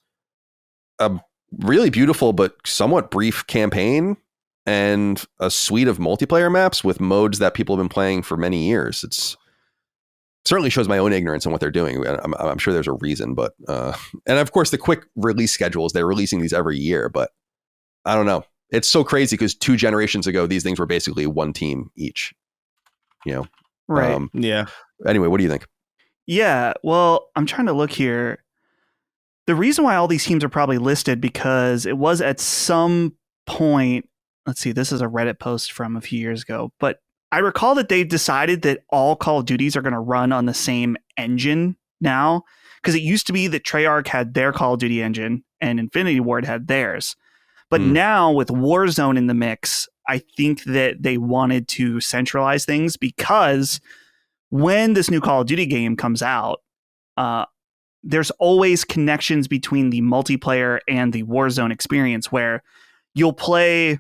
a really beautiful but somewhat brief campaign and a suite of multiplayer maps with modes that people have been playing for many years. It certainly shows my own ignorance on what they're doing. I'm sure there's a reason, but and of course the quick release schedules, they're releasing these every year, but I don't know. It's so crazy because 2 generations ago, these things were basically one team each, you know? Right. Yeah. Anyway, what do you think? Yeah. Well, I'm trying to look here. The reason why all these teams are probably listed because it was at some point, let's see, this is a Reddit post from a few years ago, but I recall that they decided that all Call of Duties are going to run on the same engine now, Because it used to be that Treyarch had their Call of Duty engine and Infinity Ward had theirs. But now with Warzone in the mix, I think that they wanted to centralize things, because when this new Call of Duty game comes out, there's always connections between the multiplayer and the Warzone experience, where you'll play,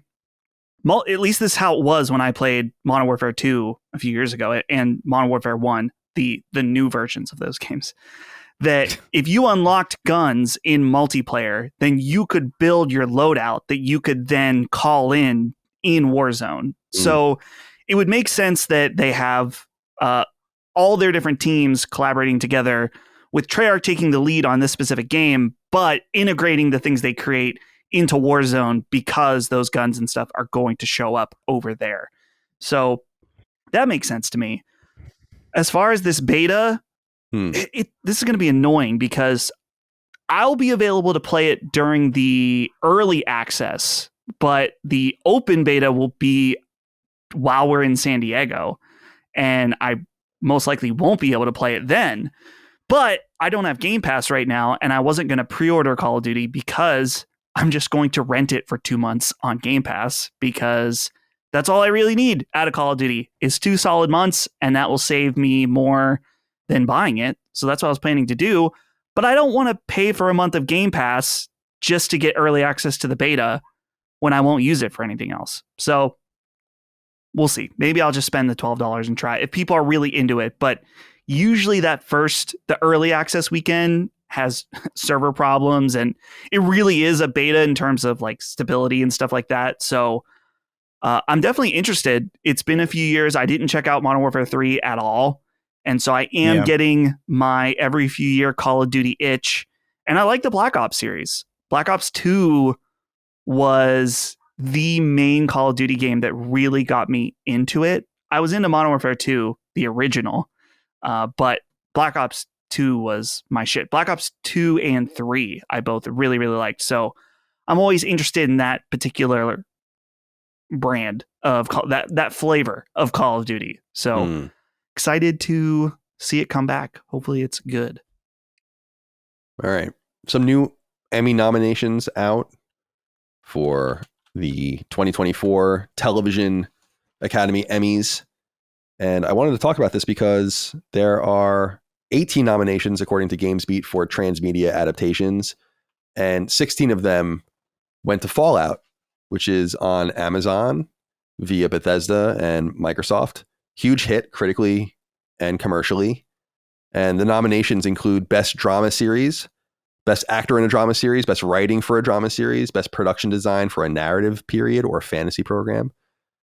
at least this is how it was when I played Modern Warfare 2 a few years ago and Modern Warfare 1, the new versions of those games, that if you unlocked guns in multiplayer, then you could build your loadout that you could then call in Warzone. So it would make sense that they have all their different teams collaborating together, with Treyarch taking the lead on this specific game, but integrating the things they create into Warzone, because those guns and stuff are going to show up over there. So that makes sense to me. As far as this beta, this is going to be annoying, because I'll be available to play it during the early access, but the open beta will be while we're in San Diego, and I most likely won't be able to play it then. But I don't have Game Pass right now, and I wasn't going to pre-order Call of Duty, because I'm just going to rent it for 2 months on Game Pass, because that's all I really need out of Call of Duty is 2 solid months, and that will save me more than buying it. So that's what I was planning to do. But I don't want to pay for a month of Game Pass just to get early access to the beta when I won't use it for anything else. So we'll see. Maybe I'll just spend the $12 and try it if people are really into it. But usually the early access weekend has server problems, and it really is a beta in terms of like stability and stuff like that. So I'm definitely interested. It's been a few years. I didn't check out Modern Warfare 3 at all. And so I am getting my every few year Call of Duty itch. And I like the Black Ops series. Black Ops 2 was the main Call of Duty game that really got me into it. I was into Modern Warfare 2, the original, but Black Ops 2 was my shit. Black Ops 2 and 3 I both really, really liked. So I'm always interested in that particular brand of that flavor of Call of Duty. So excited to see it come back. Hopefully it's good. All right. Some new Emmy nominations out for the 2024 Television Academy Emmys. And I wanted to talk about this because there are 18 nominations, according to GamesBeat, for transmedia adaptations. And 16 of them went to Fallout, which is on Amazon via Bethesda and Microsoft. Huge hit critically and commercially. And the nominations include Best Drama Series, Best Actor in a Drama Series, Best Writing for a Drama Series, Best Production Design for a Narrative Period or Fantasy Program,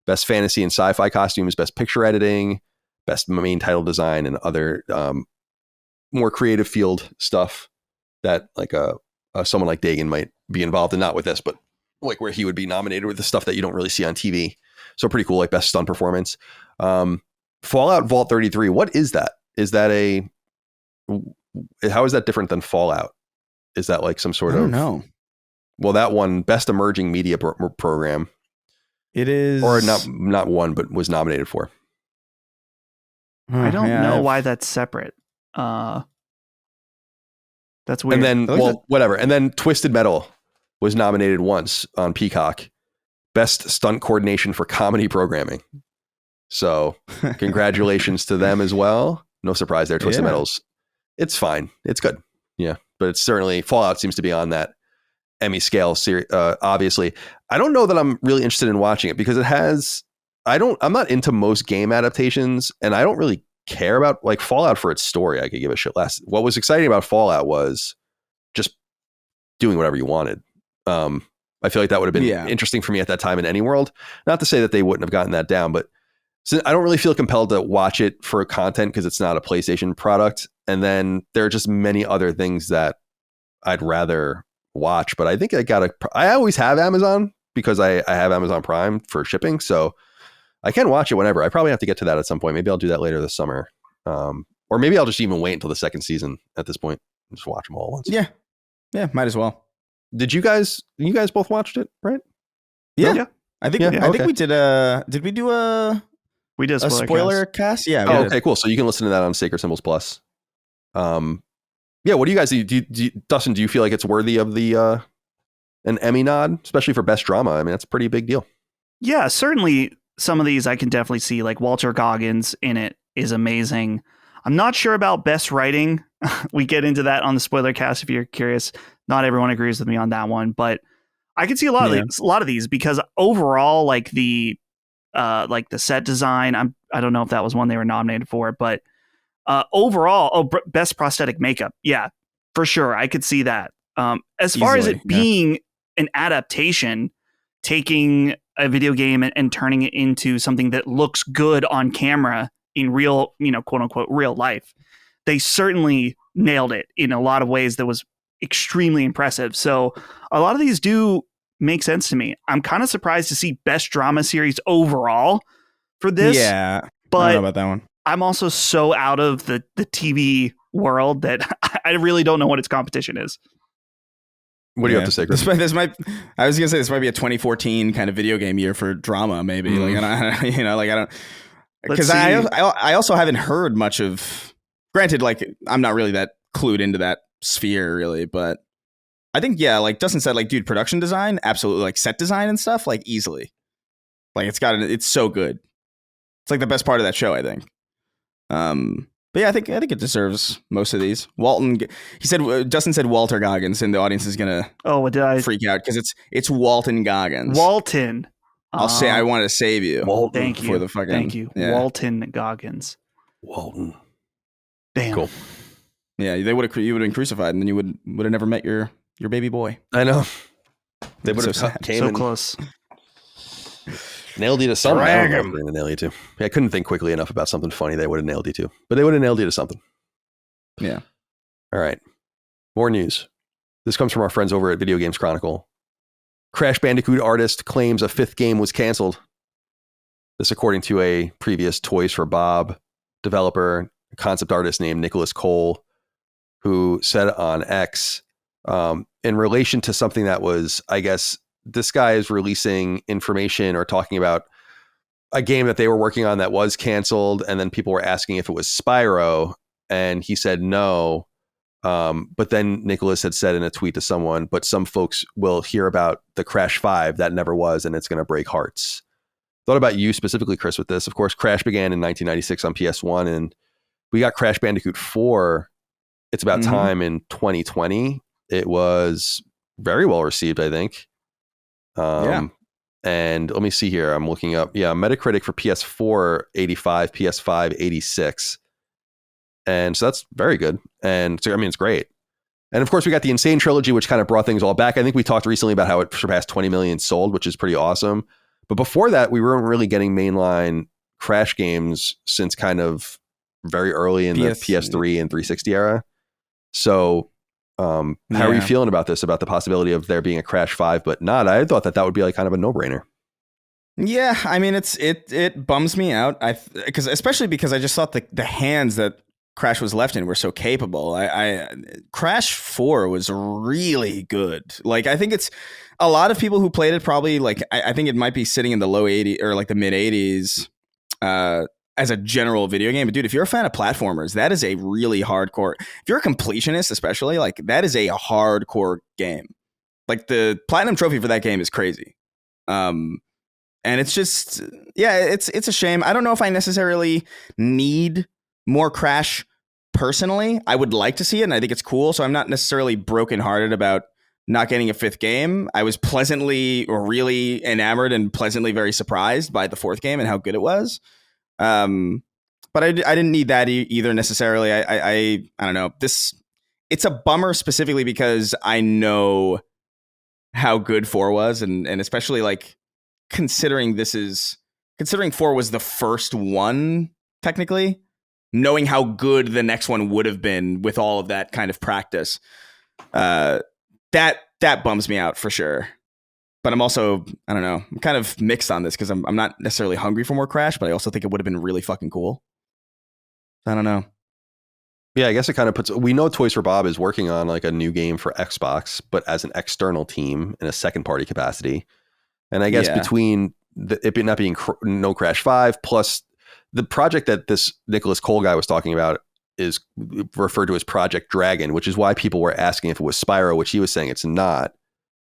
Best Fantasy and Sci-Fi Costumes, Best Picture Editing, Best Main Title Design, and other more creative field stuff that like someone like Dagan might be involved in, not with this, but like where he would be nominated with the stuff that you don't really see on TV. So pretty cool, like Best Stunt Performance. Fallout Vault 33, what is that? Is that how is that different than Fallout? Is that like some sort of... I don't know. Well, that one, Best Emerging Media Program. It is... Or not one, but was nominated for. I don't know why that's separate. That's weird. And then, whatever. And then Twisted Metal was nominated once on Peacock. Best Stunt Coordination for Comedy Programming. So congratulations to them as well. No surprise there, Twisted Metals. It's fine. It's good. Yeah. But it's certainly, Fallout seems to be on that Emmy scale series. Obviously, I don't know that I'm really interested in watching it because I'm not into most game adaptations, and I don't really care about like Fallout for its story. I could give a shit less. What was exciting about Fallout was just doing whatever you wanted. I feel like that would have been interesting for me at that time in any world. Not to say that they wouldn't have gotten that down, but I don't really feel compelled to watch it for content because it's not a PlayStation product. And then there are just many other things that I'd rather watch. But I think I always have Amazon because I have Amazon Prime for shipping. So I can watch it whenever. I probably have to get to that at some point. Maybe I'll do that later this summer. Or maybe I'll just even wait until the second season at this point. Just watch them all at once. Yeah. Yeah, might as well. Did you guys both watched it, right? Yeah. Yeah. I think we did we do a spoiler cast? Yeah. Okay, cool. So you can listen to that on Sacred Symbols Plus. Yeah, what do you guys do? Dustin, do you feel like it's worthy of the an Emmy nod, especially for best drama? I mean, that's a pretty big deal. Yeah, certainly some of these I can definitely see, like Walter Goggins in it is amazing. I'm not sure about best writing. We get into that on the spoiler cast if you're curious. Not everyone agrees with me on that one, but I can see a lot of these because overall, like the set design, I don't know if that was one they were nominated for, but overall, best prosthetic makeup, yeah, for sure, I could see that. As far as it being an adaptation, taking a video game and turning it into something that looks good on camera in real, quote unquote, real life, they certainly nailed it in a lot of ways that was extremely impressive. So a lot of these do make sense to me. I'm kind of surprised to see best drama series overall for this. Yeah, but I don't know about that one. I'm also so out of the TV world that I really don't know what its competition is. What do you have to say, Chris? I was gonna say this might be a 2014 kind of video game year for drama, maybe. Because I also haven't heard much of. Granted, like I'm not really that clued into that sphere, really, but I think like Dustin said, like, dude, production design, absolutely, like set design and stuff, like easily, like it's so good. It's like the best part of that show, I think. But yeah, I think it deserves most of these. Dustin said Walter Goggins, and the audience is gonna freak out because it's Walton Goggins. Walton. I'll say I wanted to save you. Walton. Thank you. For the fucking, thank you. Yeah. Walton Goggins. Walton. Damn. Cool. Yeah, you would have been crucified, and then you would have never met your baby boy. I know. They would have so close. Nailed you to something. I don't know nail you to. I couldn't think quickly enough about something funny they would have nailed you to, but they would have nailed you to something. Yeah. All right. More news. This comes from our friends over at Video Games Chronicle. Crash Bandicoot artist claims a 5th game was canceled. This according to a previous Toys for Bob developer, concept artist named Nicholas Cole, who said on X, in relation to something that was, I guess, this guy is releasing information or talking about a game that they were working on that was canceled. And then people were asking if it was Spyro. And he said no. But then Nicholas had said in a tweet to someone, but some folks will hear about the Crash 5 that never was, and it's going to break hearts. Thought about you specifically, Chris, with this. Of course, Crash began in 1996 on PS1, and we got Crash Bandicoot 4. It's about time in 2020. It was very well received, I think. And let me see here. I'm looking up. Yeah, Metacritic for PS4, 85, PS5, 86. And so that's very good. And so, I mean, it's great. And of course, we got the Insane Trilogy, which kind of brought things all back. I think we talked recently about how it surpassed 20 million sold, which is pretty awesome. But before that, we weren't really getting mainline Crash games since kind of very early in the PS3 and 360 era. So how are you feeling about this, about the possibility of there being a Crash 5, but not? I thought that would be like kind of a no-brainer. Yeah, I mean, it bums me out. Especially because I just thought the hands that Crash was left in were so capable. Crash 4 was really good. Like, I think it's a lot of people who played it probably, like, I think it might be sitting in the low 80s or like the mid 80s as a general video game. But dude, if you're a fan of platformers, that is a really hardcore. If you're a completionist, especially, like, that is a hardcore game. Like, the platinum trophy for that game is crazy. And it's just, yeah, it's a shame. I don't know if I necessarily need more Crash personally. I would like to see it, and I think it's cool. So I'm not necessarily brokenhearted about not getting a 5th game. I was really enamored and pleasantly very surprised by the 4th game and how good it was. But I didn't need that either necessarily. I don't know. It's a bummer specifically because I know how good 4 was, and especially like considering 4 was the first one technically, knowing how good the next one would have been with all of that kind of practice. That bums me out for sure. But I'm also, I don't know, I'm kind of mixed on this because I'm not necessarily hungry for more Crash, but I also think it would have been really fucking cool. I don't know. Yeah, I guess it kind of we know Toys for Bob is working on like a new game for Xbox, but as an external team in a second party capacity. And I guess between it not being no Crash 5 plus the project that this Nicholas Cole guy was talking about, is referred to as Project Dragon, which is why people were asking if it was Spyro, which he was saying it's not.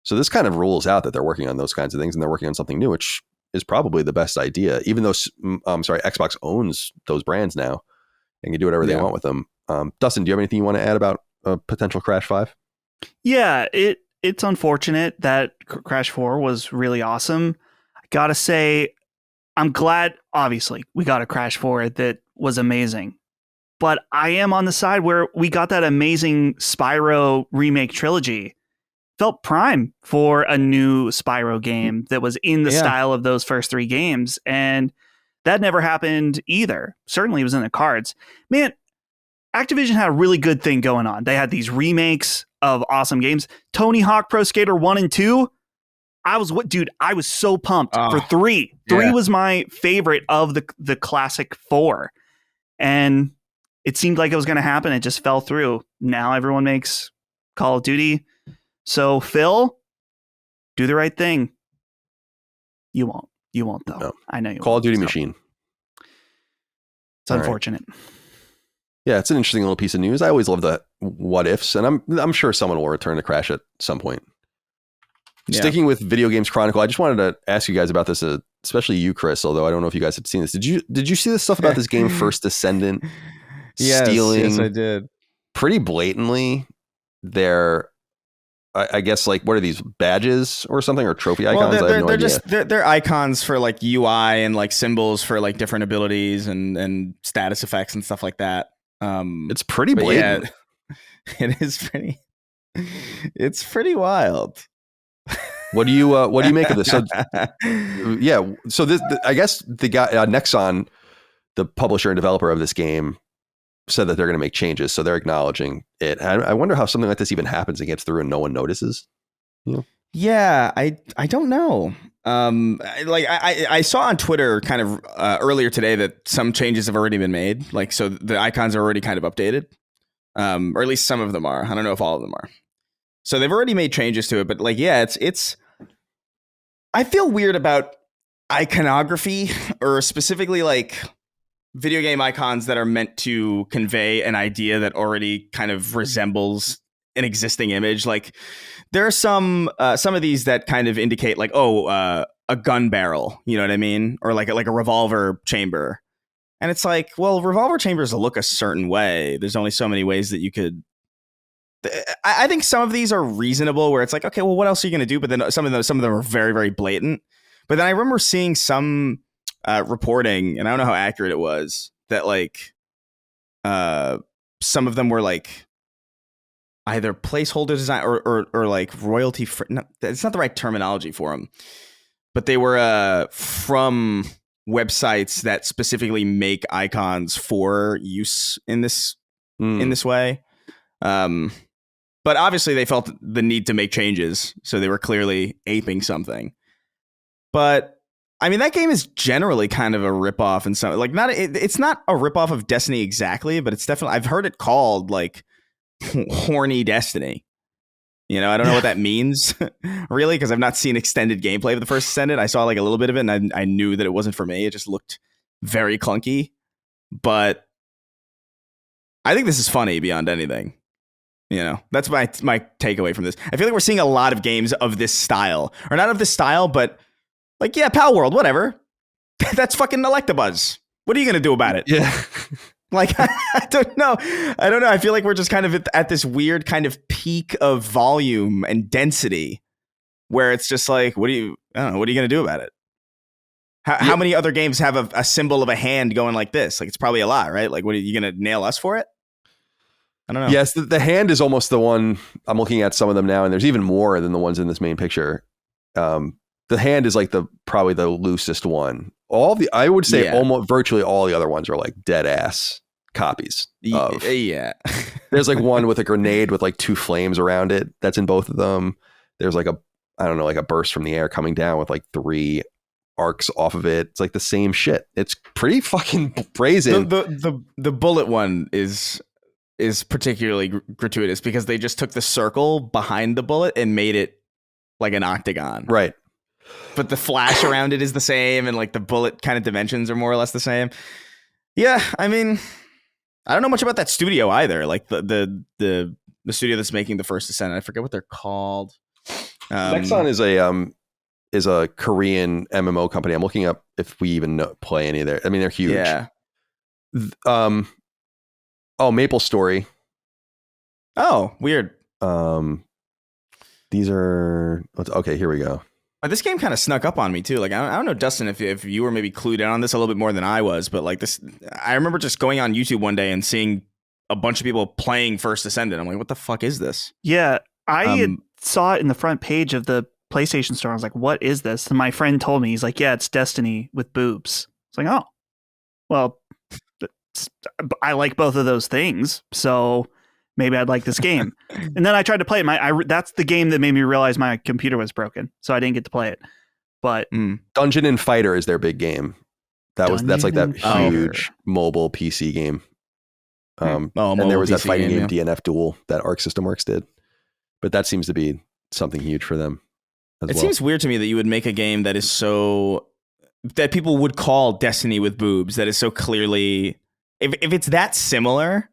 So this kind of rules out that they're working on those kinds of things and they're working on something new, which is probably the best idea, even though Xbox owns those brands now and can do whatever they want with them. Dustin, do you have anything you want to add about a potential Crash 5? Yeah, it's unfortunate that Crash 4 was really awesome. I gotta say, I'm glad, obviously, we got a Crash 4 that was amazing. But I am on the side where we got that amazing Spyro remake trilogy. Felt prime for a new Spyro game that was in the style of those first 3 games. And that never happened either. Certainly it was in the cards. Man, Activision had a really good thing going on. They had these remakes of awesome games. Tony Hawk Pro Skater 1 and 2. I was so pumped for 3. 3 was my favorite of the classic 4. And it seemed like it was going to happen. It just fell through. Now everyone makes Call of Duty. So Phil, do the right thing. You won't. You won't though. No. I know you Call won't. of Duty machine. It's unfortunate. Right. Yeah, it's an interesting little piece of news. I always love the what ifs, and I'm sure someone will return to Crash at some point. Yeah. Sticking with Video Games Chronicle, I just wanted to ask you guys about this, especially you, Chris. Although I don't know if you guys had seen this. Did you see this stuff about this game First Descendant stealing? Yes, I did. Pretty blatantly, their I guess like what are these badges or something or trophy icons? They're icons for like UI and like symbols for like different abilities and status effects and stuff like that. It's pretty blatant. Yeah, it is pretty. It's pretty wild. What do you make of this? So, yeah, so this I guess the guy Nexon, the publisher and developer of this game, said that they're going to make changes, so they're acknowledging it. I wonder how something like this even happens and gets through and no one notices. You know? Yeah, I don't know. I saw on Twitter kind of earlier today that some changes have already been made. Like, so the icons are already kind of updated, or at least some of them are. I don't know if all of them are. So they've already made changes to it, but like, yeah, it's. I feel weird about iconography, or specifically like video game icons that are meant to convey an idea that already kind of resembles an existing image. Like there are some of these that kind of indicate like, a gun barrel, you know what I mean? Or like a revolver chamber. And it's like, well, revolver chambers look a certain way. There's only so many ways that you could. I think some of these are reasonable where it's like, okay, well, what else are you going to do? But then some of them are very, very blatant. But then I remember seeing some reporting, and I don't know how accurate it was, that like some of them were like either placeholder design or like royalty free. It's not the right terminology for them, but they were from websites that specifically make icons for use in this way. But obviously they felt the need to make changes, so they were clearly aping something. But I mean, that game is generally kind of a ripoff, and so like it's not a ripoff of Destiny exactly, but it's definitely, I've heard it called like horny Destiny. You know, I don't know what that means really, because I've not seen extended gameplay of the first Descendant. I saw like a little bit of it, and I knew that it wasn't for me. It just looked very clunky. But I think this is funny beyond anything. You know, that's my takeaway from this. I feel like we're seeing a lot of games of this style, or not of this style, but like, yeah, Pal World, whatever. That's fucking Electabuzz. What are you going to do about it? Yeah. Like, I don't know. I feel like we're just kind of at this weird kind of peak of volume and density where it's just like, what are you going to do about it? How many other games have a symbol of a hand going like this? Like, it's probably a lot, right? Like, what are you going to nail us for it? I don't know. Yes, the hand is almost the one. I'm looking at some of them now, and there's even more than the ones in this main picture. The hand is like probably the loosest one. I would say almost virtually all the other ones are like dead ass copies of. Yeah. There's like one with a grenade with like 2 flames around it. That's in both of them. There's like a burst from the air coming down with like 3 arcs off of it. It's like the same shit. It's pretty fucking brazen. The bullet one is particularly gratuitous because they just took the circle behind the bullet and made it like an octagon. Right. But the flash around it is the same, and like the bullet kind of dimensions are more or less the same. Yeah, I mean, I don't know much about that studio either. Like the studio that's making the first Descendant. I forget what they're called. Nexon is a Korean MMO company. I'm looking up if we even play any of their. I mean, they're huge. Yeah. Maple Story. Oh, weird. These are okay. Here we go. But this game kind of snuck up on me too. Like I don't know, Dustin, if you were maybe clued in on this a little bit more than I was, but like this, I remember just going on YouTube one day and seeing a bunch of people playing First Descendant. I'm like, what the fuck is this? Yeah, I saw it in the front page of the PlayStation Store. I was like, what is this? And my friend told me, he's like, yeah, it's Destiny with boobs. It's like, oh, well, I like both of those things, so maybe I'd like this game. And then I tried to play it. That's the game that made me realize my computer was broken, so I didn't get to play it. But Dungeon and Fighter is their big game. That's like that huge mobile PC game. And there was that fighting game DNF Duel that Arc System Works did. But that seems to be something huge for them as It well. seems weird to me that you would make a game that is so that people would call Destiny with boobs, that is so clearly, if it's that similar,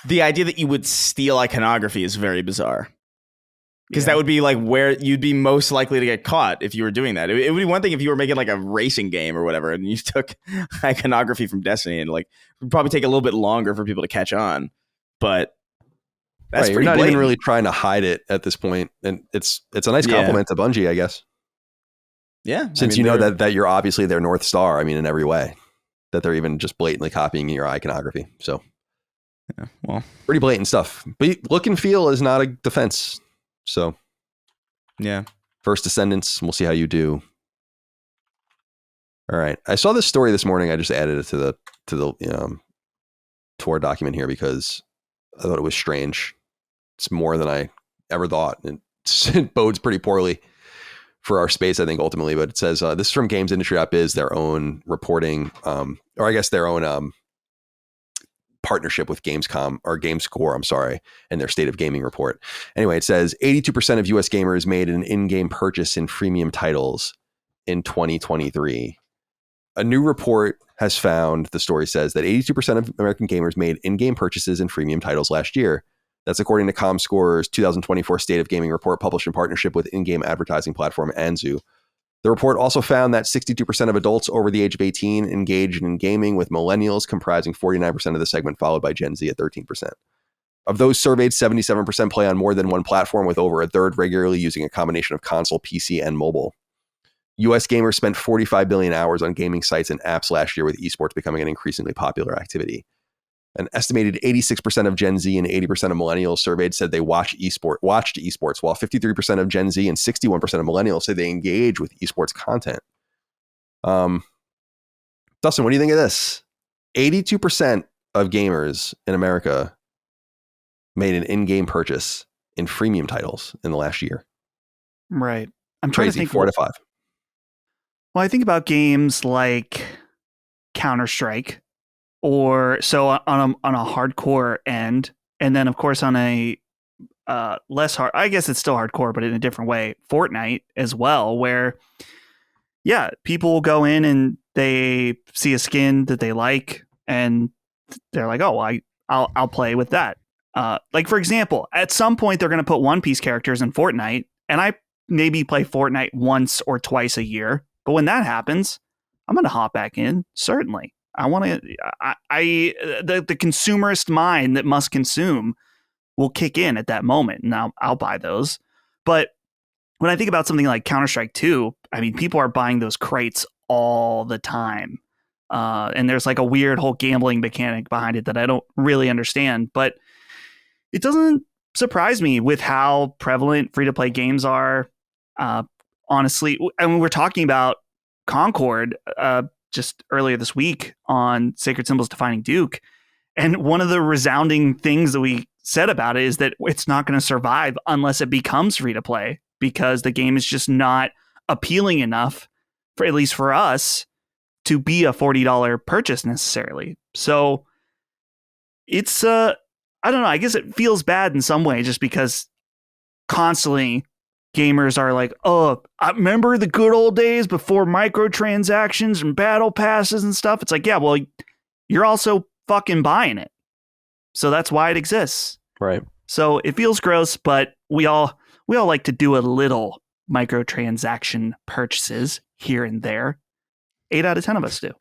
the idea that you would steal iconography is very bizarre. Because that would be like where you'd be most likely to get caught if you were doing that. It would be one thing if you were making like a racing game or whatever, and you took iconography from Destiny, and like it would probably take a little bit longer for people to catch on. But that's right, pretty you're not blatant. even really trying to hide it at this point, and it's a nice compliment to Bungie, I guess. Yeah, Since know that you're obviously their North Star. I mean, in every way, that they're even just blatantly copying your iconography. So, yeah, well, pretty blatant stuff. But look and feel is not a defense. So, yeah. First Descendants, we'll see how you do. All right, I saw this story this morning. I just added it to the tour document here because I thought it was strange. It's more than I ever thought, and it bodes pretty poorly for our space, I think, ultimately. But it says this is from GamesIndustry.biz, their own reporting, or I guess their own partnership with Gamescom or GameScore, I'm sorry, and their State of Gaming report. Anyway, it says 82% of US gamers made an in-game purchase in freemium titles in 2023. A new report has found, the story says, that 82% of American gamers made in-game purchases in freemium titles last year. That's according to ComScore's 2024 State of Gaming report published in partnership with in-game advertising platform Anzu. The report also found that 62% of adults over the age of 18 engaged in gaming, with millennials comprising 49% of the segment, followed by Gen Z at 13%. Of those surveyed, 77% play on more than one platform, with over a third regularly using a combination of console, PC, and mobile. US gamers spent 45 billion hours on gaming sites and apps last year, with esports becoming an increasingly popular activity. An estimated 86% of Gen Z and 80% of millennials surveyed said they watched esports, while 53% of Gen Z and 61% of millennials say they engage with esports content. Dustin, what do you think of this? 82% of gamers in America made an in-game purchase in freemium titles in the last year. Right. I'm trying to think 4 to 5. Well, I think about games like Counter-Strike, or so on a hardcore end, and then of course on a less hard, I guess it's still hardcore, but in a different way, Fortnite as well, where people will go in and they see a skin that they like and they're like, oh, well, I'll play with that. Like, for example, at some point they're going to put One Piece characters in Fortnite, and I maybe play Fortnite once or twice a year, but when that happens, I'm going to hop back in, certainly. I want to. The consumerist mind that must consume will kick in at that moment, and I'll buy those. But when I think about something like Counter-Strike 2, I mean, people are buying those crates all the time, and there's like a weird whole gambling mechanic behind it that I don't really understand. But it doesn't surprise me with how prevalent free-to-play games are. Honestly, I mean, we're talking about Concord just earlier this week on Sacred Symbols Defining Duke. And one of the resounding things that we said about it is that it's not going to survive unless it becomes free to play, because the game is just not appealing enough, for at least for us, to be a $40 purchase necessarily. So it's, I don't know, I guess it feels bad in some way, just because constantly gamers are like, oh, I remember the good old days before microtransactions and battle passes and stuff. It's like, yeah, well, you're also fucking buying it. So that's why it exists. Right. So it feels gross, but we all like to do a little microtransaction purchases here and there. 8 out of 10 of us do.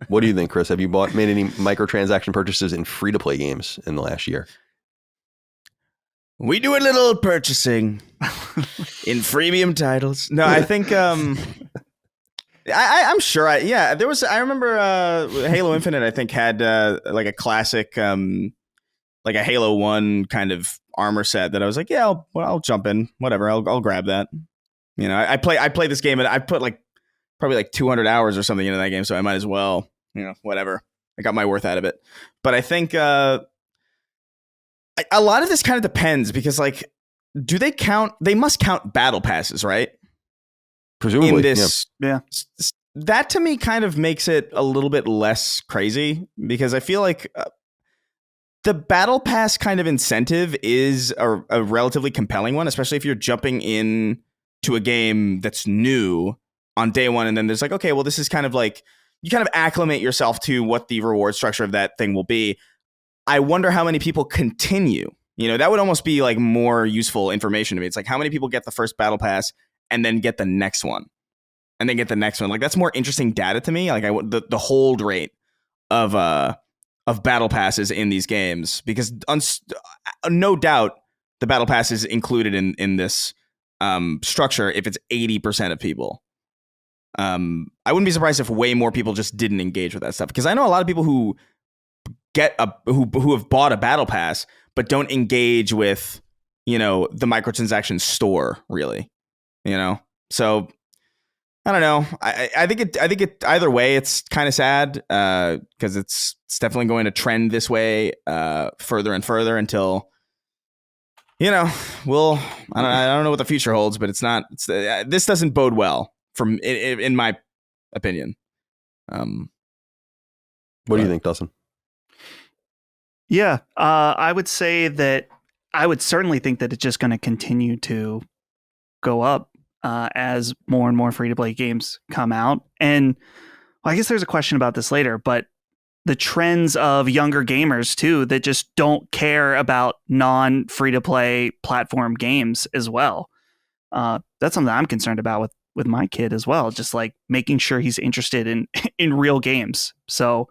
What do you think, Chris? Have you made any microtransaction purchases in free-to-play games in the last year? We do a little purchasing in freemium titles. No, I think I'm sure. I remember Halo Infinite. I think had like a classic, like a Halo 1 kind of armor set that I was like, yeah, I'll jump in. Whatever, I'll grab that. You know, I play this game and I put probably like 200 hours or something into that game, so I might as well, whatever. I got my worth out of it. But I think a lot of this kind of depends because, like, do they count? They must count battle passes, right? Presumably, in this, yeah. That to me kind of makes it a little bit less crazy because I feel like the battle pass kind of incentive is a relatively compelling one, especially if you're jumping in to a game that's new on day one, and then there's like, okay, well, this is kind of like you kind of acclimate yourself to what the reward structure of that thing will be. I wonder how many people continue. That would almost be like more useful information to me. It's like how many people get the first battle pass and then get the next one, and then get the next one. Like that's more interesting data to me. Like the hold rate of battle passes in these games, because no doubt the battle pass is included in this structure if it's 80% of people. I wouldn't be surprised if way more people just didn't engage with that stuff, because I know a lot of people who who have bought a battle pass but don't engage with the microtransaction store really. So I don't know. I think it either way it's kind of sad because it's definitely going to trend this way further and further until I don't know what the future holds, but this doesn't bode well in my opinion. What do you think, Dustin? Yeah, I would say that I would certainly think that it's just going to continue to go up as more and more free-to-play games come out. And I guess there's a question about this later, but the trends of younger gamers too that just don't care about non-free-to-play platform games as well. That's something I'm concerned about with my kid as well, just like making sure he's interested in real games. So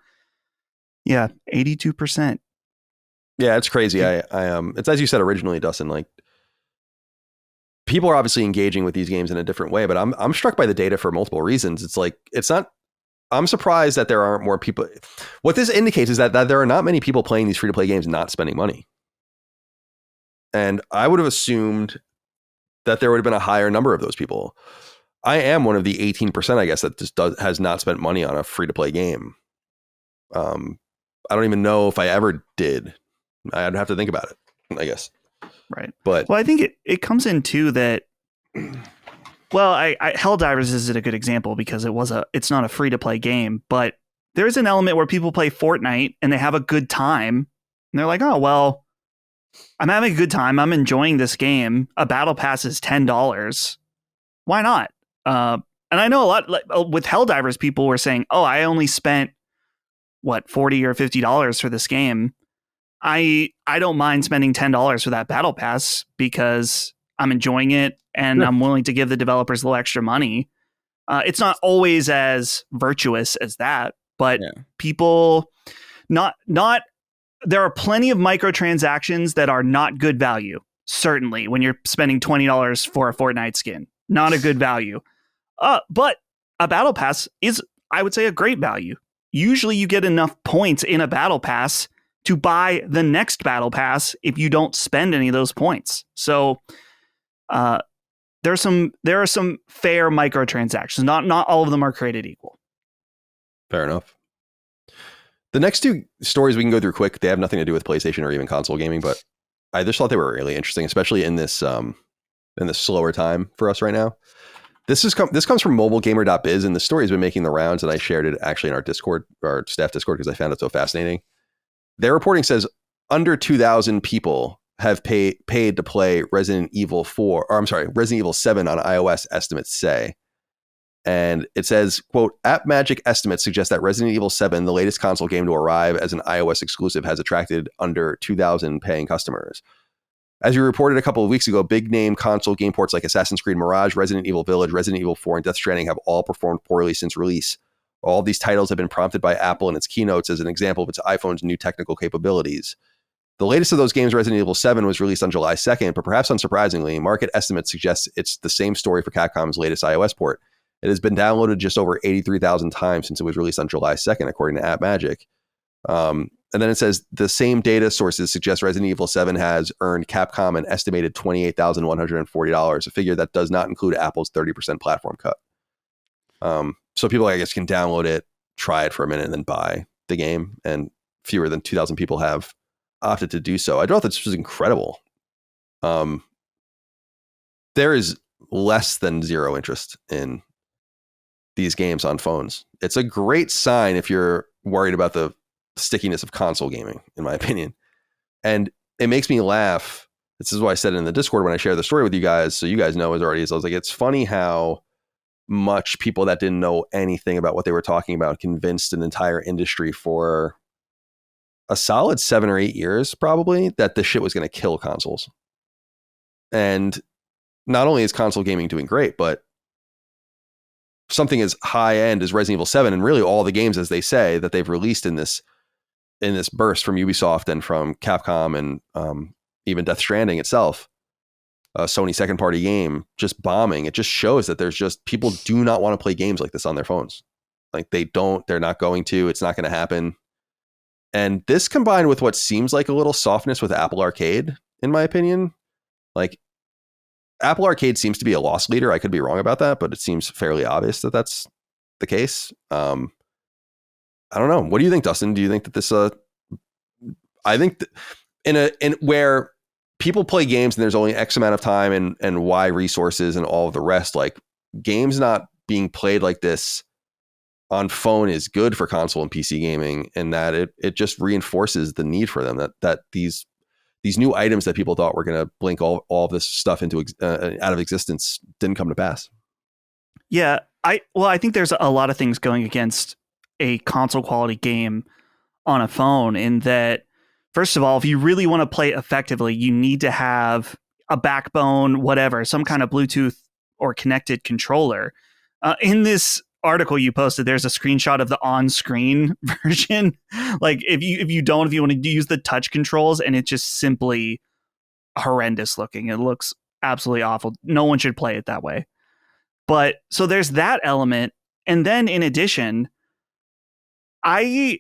yeah, 82%. Yeah, it's crazy. It's as you said originally, Dustin, like people are obviously engaging with these games in a different way, but I'm struck by the data for multiple reasons. I'm surprised that there aren't more people. What this indicates is that there are not many people playing these free-to-play games not spending money. And I would have assumed that there would have been a higher number of those people. I am one of the 18%, I guess, that just has not spent money on a free-to-play game. I don't even know if I ever did. I'd have to think about it, I guess. Right. But I think it comes in too that, well, Helldivers is a good example because it's not a free to play game, but there's an element where people play Fortnite and they have a good time and they're like, oh, well, I'm having a good time. I'm enjoying this game. A battle pass is $10. Why not? And I know a lot with Helldivers, people were saying, oh, I only spent $40 or $50 for this game. I don't mind spending $10 for that battle pass because I'm enjoying it and I'm willing to give the developers a little extra money. It's not always as virtuous as that, but people there are plenty of microtransactions that are not good value. Certainly when you're spending $20 for a Fortnite skin, not a good value. But a battle pass is, I would say, a great value. Usually you get enough points in a battle pass to buy the next battle pass if you don't spend any of those points. So there are some fair microtransactions. Not all of them are created equal. Fair enough. The next two stories we can go through quick. They have nothing to do with PlayStation or even console gaming, but I just thought they were really interesting, especially in this slower time for us right now. This comes from mobilegamer.biz, and the story has been making the rounds, and I shared it actually in our Discord, our staff Discord, because I found it so fascinating. Their reporting says under 2,000 people have paid to play Resident Evil 7 on iOS, estimates say. And it says, quote, App Magic estimates suggest that Resident Evil 7, the latest console game to arrive as an iOS exclusive, has attracted under 2,000 paying customers. As we reported a couple of weeks ago, big name console game ports like Assassin's Creed Mirage, Resident Evil Village, Resident Evil 4, and Death Stranding have all performed poorly since release. All of these titles have been prompted by Apple in its keynotes as an example of its iPhone's new technical capabilities. The latest of those games, Resident Evil 7, was released on July 2nd, but perhaps unsurprisingly, market estimates suggest it's the same story for Capcom's latest iOS port. It has been downloaded just over 83,000 times since it was released on July 2nd, according to App Magic. And then it says the same data sources suggest Resident Evil 7 has earned Capcom an estimated $28,140, a figure that does not include Apple's 30% platform cut. So people, I guess, can download it, try it for a minute, and then buy the game. And fewer than 2,000 people have opted to do so. I thought this was incredible. There is less than zero interest in these games on phones. It's a great sign if you're worried about the stickiness of console gaming, in my opinion. And it makes me laugh. This is what I said in the Discord when I shared the story with you guys. So you guys know as already. So I was like, it's funny how much people that didn't know anything about what they were talking about convinced an entire industry for a solid 7 or 8 years, probably, that this shit was going to kill consoles. And not only is console gaming doing great, but something as high end as Resident Evil 7 and really all the games, as they say, that they've released in this burst from Ubisoft and from Capcom and even Death Stranding itself, a Sony second party game, just bombing. It just shows that there's just people do not want to play games like this on their phones. Like they're not going to, it's not going to happen. And this combined with what seems like a little softness with Apple Arcade, in my opinion, like Apple Arcade seems to be a loss leader. I could be wrong about that, but it seems fairly obvious that that's the case. I don't know. What do you think, Dustin? Do you think that this, I think that in where people play games and there's only X amount of time and Y resources and all of the rest, like games not being played like this on phone is good for console and PC gaming, and that it just reinforces the need for them, that these new items that people thought were going to blink all of this stuff into out of existence didn't come to pass. Yeah, I think there's a lot of things going against a console quality game on a phone, in that, first of all, if you really want to play effectively, you need to have a backbone, whatever, some kind of Bluetooth or connected controller. In this article you posted, there's a screenshot of the on-screen version. Like if you want to use the touch controls, and it's just simply horrendous looking. It looks absolutely awful. No one should play it that way. But so there's that element. And then in addition, I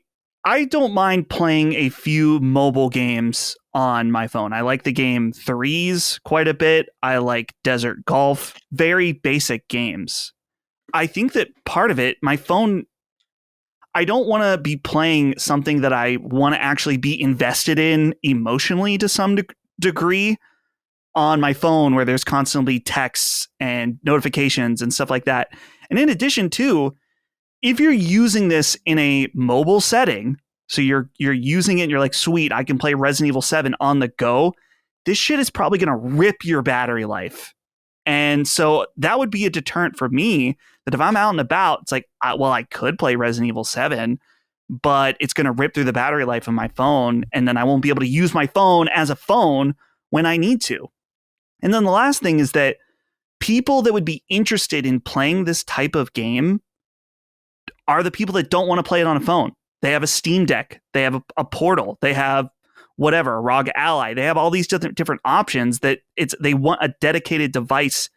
don't mind playing a few mobile games on my phone. I like the game Threes quite a bit. I like Desert Golf, very basic games. I think that part of it, my phone, I don't want to be playing something that I want to actually be invested in emotionally to some degree on my phone, where there's constantly texts and notifications and stuff like that. And in addition to, if you're using this in a mobile setting, so you're using it and you're like, sweet, I can play Resident Evil 7 on the go, this shit is probably going to rip your battery life. And so that would be a deterrent for me, that if I'm out and about, it's like, I could play Resident Evil 7, but it's going to rip through the battery life of my phone, and then I won't be able to use my phone as a phone when I need to. And then the last thing is that people that would be interested in playing this type of game are the people that don't want to play it on a phone. They have a Steam Deck, they have a Portal, they have whatever, a ROG Ally. They have all these different options that they want a dedicated device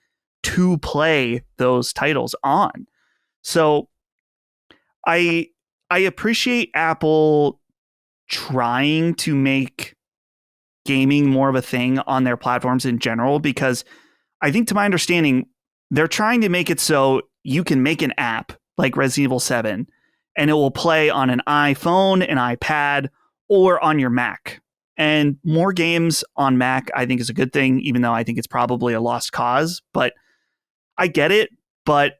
to play those titles on. So I appreciate Apple trying to make gaming more of a thing on their platforms in general, because I think, to my understanding, they're trying to make it so you can make an app like Resident Evil 7 and it will play on an iPhone, an iPad, or on your Mac. And more games on Mac, I think, is a good thing, even though I think it's probably a lost cause. But I get it, but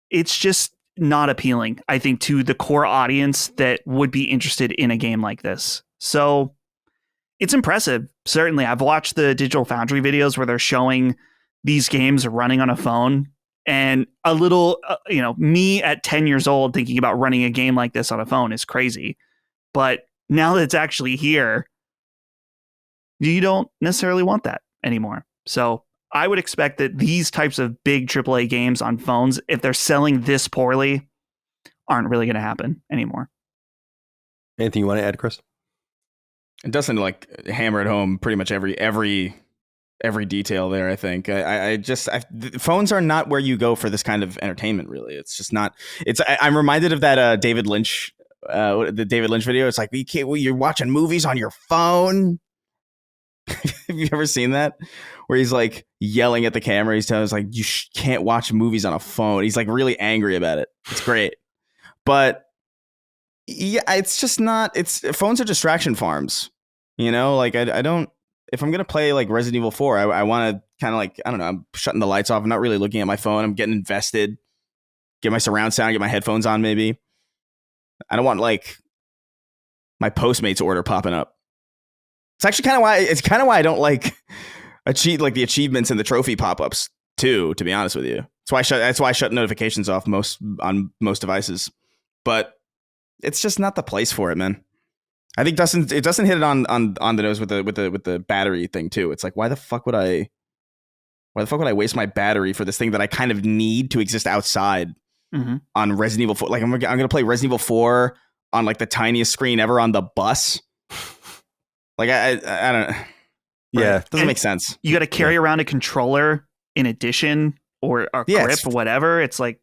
it's just not appealing, I think, to the core audience that would be interested in a game like this. So it's impressive. Certainly, I've watched the Digital Foundry videos where they're showing these games running on a phone, And a little, me at 10 years old thinking about running a game like this on a phone is crazy. But now that it's actually here, you don't necessarily want that anymore. So I would expect that these types of big AAA games on phones, if they're selling this poorly, aren't really going to happen anymore. Anything you want to add, Chris? It doesn't like hammer it home pretty much every detail there. I think phones are not where you go for this kind of entertainment. Really, it's just not. I'm reminded of that David Lynch, the David Lynch video. It's like you're watching movies on your phone. Have you ever seen that? Where he's like yelling at the camera. He's telling us like you can't watch movies on a phone. He's like really angry about it. It's great, but yeah, it's just not. Phones are distraction farms. Like I don't. If I'm gonna play like Resident Evil 4, I want to kind of like, I don't know, I'm shutting the lights off. I'm not really looking at my phone. I'm getting invested. Get my surround sound. Get my headphones on. Maybe. I don't want like my Postmates order popping up. It's actually kind of why I don't like the achievements and the trophy pop-ups too, to be honest with you. That's why I shut notifications off on most devices. But it's just not the place for it, man. I think it doesn't hit it on the nose with the battery thing too. It's like, why the fuck would I waste my battery for this thing that I kind of need to exist outside on Resident Evil 4? Like I'm gonna play Resident Evil 4 on like the tiniest screen ever on the bus. Like I don't. Yeah, it doesn't make sense. You got to carry around a controller in addition, or a grip, or whatever. It's like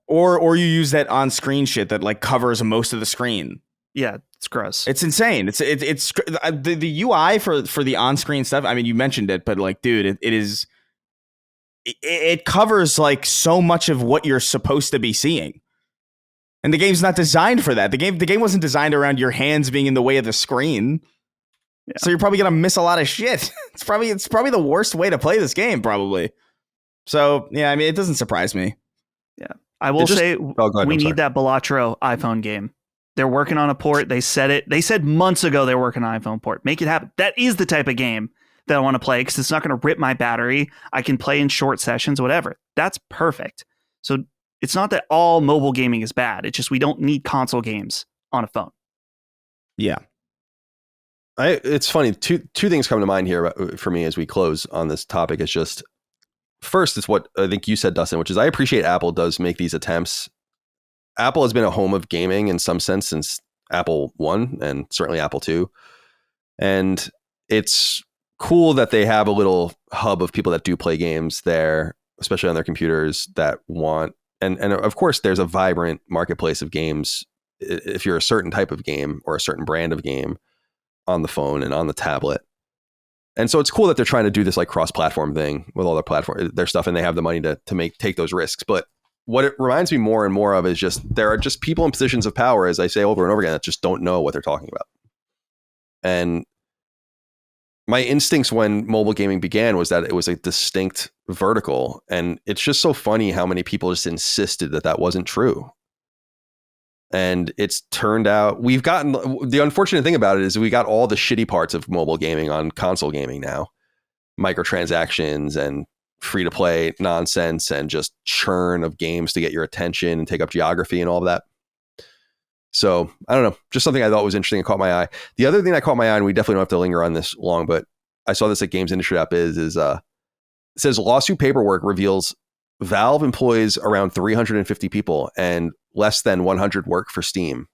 or you use that on-screen shit that like covers most of the screen. Yeah, it's gross. It's insane. It's the UI for the on-screen stuff. I mean, you mentioned it, but like, dude, it covers like so much of what you're supposed to be seeing. And the game's not designed for that. The game wasn't designed around your hands being in the way of the screen. Yeah. So you're probably gonna miss a lot of shit. It's probably the worst way to play this game, probably. So yeah, I mean, it doesn't surprise me. Yeah, I will say we need that Balatro iPhone game. They're working on a port. They said it. They said months ago they were working on an iPhone port. Make it happen. That is the type of game that I want to play because it's not going to rip my battery. I can play in short sessions, whatever. That's perfect. So it's not that all mobile gaming is bad. It's just we don't need console games on a phone. Yeah. It's funny. Two things come to mind here for me as we close on this topic. It's just, first, it's what I think you said, Dustin, which is I appreciate Apple does make these attempts. Apple has been a home of gaming in some sense since Apple 1 and certainly Apple 2. And it's cool that they have a little hub of people that do play games there, especially on their computers that want. And of course, there's a vibrant marketplace of games if you're a certain type of game or a certain brand of game on the phone and on the tablet. And so it's cool that they're trying to do this like cross-platform thing with all their stuff, and they have the money to take those risks. But what it reminds me more and more of is just there are just people in positions of power, as I say over and over again, that just don't know what they're talking about. And my instincts when mobile gaming began was that it was a distinct vertical. And it's just so funny how many people just insisted that wasn't true. And it's turned out the unfortunate thing about it is we got all the shitty parts of mobile gaming on console gaming now. Microtransactions and free to play nonsense and just churn of games to get your attention and take up geography and all of that. So I don't know, just something I thought was interesting and caught my eye. The other thing that caught my eye, and we definitely don't have to linger on this long, but I saw this at Games Industry App it says lawsuit paperwork reveals Valve employs around 350 people and less than 100 work for Steam.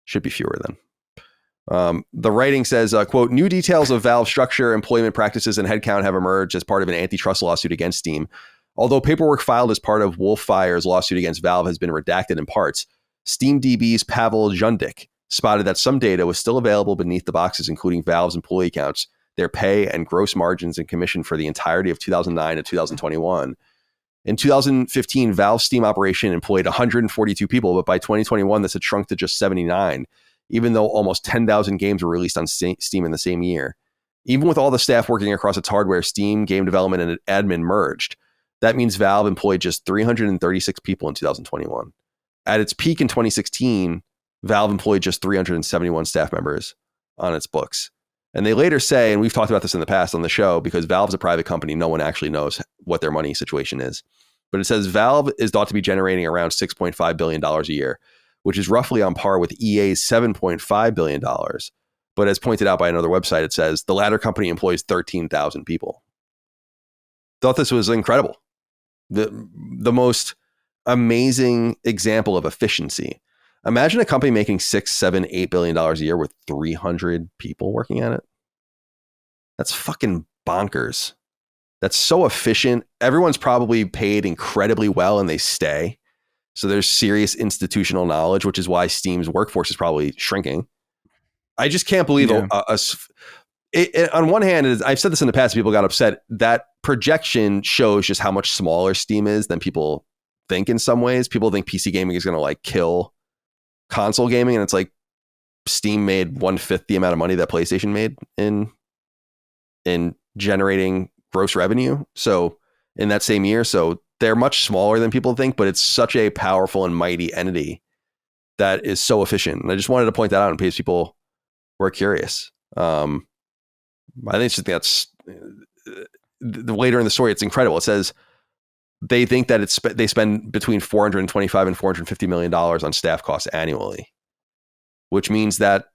Should be fewer then. The writing says, quote, new details of Valve structure, employment practices, and headcount have emerged as part of an antitrust lawsuit against Steam. Although paperwork filed as part of Wolffire's lawsuit against Valve has been redacted in parts, SteamDB's Pavel Jundik spotted that some data was still available beneath the boxes, including Valve's employee counts, their pay and gross margins and commission for the entirety of 2009 to 2021. In 2015, Valve's Steam operation employed 142 people, but by 2021, this had shrunk to just 79, even though almost 10,000 games were released on Steam in the same year. Even with all the staff working across its hardware, Steam, game development, and admin merged. That means Valve employed just 336 people in 2021. At its peak in 2016, Valve employed just 371 staff members on its books. And they later say, and we've talked about this in the past on the show, because Valve's a private company, no one actually knows what their money situation is. but it says Valve is thought to be generating around $6.5 billion a year, which is roughly on par with EA's $7.5 billion. But as pointed out by another website, it says the latter company employs 13,000 people. Thought this was incredible. The most amazing example of efficiency. Imagine a company making $6, $7, $8 billion a year with 300 people working at it. That's fucking bonkers. That's so efficient. Everyone's probably paid incredibly well and they stay. So there's serious institutional knowledge, which is why Steam's workforce is probably shrinking. I just can't believe on one hand, I've said this in the past, people got upset. That projection shows just how much smaller Steam is than people think in some ways. People think PC gaming is going to like kill console gaming. And it's like Steam made 1/5 the amount of money that PlayStation made in generating gross revenue. So in that same year, so they're much smaller than people think, but it's such a powerful and mighty entity that is so efficient. And I just wanted to point that out in case people were curious. I think that's the later in the story. It's incredible. It says they think that they spend between $425 and $450 million on staff costs annually, which means that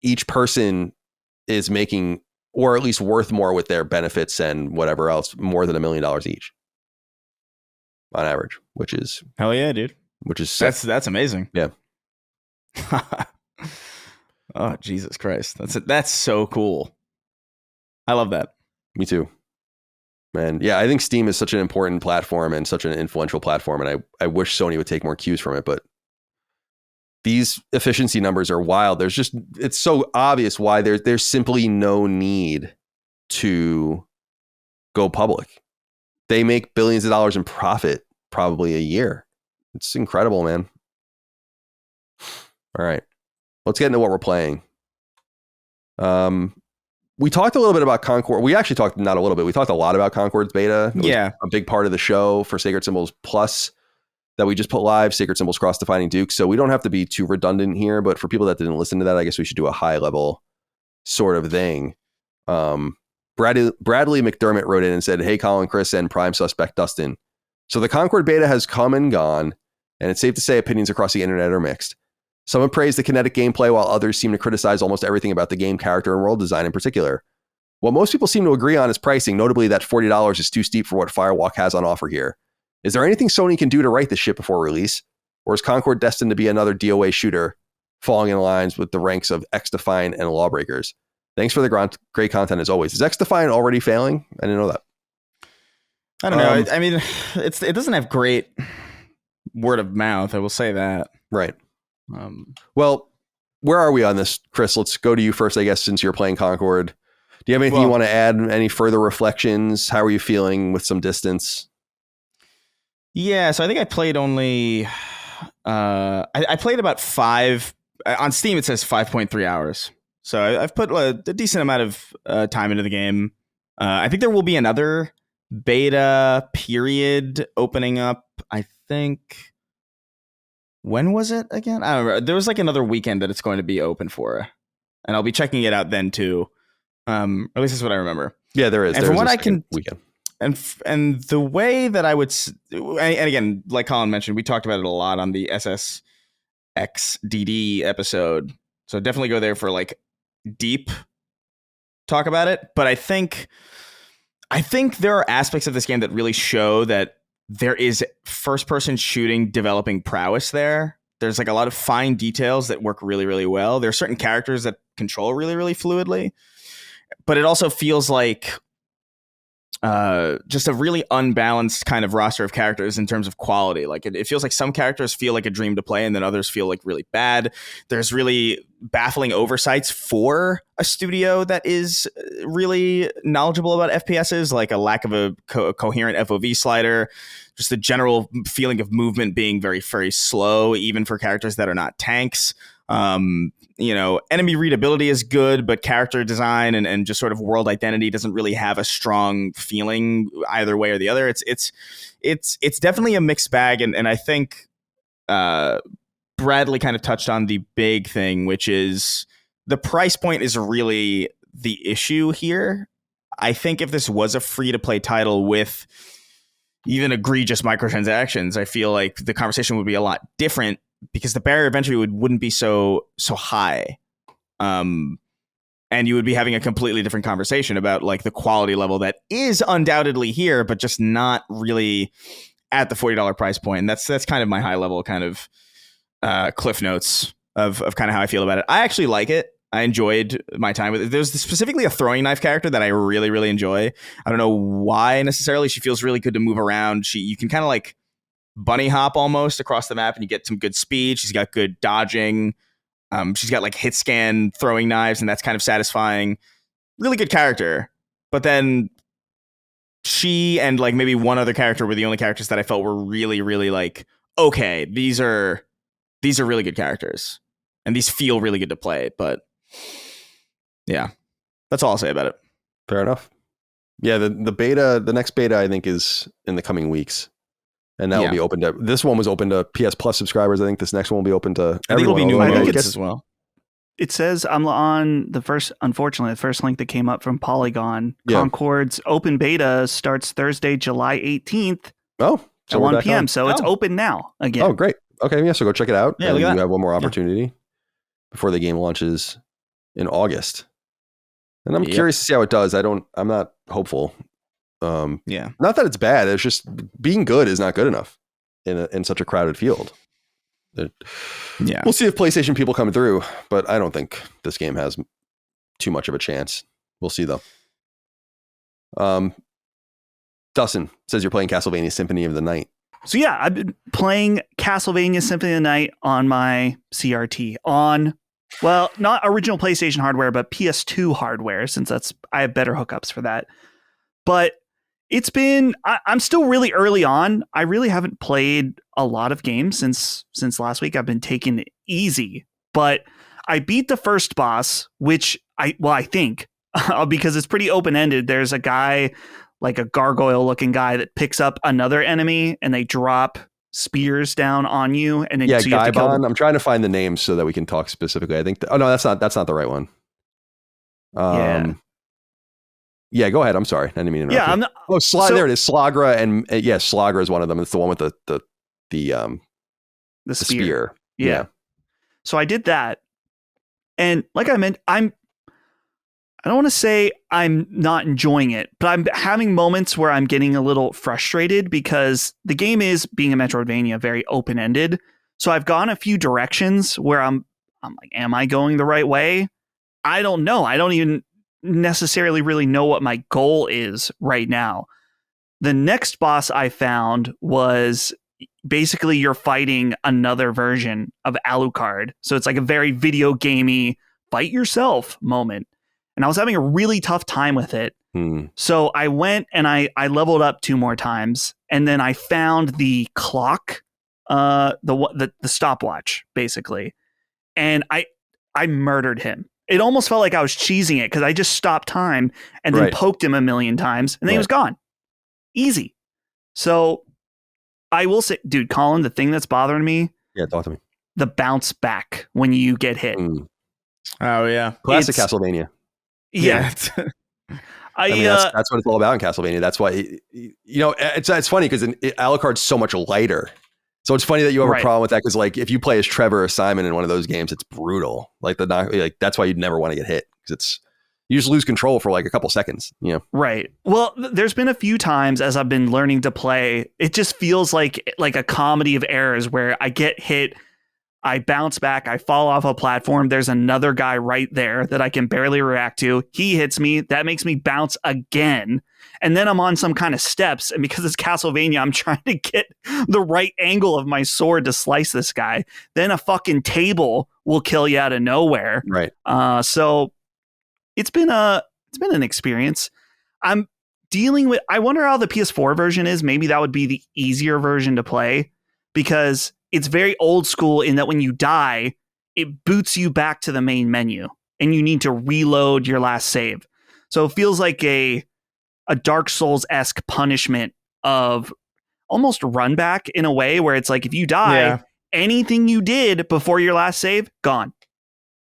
each person is making, or at least worth more with their benefits and whatever else, more than $1 million each on average, which is hell yeah, dude. Which is sick. That's amazing. Yeah. Oh, Jesus Christ. That's so cool. I love that. Me too. Man, yeah, I think Steam is such an important platform and such an influential platform, and I wish Sony would take more cues from it, but these efficiency numbers are wild. It's so obvious why there's simply no need to go public. They make billions of dollars in profit probably a year. It's incredible, man. All right. Let's get into what we're playing. We talked a little bit about Concord. We actually talked not a little bit. We talked a lot about Concord's beta. It was a big part of the show for Sacred Symbols Plus that we just put live, Sacred Symbols Cross Defining Dukes. So we don't have to be too redundant here, but for people that didn't listen to that, I guess we should do a high level sort of thing. Bradley McDermott wrote in and said, "Hey, Colin, Chris, and prime suspect Dustin. So the Concord beta has come and gone, and it's safe to say opinions across the internet are mixed. Some have praised the kinetic gameplay, while others seem to criticize almost everything about the game, character, and world design in particular. What most people seem to agree on is pricing, notably that $40 is too steep for what Firewalk has on offer here. Is there anything Sony can do to right this ship before release? Or is Concord destined to be another DOA shooter, falling in lines with the ranks of X-Defiant and Lawbreakers? Thanks for the great content as always." Is X-Defiant already failing? I didn't know that. I don't know. I mean, it doesn't have great word of mouth. I will say that. Right. Well, where are we on this, Chris? Let's go to you first, I guess, since you're playing Concord. Do you have anything you want to add? Any further reflections? How are you feeling with some distance? Yeah, so I think I played only... I played about 5... On Steam, it says 5.3 hours. So I've put a decent amount of time into the game. I think there will be another beta period opening up, I think... When was it again? I don't remember. There was like another weekend that it's going to be open for. And I'll be checking it out then too. Or at least that's what I remember. Yeah, there is. And from what I can... Weekend. And the way that I would... And again, like Colin mentioned, we talked about it a lot on the SSXDD episode. So definitely go there for like deep talk about it. But I think there are aspects of this game that really show that there is first-person shooting developing prowess there. There's like a lot of fine details that work really, really well. There are certain characters that control really, really fluidly. But it also feels like just a really unbalanced kind of roster of characters in terms of quality. Like it feels like some characters feel like a dream to play and then others feel like really bad. There's really baffling oversights for a studio that is really knowledgeable about FPSs, like a lack of a coherent FOV slider, just the general feeling of movement being very, very slow, even for characters that are not tanks. Enemy readability is good, but character design and just sort of world identity doesn't really have a strong feeling either way or the other. It's definitely a mixed bag. And I think Bradley kind of touched on the big thing, which is the price point is really the issue here. I think if this was a free to play title with even egregious microtransactions, I feel like the conversation would be a lot different because the barrier of entry wouldn't be so high. And you would be having a completely different conversation about like the quality level that is undoubtedly here, but just not really at the $40 price point. And that's kind of my high level kind of cliff notes of kind of how I feel about it. I actually like it. I enjoyed my time with it. There's specifically a throwing knife character that I really, really enjoy. I don't know why necessarily. She feels really good to move around. You can kind of like bunny hop almost across the map and you get some good speed. She's got good dodging. She's got like hit scan throwing knives, and that's kind of satisfying. Really good character. But then she and like maybe one other character were the only characters that I felt were really, really like, okay, these are really good characters. And these feel really good to play. But yeah, that's all I'll say about it. Fair enough. Yeah, the next beta I think is in the coming weeks. And that will be open to, this one was open to PS Plus subscribers. I think this next one will be open to everyone. I think it'll be new modes as well. It says I'm on the first link that came up from Polygon. Yeah. Concord's open beta starts Thursday, July 18th. Oh, at 1 p.m. So it's open now again. Oh, great. Okay, yeah, so go check it out. Yeah, and you have one more opportunity before the game launches in August. And I'm curious to see how it does. I'm not hopeful. Not that it's bad. It's just being good is not good enough in such a crowded field. We'll see if PlayStation people come through, but I don't think this game has too much of a chance. We'll see though. Dustin says you're playing Castlevania Symphony of the Night. So yeah, I've been playing Castlevania Symphony of the Night on my CRT on, well, not original PlayStation hardware, but PS2 hardware, since I have better hookups for that. But it's been, I'm still really early on. I really haven't played a lot of games since last week. I've been taking it easy, but I beat the first boss, which I think because it's pretty open-ended. There's a guy, like a gargoyle looking guy, that picks up another enemy and they drop spears down on you. And then so you have to kill them. I'm trying to find the names so that we can talk specifically. I think, that's not the right one. Yeah, go ahead. I'm sorry. I didn't mean to interrupt. There it is. Slagra, and Slagra is one of them. It's the one with the spear. Yeah. So I did that, and like I meant, I don't want to say I'm not enjoying it, but I'm having moments where I'm getting a little frustrated because the game is, being a Metroidvania, very open ended. So I've gone a few directions where I'm like, am I going the right way? I don't know. I don't even necessarily really know what my goal is right now. The next boss I found was basically you're fighting another version of Alucard. So it's like a very video gamey fight yourself moment. And I was having a really tough time with it. So I went and I leveled up 2 more times, and then I found the clock, the stopwatch basically. And I murdered him. It almost felt like I was cheesing it because I just stopped time and then poked him a million times and then he was gone. Easy. So I will say, dude, Colin, the thing that's bothering me. Yeah, talk to me. The bounce back when you get hit. Oh, yeah. Classic Castlevania. Yeah. I mean, that's what it's all about in Castlevania. That's why, it's funny because Alucard's so much lighter. So it's funny that you have a problem with that because, like, if you play as Trevor or Simon in one of those games, it's brutal. Like that's why you'd never want to get hit because you just lose control for like a couple seconds. Right. Well, there's been a few times as I've been learning to play, it just feels like a comedy of errors where I get hit, I bounce back, I fall off a platform. There's another guy right there that I can barely react to. He hits me. That makes me bounce again. And then I'm on some kind of steps. And because it's Castlevania, I'm trying to get the right angle of my sword to slice this guy. Then a fucking table will kill you out of nowhere. Right. So it's been an experience. I'm dealing with, I wonder how the PS4 version is. Maybe that would be the easier version to play because it's very old school in that when you die, it boots you back to the main menu and you need to reload your last save. So it feels like a Dark Souls-esque punishment of almost run back in a way where it's like, if you die, anything you did before your last save, gone.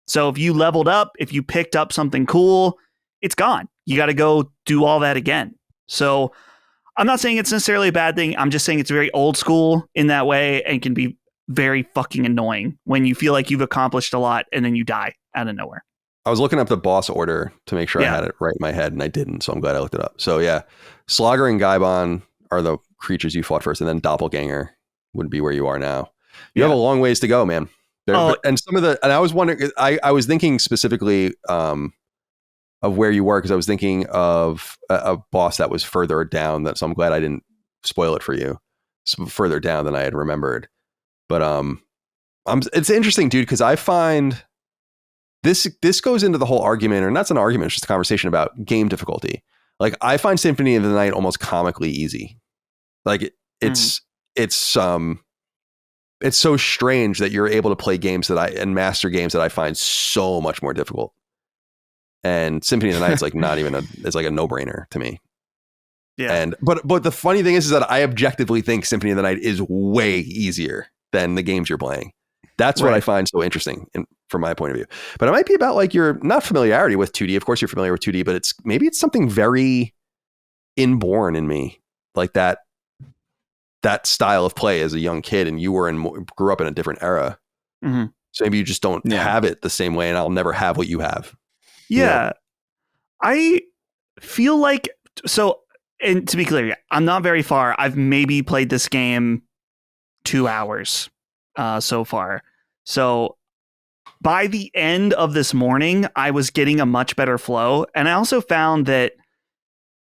So if you leveled up, if you picked up something cool, it's gone. You got to go do all that again. So I'm not saying it's necessarily a bad thing. I'm just saying it's very old school in that way and can be very fucking annoying when you feel like you've accomplished a lot and then you die out of nowhere. I was looking up the boss order to make sure I Yeah. had it right in my head, and I didn't. So I'm glad I looked it up. So yeah, Slogger and Gaibon are the creatures you fought first, and then Doppelganger would be where you are now. You have a long ways to go, man. And I was wondering, I was thinking specifically of where you were, because I was thinking of a boss that was further down. So I'm glad I didn't spoil it for you. It's further down than I had remembered. But it's interesting, dude, because I find this goes into the whole argument, or not an argument, it's just a conversation about game difficulty. Like, I find Symphony of the Night almost comically easy. Like it's so strange that you're able to play games and master games that I find so much more difficult. And Symphony of the Night is like not even it's like a no-brainer to me. Yeah. And but the funny thing is that I objectively think Symphony of the Night is way easier than the games you're playing. That's what I find so interesting from my point of view. But it might be about like your not familiarity with 2D. Of course you're familiar with 2D, but maybe it's something very inborn in me, like that style of play as a young kid, and you grew up in a different era. Mm-hmm. So maybe you just don't have it the same way, and I'll never have what you have. Yeah. You know? I feel like, so, and to be clear, I'm not very far. I've maybe played this game 2 hours so far. So by the end of this morning, I was getting a much better flow. And I also found that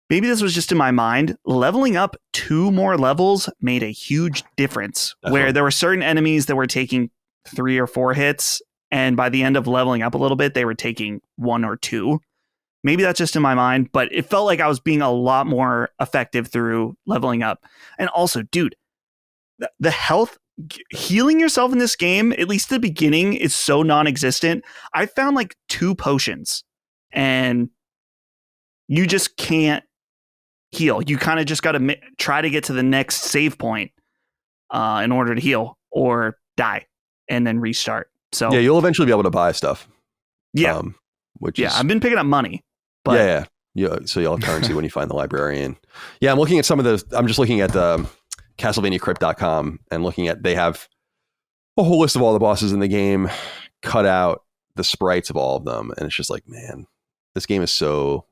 maybe this was just in my mind, leveling up 2 more levels made a huge difference. Definitely. Where there were certain enemies that were taking 3 or 4 hits, and by the end of leveling up a little bit, they were taking 1 or 2. Maybe that's just in my mind, but it felt like I was being a lot more effective through leveling up. And also, dude, the health, healing yourself in this game, at least at the beginning, is so non-existent. I found like 2 potions, and you just can't heal. You kind of just got to try to get to the next save point in order to heal, or die and then restart. So yeah, you'll eventually be able to buy stuff. Yeah. Which is, I've been picking up money. But yeah. So you'll have currency when you find the librarian. Yeah, I'm looking at I'm just looking at CastlevaniaCrypt.com and looking at, they have a whole list of all the bosses in the game, cut out the sprites of all of them. And it's just like, man, this game is so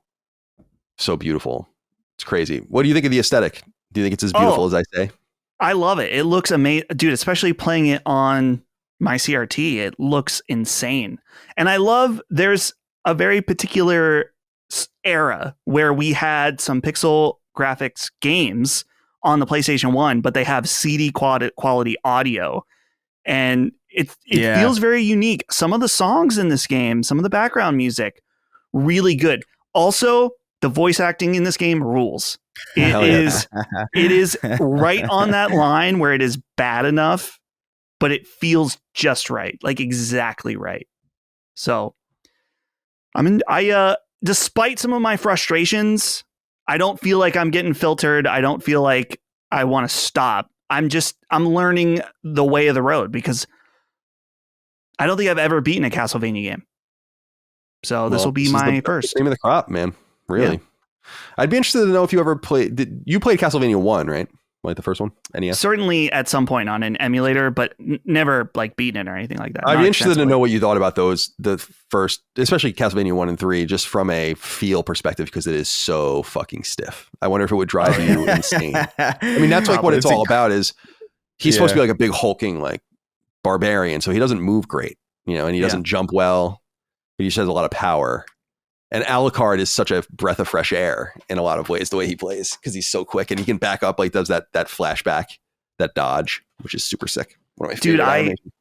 beautiful. It's crazy. What do you think of the aesthetic? Do you think it's as beautiful as I say? I love it. It looks amazing, dude, especially playing it on my CRT. It looks insane. And I love, there's a very particular era where we had some pixel graphics games on the PlayStation 1, but they have CD quality audio. And it feels very unique. Some of the songs in this game, some of the background music, really good. Also, the voice acting in this game rules. It is right on that line where it is bad enough, but it feels just right, like exactly right. So, despite some of my frustrations, I don't feel like I'm getting filtered. I don't feel like I want to stop. I'm learning the way of the road, because I don't think I've ever beaten a Castlevania game. So this will be my first. Name of the crop, man. Really. Yeah. I'd be interested to know if you ever played. You played Castlevania 1, right? Like the first one? NES? Certainly at some point on an emulator, but never like beaten it or anything like that. I'd be interested to know what you thought about the first, especially Castlevania 1 and 3, just from a feel perspective, because it is so fucking stiff. I wonder if it would drive you insane. I mean, that's like what it's all about, is he's supposed to be like a big hulking like barbarian, so he doesn't move great, and he doesn't jump well, but he just has a lot of power. And Alucard is such a breath of fresh air in a lot of ways, the way he plays, because he's so quick and he can back up, like does that flashback, that dodge, which is super sick. One of my favorite animations.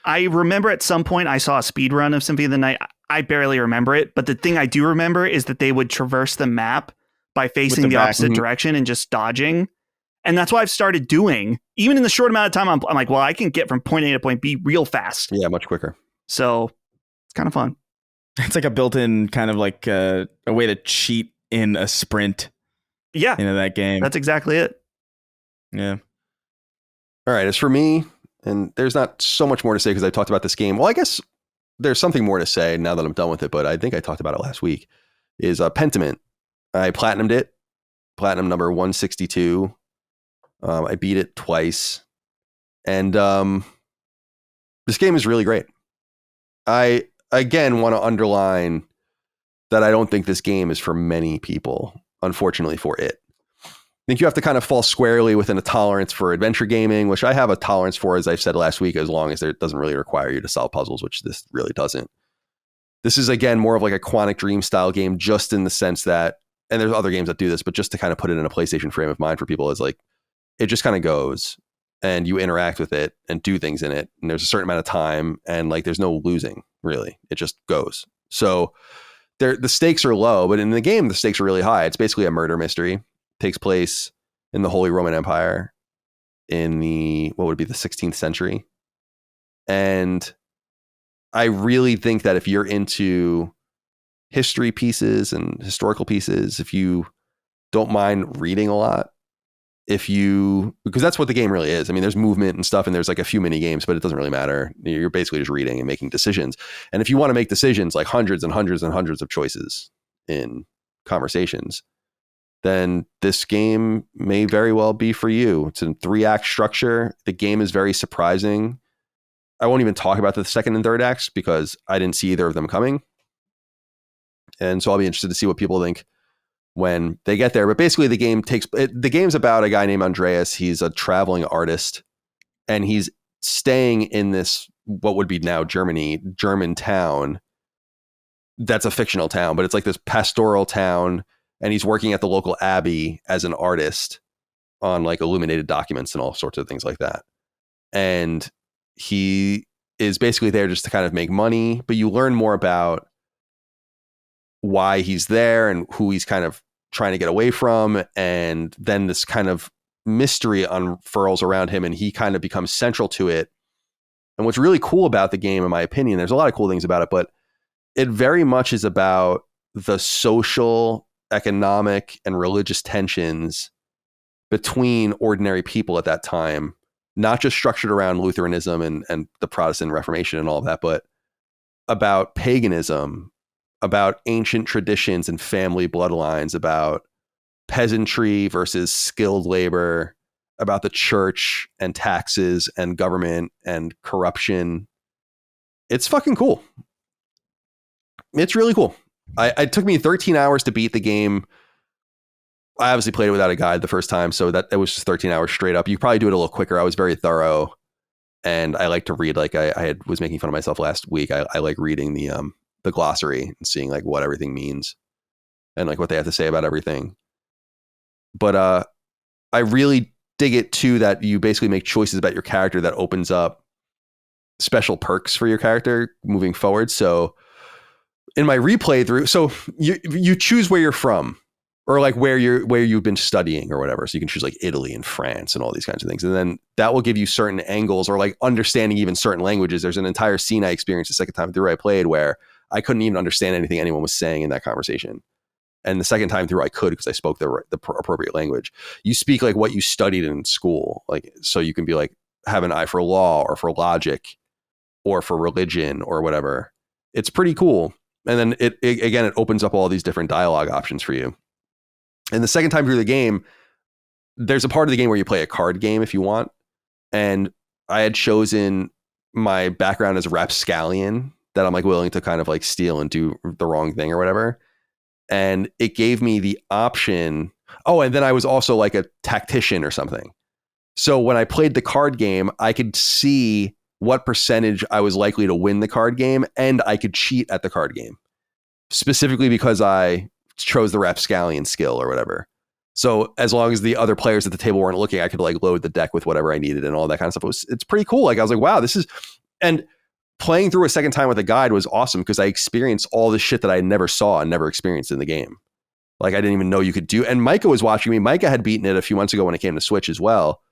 I remember at some point I saw a speed run of Symphony of the Night. I barely remember it, but the thing I do remember is that they would traverse the map by facing the opposite direction and just dodging. And that's what I've started doing. Even in the short amount of time, I'm like, well, I can get from point A to point B real fast. Yeah, much quicker. So it's kind of fun. It's like a built-in kind of like a way to cheat in a sprint. Yeah. Into that game. That's exactly it. Yeah. All right. As for me, and there's not so much more to say because I talked about this game. Well, I guess there's something more to say now that I'm done with it, but I think I talked about it last week, is Pentiment. I platinumed it platinum number 162. I beat it twice. And this game is really great. I, again, want to underline that I don't think this game is for many people, unfortunately for it. I think you have to kind of fall squarely within a tolerance for adventure gaming, which I have a tolerance for, as I've said last week, as long as it doesn't really require you to solve puzzles, which this really doesn't. This is, again, more of like a Quantic Dream style game, just in the sense that, and there's other games that do this, but just to kind of put it in a PlayStation frame of mind for people, is like, it just kind of goes and you interact with it and do things in it. And there's a certain amount of time and like, there's no losing really. It just goes. So the stakes are low, but in the game, the stakes are really high. It's basically a murder mystery. It takes place in the Holy Roman Empire in the, what would be the 16th century. And I really think that if you're into history pieces and historical pieces, if you don't mind reading a lot, because that's what the game really is. I mean, there's movement and stuff, and there's like a few mini games, but it doesn't really matter. You're basically just reading and making decisions. And if you want to make decisions, like hundreds and hundreds and hundreds of choices in conversations, then this game may very well be for you. It's a 3-act structure. The game is very surprising. I won't even talk about the second and third acts because I didn't see either of them coming. And so I'll be interested to see what people think when they get there. But basically the game's about a guy named Andreas. He's a traveling artist and he's staying in this, what would be now German town. That's a fictional town, but it's like this pastoral town. And he's working at the local abbey as an artist on like illuminated documents and all sorts of things like that. And he is basically there just to kind of make money, but you learn more about why he's there and who he's kind of trying to get away from. And then this kind of mystery unfurls around him and he kind of becomes central to it. And what's really cool about the game, in my opinion, there's a lot of cool things about it, but it very much is about the social, economic, and religious tensions between ordinary people at that time, not just structured around Lutheranism and the Protestant Reformation and all of that, but about paganism, about ancient traditions and family bloodlines, about peasantry versus skilled labor, about the church and taxes and government and corruption. It's fucking cool. It's really cool. It took me 13 hours to beat the game. I obviously played it without a guide the first time, so that it was just 13 hours straight up. You could probably do it a little quicker. I was very thorough, and I like to read. Like I was making fun of myself last week. I like reading the glossary and seeing like what everything means and like what they have to say about everything. But I really dig it too that you basically make choices about your character that opens up special perks for your character moving forward. So in my replay through, so you choose where you're from or like where you've been studying or whatever. So you can choose like Italy and France and all these kinds of things. And then that will give you certain angles or like understanding even certain languages. There's an entire scene I experienced the second time through I played where I couldn't even understand anything anyone was saying in that conversation. And the second time through I could because I spoke the appropriate language. You speak like what you studied in school. Like, so you can be like, have an eye for law or for logic or for religion or whatever. It's pretty cool. And then it opens up all these different dialogue options for you. And the second time through the game, there's a part of the game where you play a card game if you want. And I had chosen my background as a rapscallion that I'm like willing to kind of like steal and do the wrong thing or whatever. And it gave me the option. Oh, and then I was also like a tactician or something. So when I played the card game, I could see what percentage I was likely to win the card game, and I could cheat at the card game, specifically because I chose the rapscallion skill or whatever. So as long as the other players at the table weren't looking, I could like load the deck with whatever I needed and all that kind of stuff. It's pretty cool. Like I was like, wow, this is, and playing through a second time with a guide was awesome because I experienced all this shit that I never saw and never experienced in the game. Like I didn't even know you could do. And Micah was watching me. Micah had beaten it a few months ago when it came to Switch as well.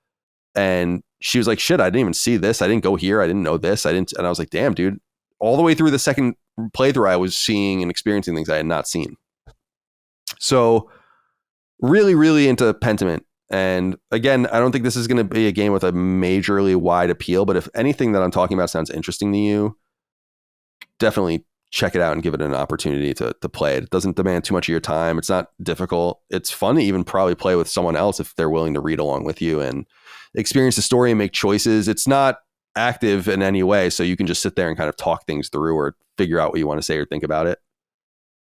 And she was like, shit, I didn't even see this. I didn't go here. I didn't know this. And I was like, damn, dude, all the way through the second playthrough, I was seeing and experiencing things I had not seen. So really, really into Pentiment. And again, I don't think this is going to be a game with a majorly wide appeal, but if anything that I'm talking about sounds interesting to you, definitely check it out and give it an opportunity to play it. It doesn't demand too much of your time. It's not difficult. It's fun to even probably play with someone else if they're willing to read along with you and experience the story and make choices. It's not active in any way, so you can just sit there and kind of talk things through or figure out what you want to say or think about it.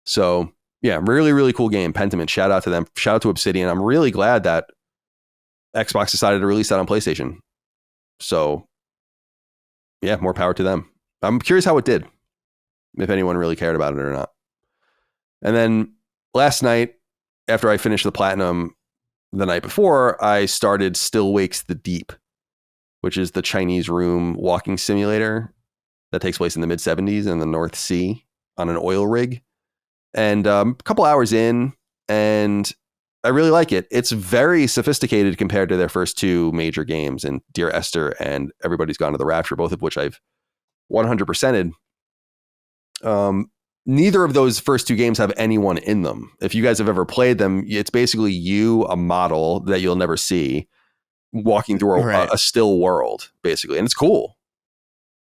So yeah, really, really cool game. Pentiment, shout out to them. Shout out to Obsidian. I'm really glad that Xbox decided to release that on PlayStation. So yeah, more power to them. I'm curious how it did, if anyone really cared about it or not. And then last night, after I finished the platinum the night before, I started Still Wakes the Deep, which is the Chinese room walking simulator that takes place in the mid-70s in the North Sea on an oil rig. And a couple hours in, and I really like it. It's very sophisticated compared to their first two major games, and Dear Esther and Everybody's Gone to the Rapture, both of which I've 100%ed. Neither of those first two games have anyone in them. If you guys have ever played them, it's basically you, a model that you'll never see, walking through a still world, basically, and it's cool.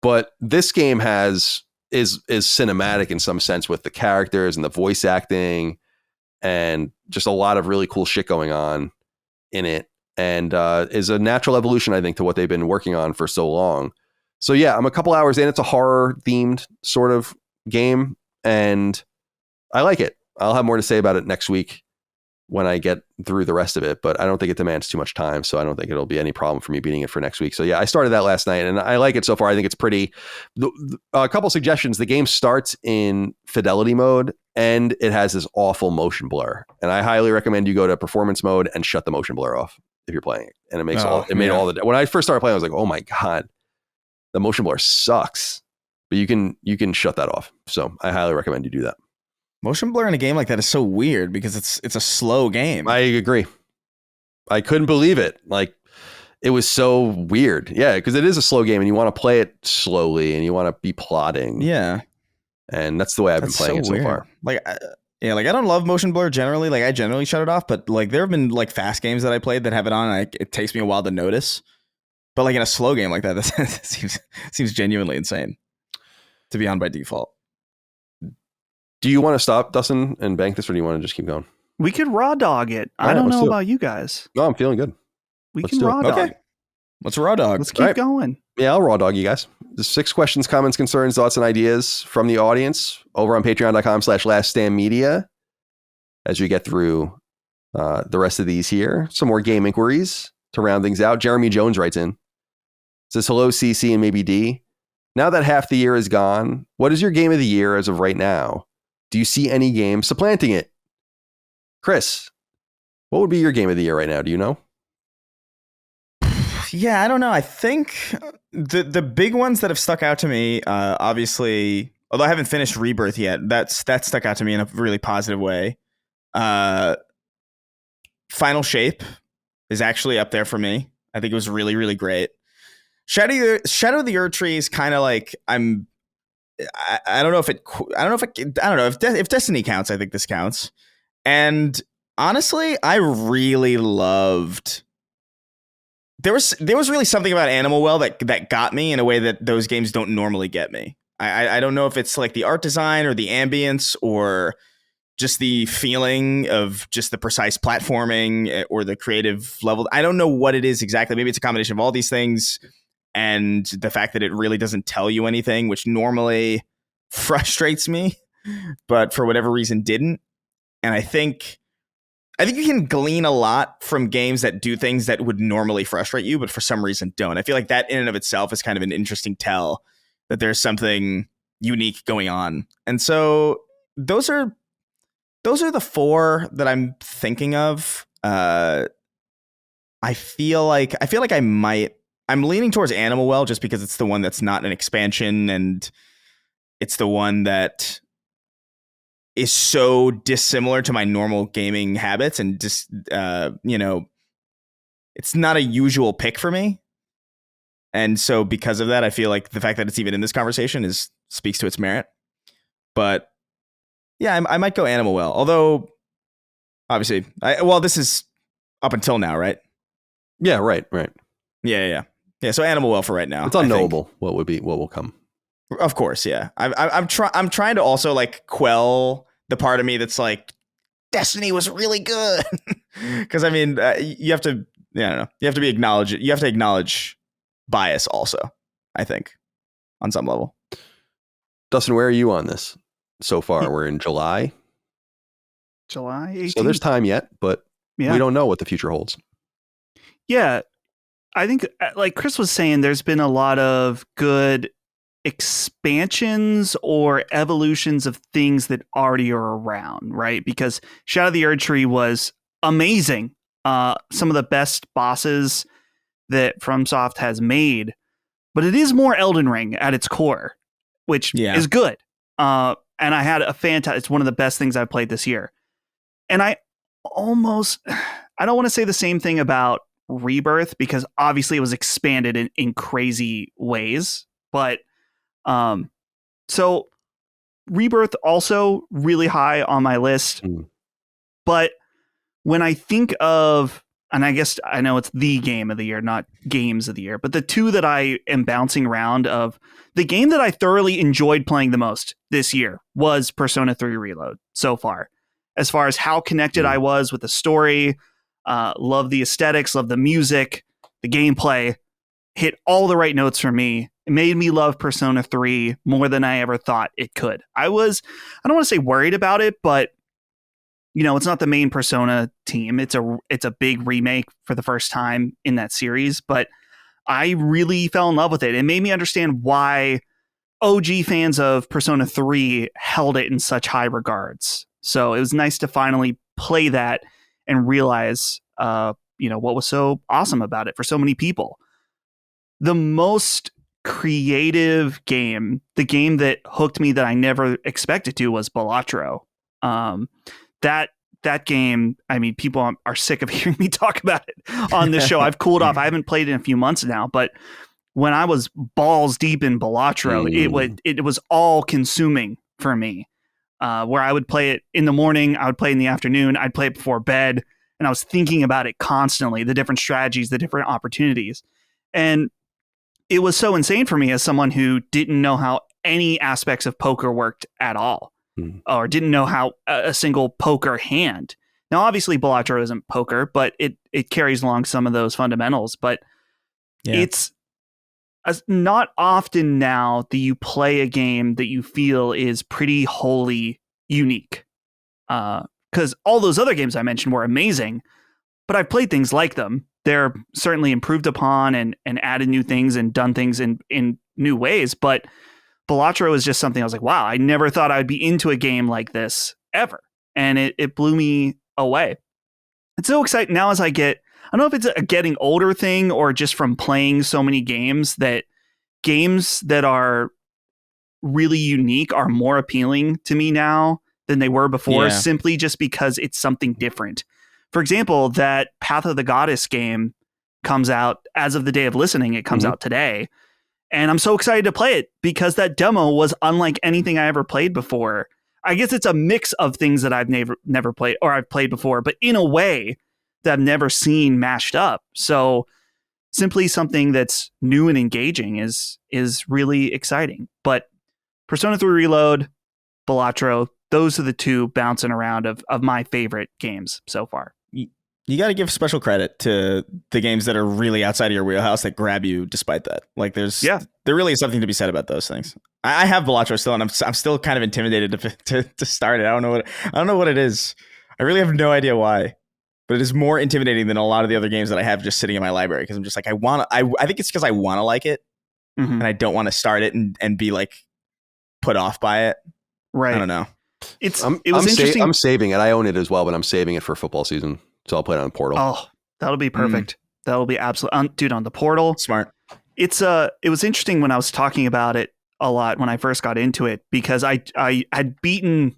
But this game is cinematic in some sense with the characters and the voice acting and just a lot of really cool shit going on in it, and is a natural evolution, I think, to what they've been working on for so long. So yeah, I'm a couple hours in. It's a horror themed sort of game, and I like it. I'll have more to say about it next week when I get through the rest of it, but I don't think it demands too much time, so I don't think it'll be any problem for me beating it for next week. So yeah, I started that last night, and I like it so far. I think it's pretty. A couple suggestions. The game starts in fidelity mode, and it has this awful motion blur, and I highly recommend you go to performance mode and shut the motion blur off if you're playing it. And it makes all the. When I first started playing, I was like, oh my God, the motion blur sucks. But you can shut that off. So I highly recommend you do that. Motion blur in a game like that is so weird because it's a slow game. I agree. I couldn't believe it. Like, it was so weird. Yeah, because it is a slow game and you want to play it slowly and you want to be plotting. Yeah. And that's the way I've been playing it so far. Like, I don't love motion blur generally. Like, I generally shut it off, but like there have been like fast games that I played that have it on, and it takes me a while to notice. But like in a slow game like that, that seems genuinely insane to be on by default. Do you want to stop, Dustin, and bank this, or do you want to just keep going? We could raw dog it. I don't know about you guys. No, I'm feeling good. We can raw dog. Okay. Let's raw dog. Let's keep going. Yeah, I'll raw dog you guys. The 6 questions, comments, concerns, thoughts, and ideas from the audience over on patreon.com/laststandmedia. As we get through the rest of these here, some more game inquiries to round things out. Jeremy Jones writes in. Says, hello, CC and maybe D. Now that half the year is gone, what is your game of the year as of right now? Do you see any games supplanting it? Chris, what would be your game of the year right now? Do you know? Yeah, I don't know. I think the big ones that have stuck out to me, obviously, although I haven't finished Rebirth yet, that stuck out to me in a really positive way. Final Shape is actually up there for me. I think it was really, really great. Shadow of the Erdtree is kind of like I don't know if Destiny counts. I think this counts. And honestly, I really loved. There was really something about Animal Well that got me in a way that those games don't normally get me. I don't know if it's like the art design or the ambience or just the feeling of just the precise platforming or the creative level. I don't know what it is exactly. Maybe it's a combination of all these things. And the fact that it really doesn't tell you anything, which normally frustrates me, but for whatever reason didn't. And I think you can glean a lot from games that do things that would normally frustrate you, but for some reason don't. I feel like that in and of itself is kind of an interesting tell that there's something unique going on. And so those are the 4 that I'm thinking of. I feel like I'm leaning towards Animal Well just because it's the one that's not an expansion, and it's the one that is so dissimilar to my normal gaming habits, and just it's not a usual pick for me. And so because of that, I feel like the fact that it's even in this conversation speaks to its merit. But yeah, I might go Animal Well. Although obviously, this is up until now, right? Yeah, right. Yeah. So Animal Well for right now. It's unknowable what will come. Of course, yeah. I'm trying to also like quell the part of me that's like Destiny was really good, because I mean you have to, I don't know, you have to acknowledge bias also, I think, on some level. Dustin, where are you on this so far? We're in July. July 18th. So there's time yet, but we don't know what the future holds. Yeah. I think, like Chris was saying, there's been a lot of good expansions or evolutions of things that already are around, right? Because Shadow of the Erdtree was amazing. Some of the best bosses that FromSoft has made, but it is more Elden Ring at its core, which is good. And I had a it's one of the best things I've played this year. And I don't want to say the same thing about Rebirth, because obviously it was expanded in crazy ways, but so Rebirth also really high on my list. But when I think of, and I guess I know it's the game of the year, not games of the year, but the two that I am bouncing around of, the game that I thoroughly enjoyed playing the most this year was Persona 3 Reload so far as how connected I was with the story. Love the aesthetics, love the music, the gameplay, hit all the right notes for me. It made me love Persona 3 more than I ever thought it could. I don't want to say worried about it, but it's not the main Persona team. It's a big remake for the first time in that series, but I really fell in love with it. It made me understand why OG fans of Persona 3 held it in such high regards. So it was nice to finally play that and realize, what was so awesome about it for so many people. The most creative game, the game that hooked me that I never expected to, was Balatro. That game, I mean, people are sick of hearing me talk about it on this show. I've cooled off. I haven't played it in a few months now, but when I was balls deep in Balatro, it was all consuming for me. Where I would play it in the morning, I would play in the afternoon, I'd play it before bed, and I was thinking about it constantly, the different strategies, the different opportunities. And it was so insane for me as someone who didn't know how any aspects of poker worked at all, or didn't know how a single poker hand. Now, obviously, Balatro isn't poker, but it carries along some of those fundamentals. But it's not often now that you play a game that you feel is pretty wholly unique. Because all those other games I mentioned were amazing, but I've played things like them. They're certainly improved upon and added new things and done things in new ways. But Balatro is just something I was like, wow, I never thought I'd be into a game like this ever. And it blew me away. It's so exciting now as I don't know if it's a getting older thing or just from playing so many games that are really unique are more appealing to me now than they were before, simply just because it's something different. For example, that Path of the Goddess game comes out as of the day of listening. It comes out today. And I'm so excited to play it because that demo was unlike anything I ever played before. I guess it's a mix of things that I've never played or I've played before, but in a way that I've never seen mashed up. So simply something that's new and engaging is really exciting. But Persona 3 Reload, Balatro, those are the two bouncing around of my favorite games so far. You got to give special credit to the games that are really outside of your wheelhouse that grab you despite that. Like there really is something to be said about those things. I have Balatro still, and I'm still kind of intimidated to start it. I don't know what it is. I really have no idea why, but it is more intimidating than a lot of the other games that I have just sitting in my library. Because I'm just like, I think it's because I want to like it, and I don't want to start it and be like put off by it. Right. I don't know. It was interesting. I'm saving it. I own it as well, but I'm saving it for football season. So I'll play it on Portal. Oh, that'll be perfect. That'll be absolute, dude, on the Portal. Smart. It was interesting when I was talking about it a lot when I first got into it, because I had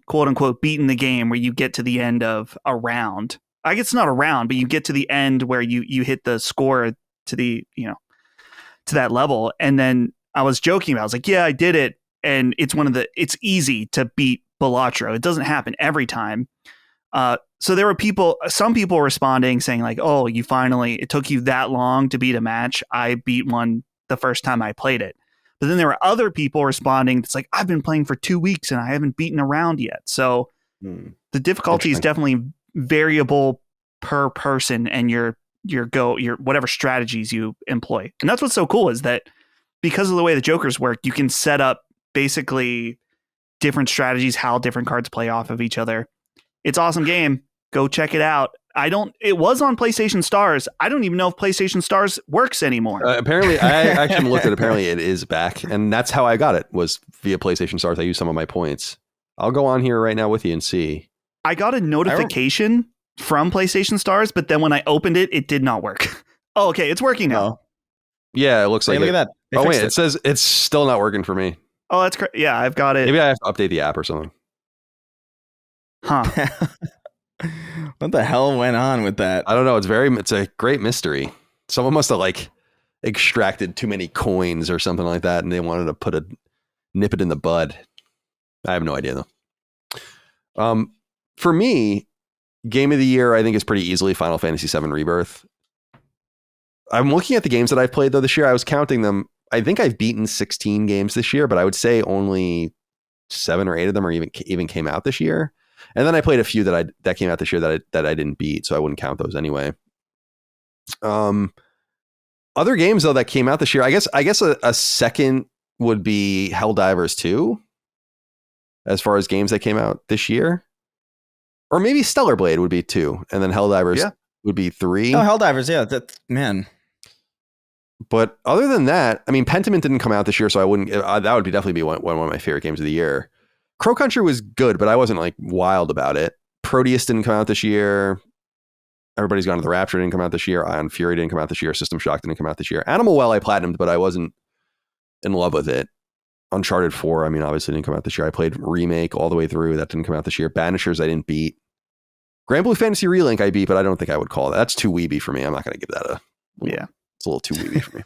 quote unquote beaten the game where you get to the end of a round. I guess it's not a round, but you get to the end where you hit the score to the, to that level. And then I was joking about it. I was like, yeah, I did it. And it's easy to beat Balatro. It doesn't happen every time. So there were some people responding saying like, oh, it took you that long to beat a match. I beat one the first time I played it. But then there were other people responding. It's like, I've been playing for 2 weeks and I haven't beaten a round yet. So the difficulty is definitely variable per person and your whatever strategies you employ. And that's what's so cool is that because of the way the Jokers work, you can set up basically different strategies, how different cards play off of each other. It's an awesome game. Go check it out. It was on PlayStation Stars. I don't even know if PlayStation Stars works anymore. Apparently, I actually looked at it. Apparently it is back. And that's how I got it, was via PlayStation Stars. I used some of my points. I'll go on here right now with you and see. I got a notification from PlayStation Stars, but then when I opened it, it did not work. Oh, okay. It's working now. Oh. Yeah, it looks like look at that. They wait, fixed it says it's still not working for me. Oh, that's yeah, I've got it. Maybe I have to update the app or something. Huh. What the hell went on with that? I don't know. It's a great mystery. Someone must have like extracted too many coins or something like that, and they wanted to nip it in the bud. I have no idea though. For me, game of the year, I think is pretty easily Final Fantasy VII Rebirth. I'm looking at the games that I've played though this year. I was counting them. I think I've beaten 16 games this year, but I would say only 7 or 8 of them are even came out this year. And then I played a few that came out this year that I didn't beat, so I wouldn't count those anyway. Other games though that came out this year, I guess a second would be Helldivers 2, as far as games that came out this year, or maybe Stellar Blade would be 2, and then Helldivers would be 3. Oh, Helldivers, yeah, that man. But other than that, I mean, Pentiment didn't come out this year, so I wouldn't. That would definitely be one of my favorite games of the year. Crow Country was good, but I wasn't like wild about it. Proteus didn't come out this year. Everybody's Gone to the Rapture didn't come out this year. Ion Fury didn't come out this year. System Shock didn't come out this year. Animal Well I platinumed, but I wasn't in love with it. Uncharted 4, I mean, obviously didn't come out this year. I played Remake all the way through. That didn't come out this year. Banishers I didn't beat. Grand Blue Fantasy Relink I beat, but I don't think I would call that. That's too weeby for me. I'm not going to give that it's a little too weeby for me.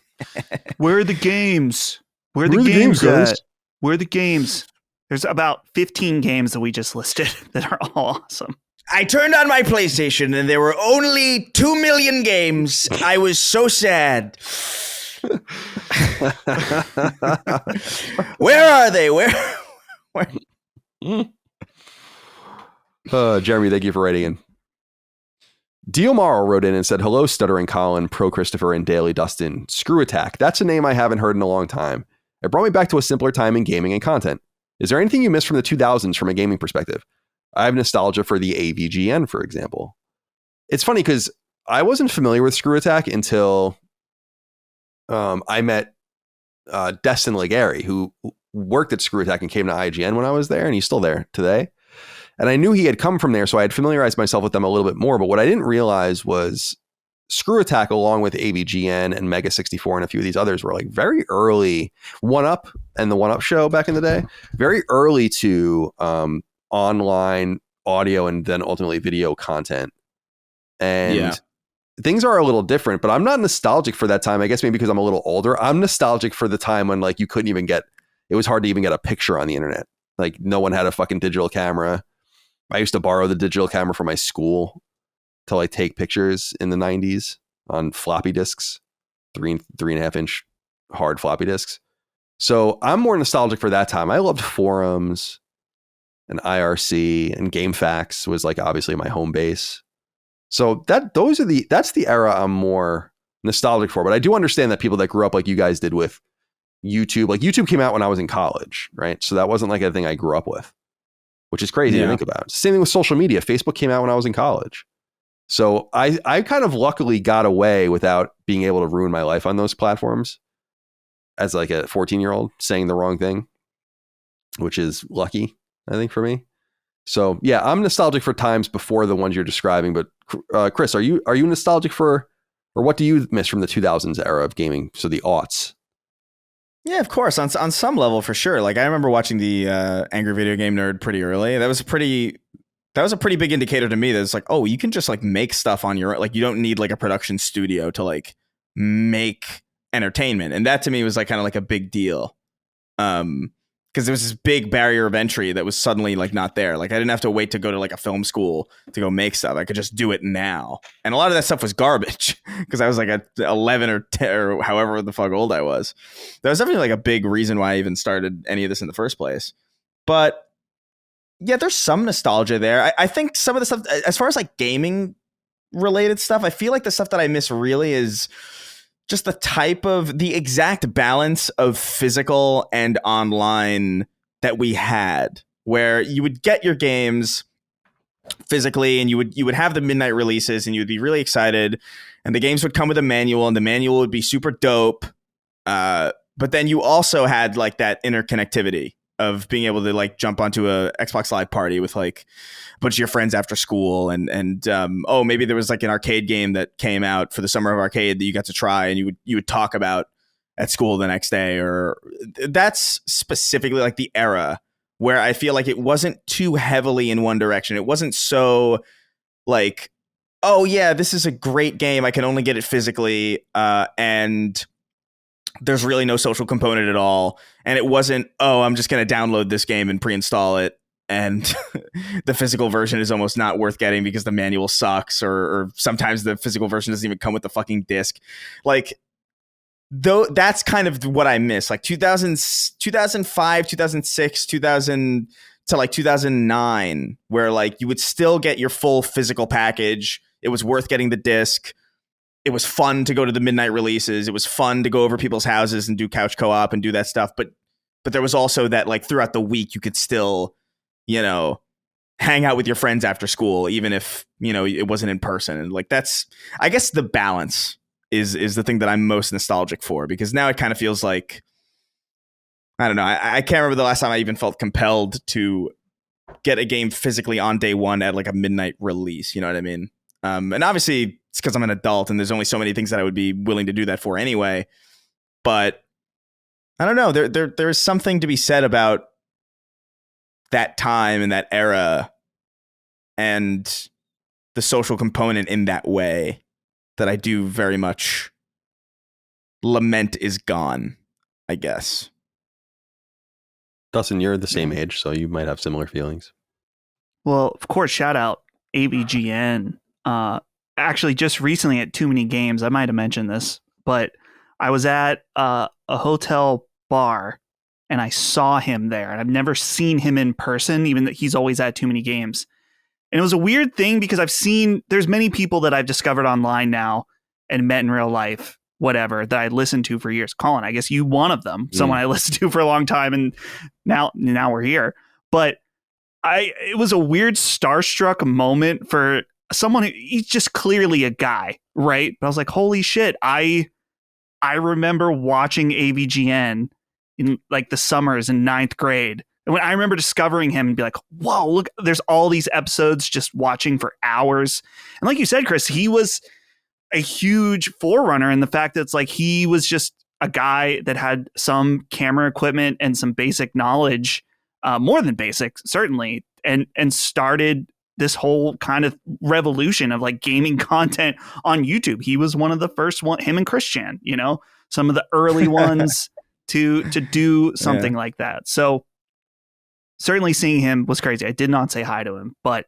Where are the games? Where are the games at? Where are the games? There's about 15 games that we just listed that are all awesome. I turned on my PlayStation and there were only 2 million games. I was so sad. Where are they? Where? Jeremy, thank you for writing in. Diomaro wrote in and said, hello, Stuttering Colin, Pro Christopher, and Daily Dustin. Screw Attack. That's a name I haven't heard in a long time. It brought me back to a simpler time in gaming and content. Is there anything you missed from the 2000s from a gaming perspective? I have nostalgia for the AVGN, for example. It's funny because I wasn't familiar with Screw Attack until I met Destin Legary, who worked at Screw Attack and came to IGN when I was there, and he's still there today. And I knew he had come from there, so I had familiarized myself with them a little bit more. But what I didn't realize was Screw Attack, along with AVGN and Mega 64 and a few of these others, were like very early. 1UP and the 1UP show back in the day, very early to online audio and then ultimately video content. And things are a little different, but I'm not nostalgic for that time. I guess maybe because I'm a little older. I'm nostalgic for the time when like you couldn't even get, it was hard to even get a picture on the internet. Like no one had a fucking digital camera. I used to borrow the digital camera from my school to like take pictures in the 90s on floppy disks, 3.5 inch hard floppy disks. So I'm more nostalgic for that time. I loved forums and IRC, and GameFAQs was like obviously my home base. So that's the era I'm more nostalgic for. But I do understand that people that grew up like you guys did with YouTube, like YouTube came out when I was in college, right? So that wasn't like a thing I grew up with, which is crazy to think about. Same thing with social media. Facebook came out when I was in college. So I kind of luckily got away without being able to ruin my life on those platforms as like a 14-year-old saying the wrong thing, which is lucky, I think, for me. So yeah, I'm nostalgic for times before the ones you're describing. But Chris, are you nostalgic for, or what do you miss from the 2000s era of gaming? So the aughts. Yeah, of course. On some level, for sure. Like I remember watching the Angry Video Game Nerd pretty early. That was a pretty big indicator to me that it's like, oh, you can just like make stuff on your own. Like you don't need like a production studio to like make entertainment. And that to me was like kind of like a big deal. because there was this big barrier of entry that was suddenly like not there. Like I didn't have to wait to go to like a film school to go make stuff. I could just do it now. And a lot of that stuff was garbage because I was like 11 or 10 or however the fuck old I was. That was definitely like a big reason why I even started any of this in the first place. But yeah, there's some nostalgia there. I think some of the stuff, as far as like gaming related stuff, I feel like the stuff that I miss really is just the exact balance of physical and online that we had, where you would get your games physically and you would have the midnight releases and you would be really excited, and the games would come with a manual and the manual would be super dope. But then you also had like that interconnectivity of being able to like jump onto a Xbox Live party with like a bunch of your friends after school, and maybe there was like an arcade game that came out for the summer of arcade that you got to try and you would talk about at school the next day. Or that's specifically like the era where I feel like it wasn't too heavily in one direction. It wasn't so like, oh yeah, this is a great game, I can only get it physically, and there's really no social component at all. And it wasn't, oh, I'm just going to download this game and pre-install it, and the physical version is almost not worth getting because the manual sucks, or sometimes the physical version doesn't even come with the fucking disc. Like, though, that's kind of what I miss. Like 2005, 2006, 2000 to like 2009, where like you would still get your full physical package. It was worth getting the disc. It was fun to go to the midnight releases. It was fun to go over people's houses and do couch co-op and do that stuff. But there was also that like throughout the week, you could still, hang out with your friends after school, even if, it wasn't in person. And like, that's, I guess the balance is the thing that I'm most nostalgic for, because now it kind of feels like, I don't know. I can't remember the last time I even felt compelled to get a game physically on day one at like a midnight release. You know what I mean? And obviously it's because I'm an adult and there's only so many things that I would be willing to do that for anyway. But I don't know. There's something to be said about that time and that era and the social component in that way that I do very much lament is gone, I guess. Dustin, you're the same age, so you might have similar feelings. Well, of course, shout out AVGN. Actually, just recently at Too Many Games, I might have mentioned this, but I was at a hotel bar and I saw him there, and I've never seen him in person, even though he's always at Too Many Games. And it was a weird thing because there's many people that I've discovered online now and met in real life, whatever, that I listened to for years. Colin, I guess you one of them, someone I listened to for a long time, and now we're here. But it was a weird starstruck moment for someone he's just clearly a guy, right? But I was like, holy shit, I remember watching AVGN in like the summers in 9th grade. And when I remember discovering him and be like, whoa, look, there's all these episodes just watching for hours. And like you said, Chris, he was a huge forerunner in the fact that it's like he was just a guy that had some camera equipment and some basic knowledge, more than basic, certainly, and started this whole kind of revolution of like gaming content on YouTube. He was one of the first one, him and Christian, some of the early ones to do something like that. So certainly seeing him was crazy. I did not say hi to him, but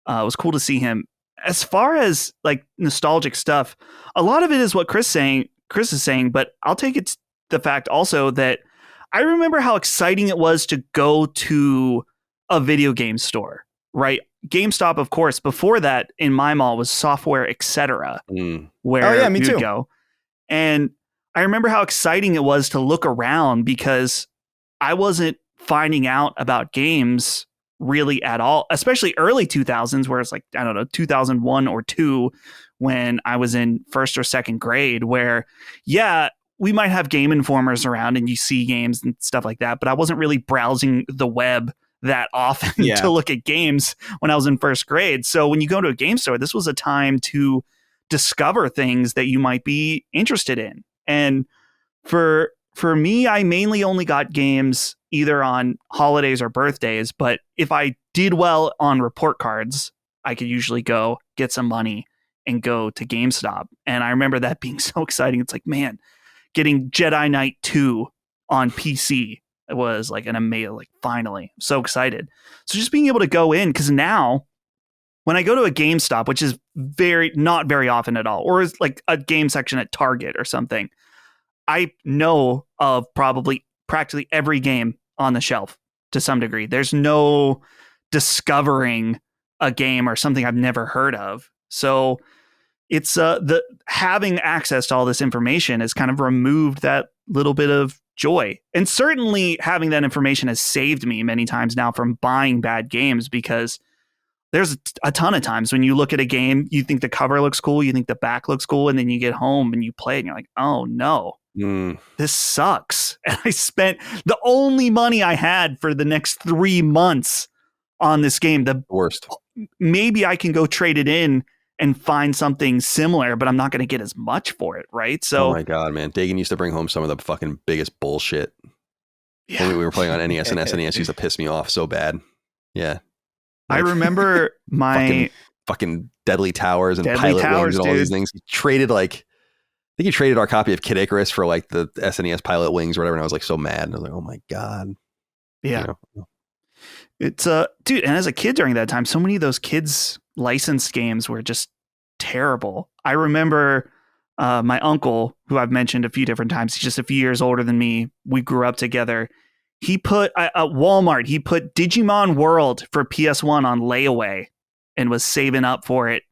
it was cool to see him. As far as like nostalgic stuff, a lot of it is what Chris is saying, but I'll take it to the fact also that I remember how exciting it was to go to a video game store, right? GameStop, of course. Before that, in my mall was Software Etc. Where me too. Go. And I remember how exciting it was to look around because I wasn't finding out about games really at all, especially early 2000s, where it's like, I don't know, 2001 or 2 when I was in 1st or 2nd grade, where, we might have Game Informers around and you see games and stuff like that, but I wasn't really browsing the web that often to look at games when I was in 1st grade. So when you go to a game store, this was a time to discover things that you might be interested in. And for me, I mainly only got games either on holidays or birthdays, but if I did well on report cards, I could usually go get some money and go to GameStop. And I remember that being so exciting. It's like, man, getting Jedi Knight 2 on PC was like an amazing, like finally, I'm so excited. So just being able to go in, because now when I go to a GameStop, which is not very often at all, or is like a game section at Target or something, I know of probably practically every game on the shelf to some degree. There's no discovering a game or something I've never heard of. So it's the having access to all this information has kind of removed that little bit of joy. And certainly having that information has saved me many times now from buying bad games, because there's a ton of times when you look at a game, you think the cover looks cool, you think the back looks cool, and then you get home and you play it and you're like, oh no, this sucks. And I spent the only money I had for the next 3 months on this game. The worst. Maybe I can go trade it in and find something similar, but I'm not going to get as much for it, right? So, oh my God, man. Dagan used to bring home some of the fucking biggest bullshit. Yeah. When we were playing on NES and SNES used to piss me off so bad. Yeah. I remember my fucking Deadly Towers and Deadly Pilot Towers, Wings and all these things. He traded I think he traded our copy of Kid Icarus for like the SNES Pilot Wings or whatever. And I was like so mad. And I was like, oh my God. Yeah. You know? It's dude, and as a kid during that time, so many of those kids licensed games were just terrible. I remember my uncle, who I've mentioned a few different times, he's just a few years older than me. We grew up together. He put at Walmart, he put Digimon World for PS1 on layaway and was saving up for it.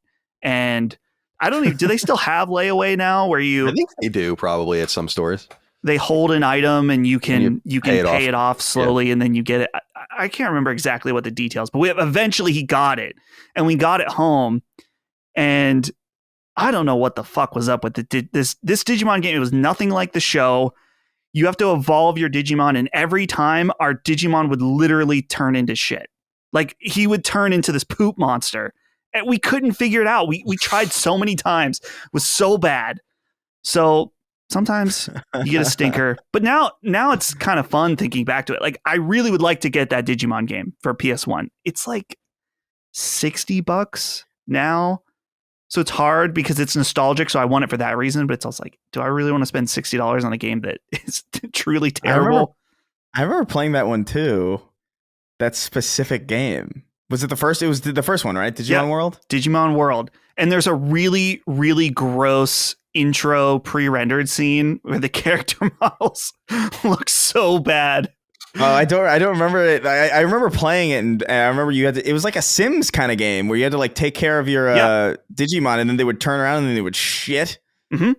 And I don't even, do they still have layaway now where I think they do probably at some stores. They hold an item and you can pay it it off slowly, and then you get it. I can't remember exactly what the details, but eventually he got it, and we got it home, and I don't know what the fuck was up with this Digimon game. It was nothing like the show. You have to evolve your Digimon, and every time our Digimon would literally turn into shit. Like he would turn into this poop monster, and we couldn't figure it out. We tried so many times. It was so bad. So sometimes you get a stinker, but now it's kind of fun thinking back to it. Like I really would like to get that Digimon game for PS1. It's like $60 now. So it's hard because it's nostalgic. So I want it for that reason, but it's also like, do I really want to spend $60 on a game that is truly terrible? I remember playing that one too. That specific game. Was it the first? It was the first one, right? Digimon World? Digimon World. And there's a really, really gross intro pre-rendered scene where the character models look so bad. Oh, I don't remember it. I remember playing it, and I remember it was like a Sims kind of game where you had to like take care of your Digimon, and then they would turn around and then they would shit. Mm-hmm.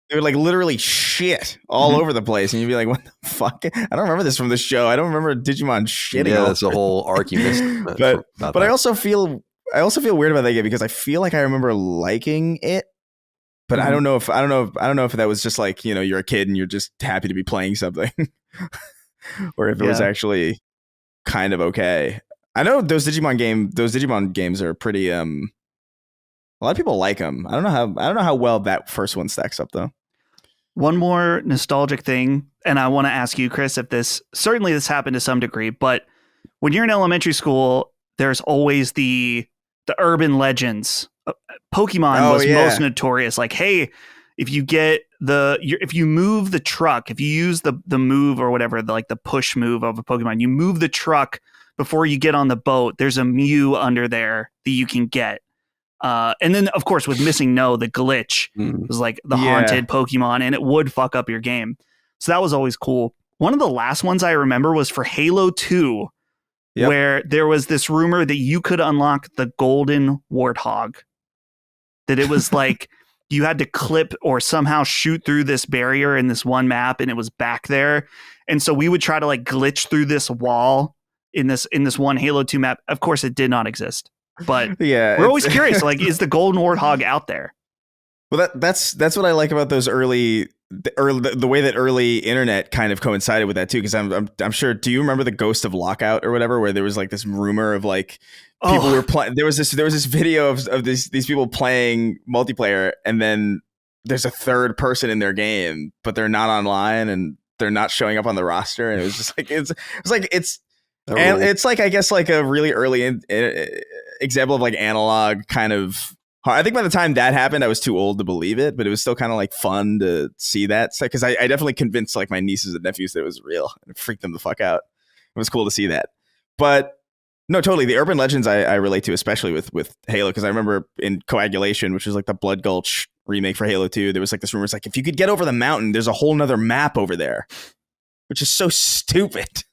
They would like literally shit all over the place, and you'd be like, "What the fuck?" I don't remember this from the show. I don't remember Digimon shitting. Yeah, that's the whole arc you missed. But I also feel weird about that game because I feel like I remember liking it. But I don't know if that was just like, you know, you're a kid and you're just happy to be playing something, or if it was actually kind of okay. I know those Digimon games are pretty. A lot of people like them. I don't know how well that first one stacks up though. One more nostalgic thing, and I want to ask you, Chris, if this happened to some degree, but when you're in elementary school, there's always the urban legends. Pokemon was most notorious. Like, hey, if you get if you move the truck, if you use the move or whatever, the push move of a Pokemon, you move the truck before you get on the boat. There's a Mew under there that you can get. And then, of course, with Missing No, the glitch was like the haunted Pokemon, and it would fuck up your game. So that was always cool. One of the last ones I remember was for Halo 2, where there was this rumor that you could unlock the golden warthog. That it was like you had to clip or somehow shoot through this barrier in this one map, and it was back there. And so we would try to like glitch through this wall in this one Halo 2 map. Of course, it did not exist. But we're always curious, like, is the golden warthog out there? Well, that's what I like about those the way that early internet kind of coincided with that too. Because I'm sure. Do you remember the Ghost of Lockout or whatever, where there was like this rumor of like people were playing? There was this video of these people playing multiplayer, and then there's a third person in their game, but they're not online and they're not showing up on the roster. And it was just like it's like I guess like a really early example of like analog kind of I think by the time that happened, I was too old to believe it, but it was still kind of like fun to see that. Because I definitely convinced like my nieces and nephews that it was real. It freaked them the fuck out. It was cool to see that. But no, totally. The urban legends I relate to, especially with Halo, because I remember in Coagulation, which was like the Blood Gulch remake for Halo 2, there was like this rumor, it's like, if you could get over the mountain, there's a whole nother map over there, which is so stupid.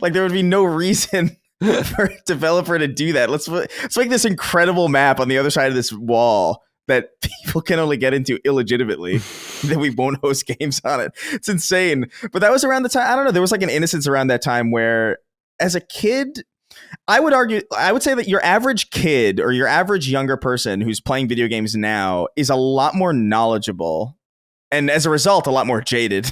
Like there would be no reason for a developer to do that. Let's make this incredible map on the other side of this wall that people can only get into illegitimately, that we won't host games on it. It's insane. But that was around the time, I don't know, there was like an innocence around that time where as a kid, I would say that your average kid or your average younger person who's playing video games now is a lot more knowledgeable and as a result, a lot more jaded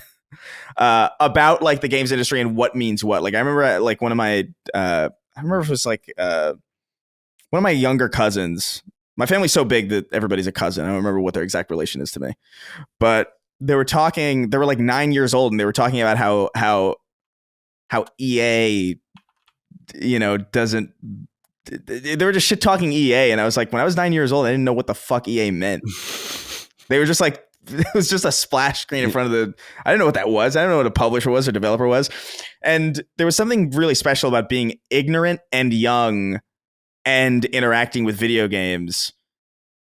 about like the games industry and what means what. Like I remember like one of my, I remember it was like one of my younger cousins. My family's so big that everybody's a cousin. I don't remember what their exact relation is to me, but they were like 9 years old and they were talking about how EA, you know, they were just shit talking EA. And I was like, when I was 9 years old, I didn't know what the fuck EA meant. They were just like, it was just a splash screen in front of I didn't know what that was. I don't know what a publisher was or developer was. And there was something really special about being ignorant and young and interacting with video games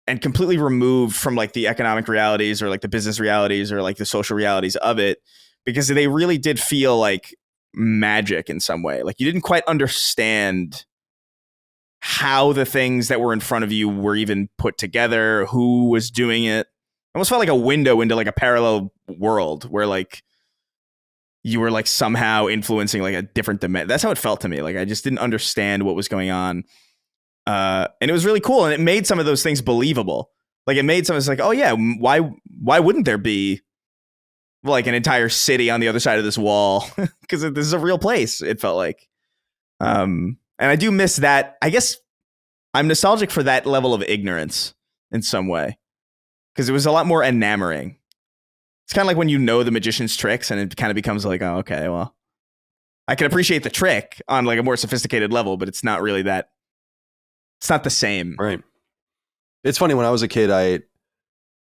and completely removed from like the economic realities or like the business realities or like the social realities of it, because they really did feel like magic in some way. Like you didn't quite understand how the things that were in front of you were even put together, who was doing it. Almost felt like a window into like a parallel world where like you were like somehow influencing like a different dimension. That's how it felt to me. Like I just didn't understand what was going on. And it was really cool. And it made some of those things believable. Like it made some, it's like, oh yeah, why wouldn't there be like an entire city on the other side of this wall? Because this is a real place, it felt like. And I do miss that. I guess I'm nostalgic for that level of ignorance in some way, because it was a lot more enamoring. It's kind of like when you know the magician's tricks and it kind of becomes like, oh, okay, well, I can appreciate the trick on like a more sophisticated level, but it's not really that. It's not the same. Right. It's funny, when I was a kid, I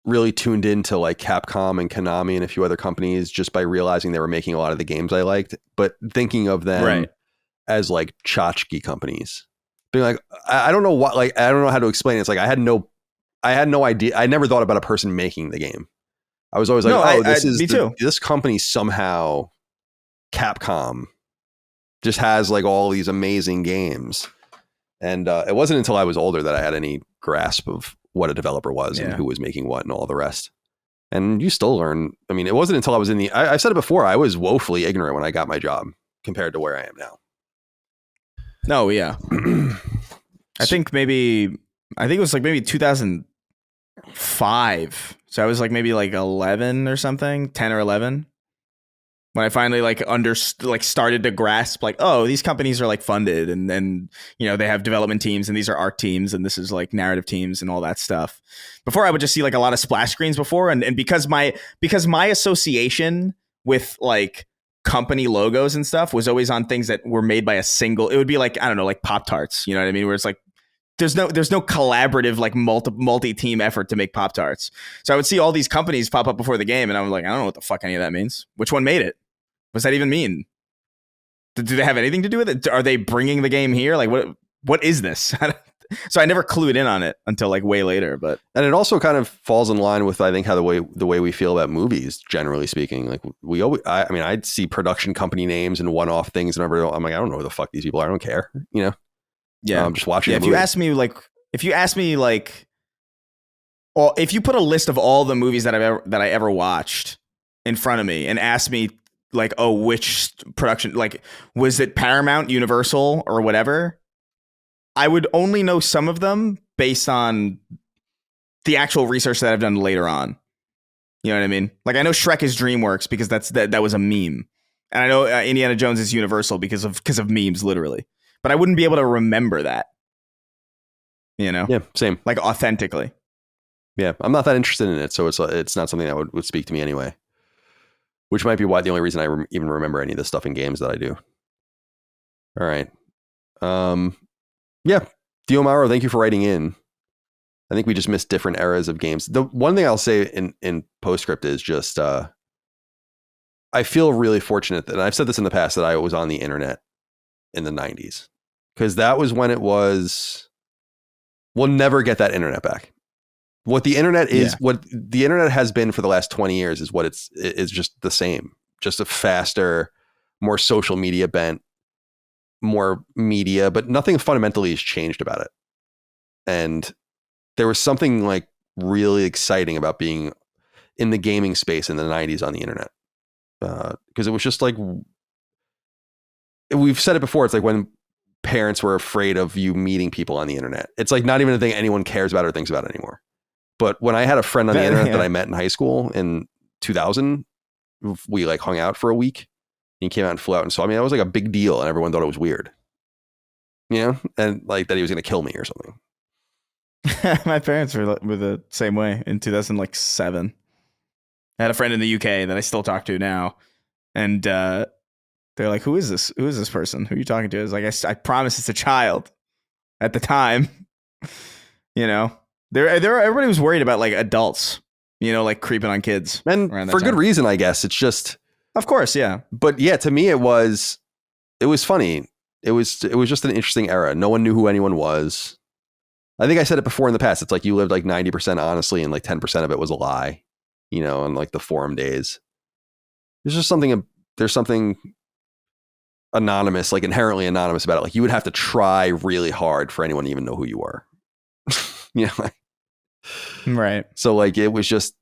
really tuned into like Capcom and Konami and a few other companies just by realizing they were making a lot of the games I liked, but thinking of them as like tchotchke companies. Being like, I don't know what, like, I don't know how to explain it. It's like I had no idea. I never thought about a person making the game. I was always like, this company somehow, Capcom, just has like all these amazing games. And it wasn't until I was older that I had any grasp of what a developer was and who was making what and all the rest. And you still learn. I mean, it wasn't until I was in I've said it before, I was woefully ignorant when I got my job compared to where I am now. No, yeah. I think it was like maybe 2005. So I was like maybe like 11 or something, 10 or 11. When I finally like started to grasp like, oh, these companies are like funded and you know, they have development teams and these are art teams and this is like narrative teams and all that stuff. Before I would just see like a lot of splash screens before. And because my association with like company logos and stuff was always on things that were made by a single, it would be like, I don't know, like Pop-Tarts, you know what I mean? Where it's like, there's no collaborative, like multi-team effort to make Pop-Tarts. So I would see all these companies pop up before the game and I'm like, I don't know what the fuck any of that means. Which one made it? What's that even mean? Do they have anything to do with it? Are they bringing the game here? Like what is this? So I never clued in on it until like way later. And it also kind of falls in line with, I think, how the way we feel about movies, generally speaking. Like we always, I'd see production company names and one-off things, and I'm like, I don't know who the fuck these people are. I don't care. You know? Yeah, I'm just watching. Yeah, if you ask me, or if you put a list of all the movies that I ever watched in front of me and asked me like, oh, which production, like, was it Paramount, Universal, or whatever? I would only know some of them based on the actual research that I've done later on. You know what I mean? Like I know Shrek is DreamWorks because that was a meme, and I know Indiana Jones is Universal because of memes, literally. But I wouldn't be able to remember that. You know? Yeah, same. Like authentically. Yeah, I'm not that interested in it, so it's not something that would speak to me anyway. Which might be why the only reason I even remember any of the stuff in games that I do. All right. Yeah, Dio Mauro, thank you for writing in. I think we just missed different eras of games. The one thing I'll say in Postscript is just I feel really fortunate that, and I've said this in the past, that I was on the internet in the 90s, because that was when it was, we'll never get that internet back. What the internet is, what the internet has been for the last 20 years is what it's just the same, just a faster, more social media bent, more media, but nothing fundamentally has changed about it. And there was something like really exciting about being in the gaming space in the 90s on the internet. Because it was just like, we've said it before, it's like when parents were afraid of you meeting people on the internet. It's like not even a thing anyone cares about or thinks about anymore. But when I had a friend on the internet that I met in high school in 2000, we like hung out for a week. He came out and flew out and saw me. That was like a big deal, and everyone thought it was weird. You know? And like that he was going to kill me or something. My parents were the same way in 2007. I had a friend in the UK that I still talk to now, and they're like, "Who is this? Who is this person? Who are you talking to?" I was like, "I promise it's a child." At the time, you know, everybody was worried about like adults, you know, like creeping on kids, and for good reason, I guess. It's just, of course, yeah. But yeah, to me, it was funny. It was just an interesting era. No one knew who anyone was. I think I said it before in the past. It's like you lived like 90% honestly, and like 10% of it was a lie. You know, on like the forum days. There's something anonymous, like inherently anonymous about it. Like you would have to try really hard for anyone to even know who you were. You know? Right. So like it was just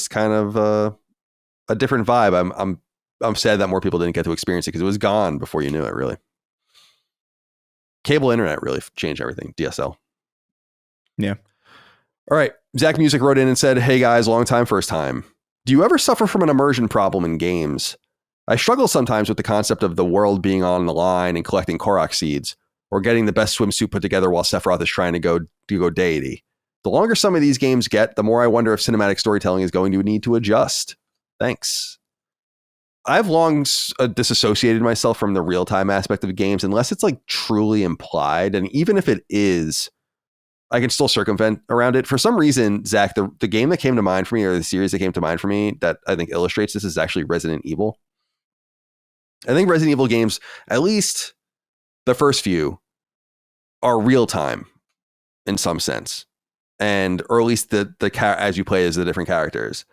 kind of a different vibe. I'm sad that more people didn't get to experience it because it was gone before you knew it, really. Cable internet really changed everything. DSL. Yeah. All right. Zach Music wrote in and said, "Hey guys, long time, first time. Do you ever suffer from an immersion problem in games? I struggle sometimes with the concept of the world being on the line and collecting Korok seeds, or getting the best swimsuit put together while Sephiroth is trying to go deity. The longer some of these games get, the more I wonder if cinematic storytelling is going to need to adjust. Thanks." I've long disassociated myself from the real-time aspect of games, unless it's like truly implied. And even if it is, I can still circumvent around it. For some reason, Zach, the game that came to mind for me, or the series that came to mind for me that I think illustrates this, is actually Resident Evil. I think Resident Evil games, at least the first few, are real time in some sense. Or at least the as you play as the different characters.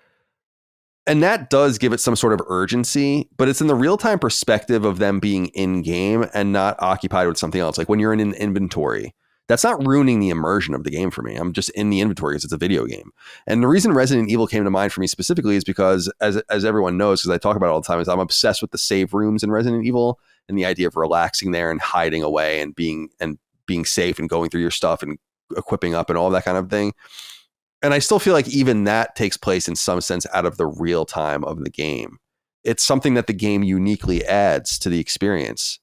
And that does give it some sort of urgency, but it's in the real time perspective of them being in game and not occupied with something else. Like when you're in an inventory, that's not ruining the immersion of the game for me. I'm just in the inventory because it's a video game. And the reason Resident Evil came to mind for me specifically is because, as everyone knows, because I talk about it all the time, is I'm obsessed with the save rooms in Resident Evil and the idea of relaxing there and hiding away and being safe and going through your stuff and equipping up and all that kind of thing. And I still feel like even that takes place in some sense out of the real time of the game. It's something that the game uniquely adds to the experience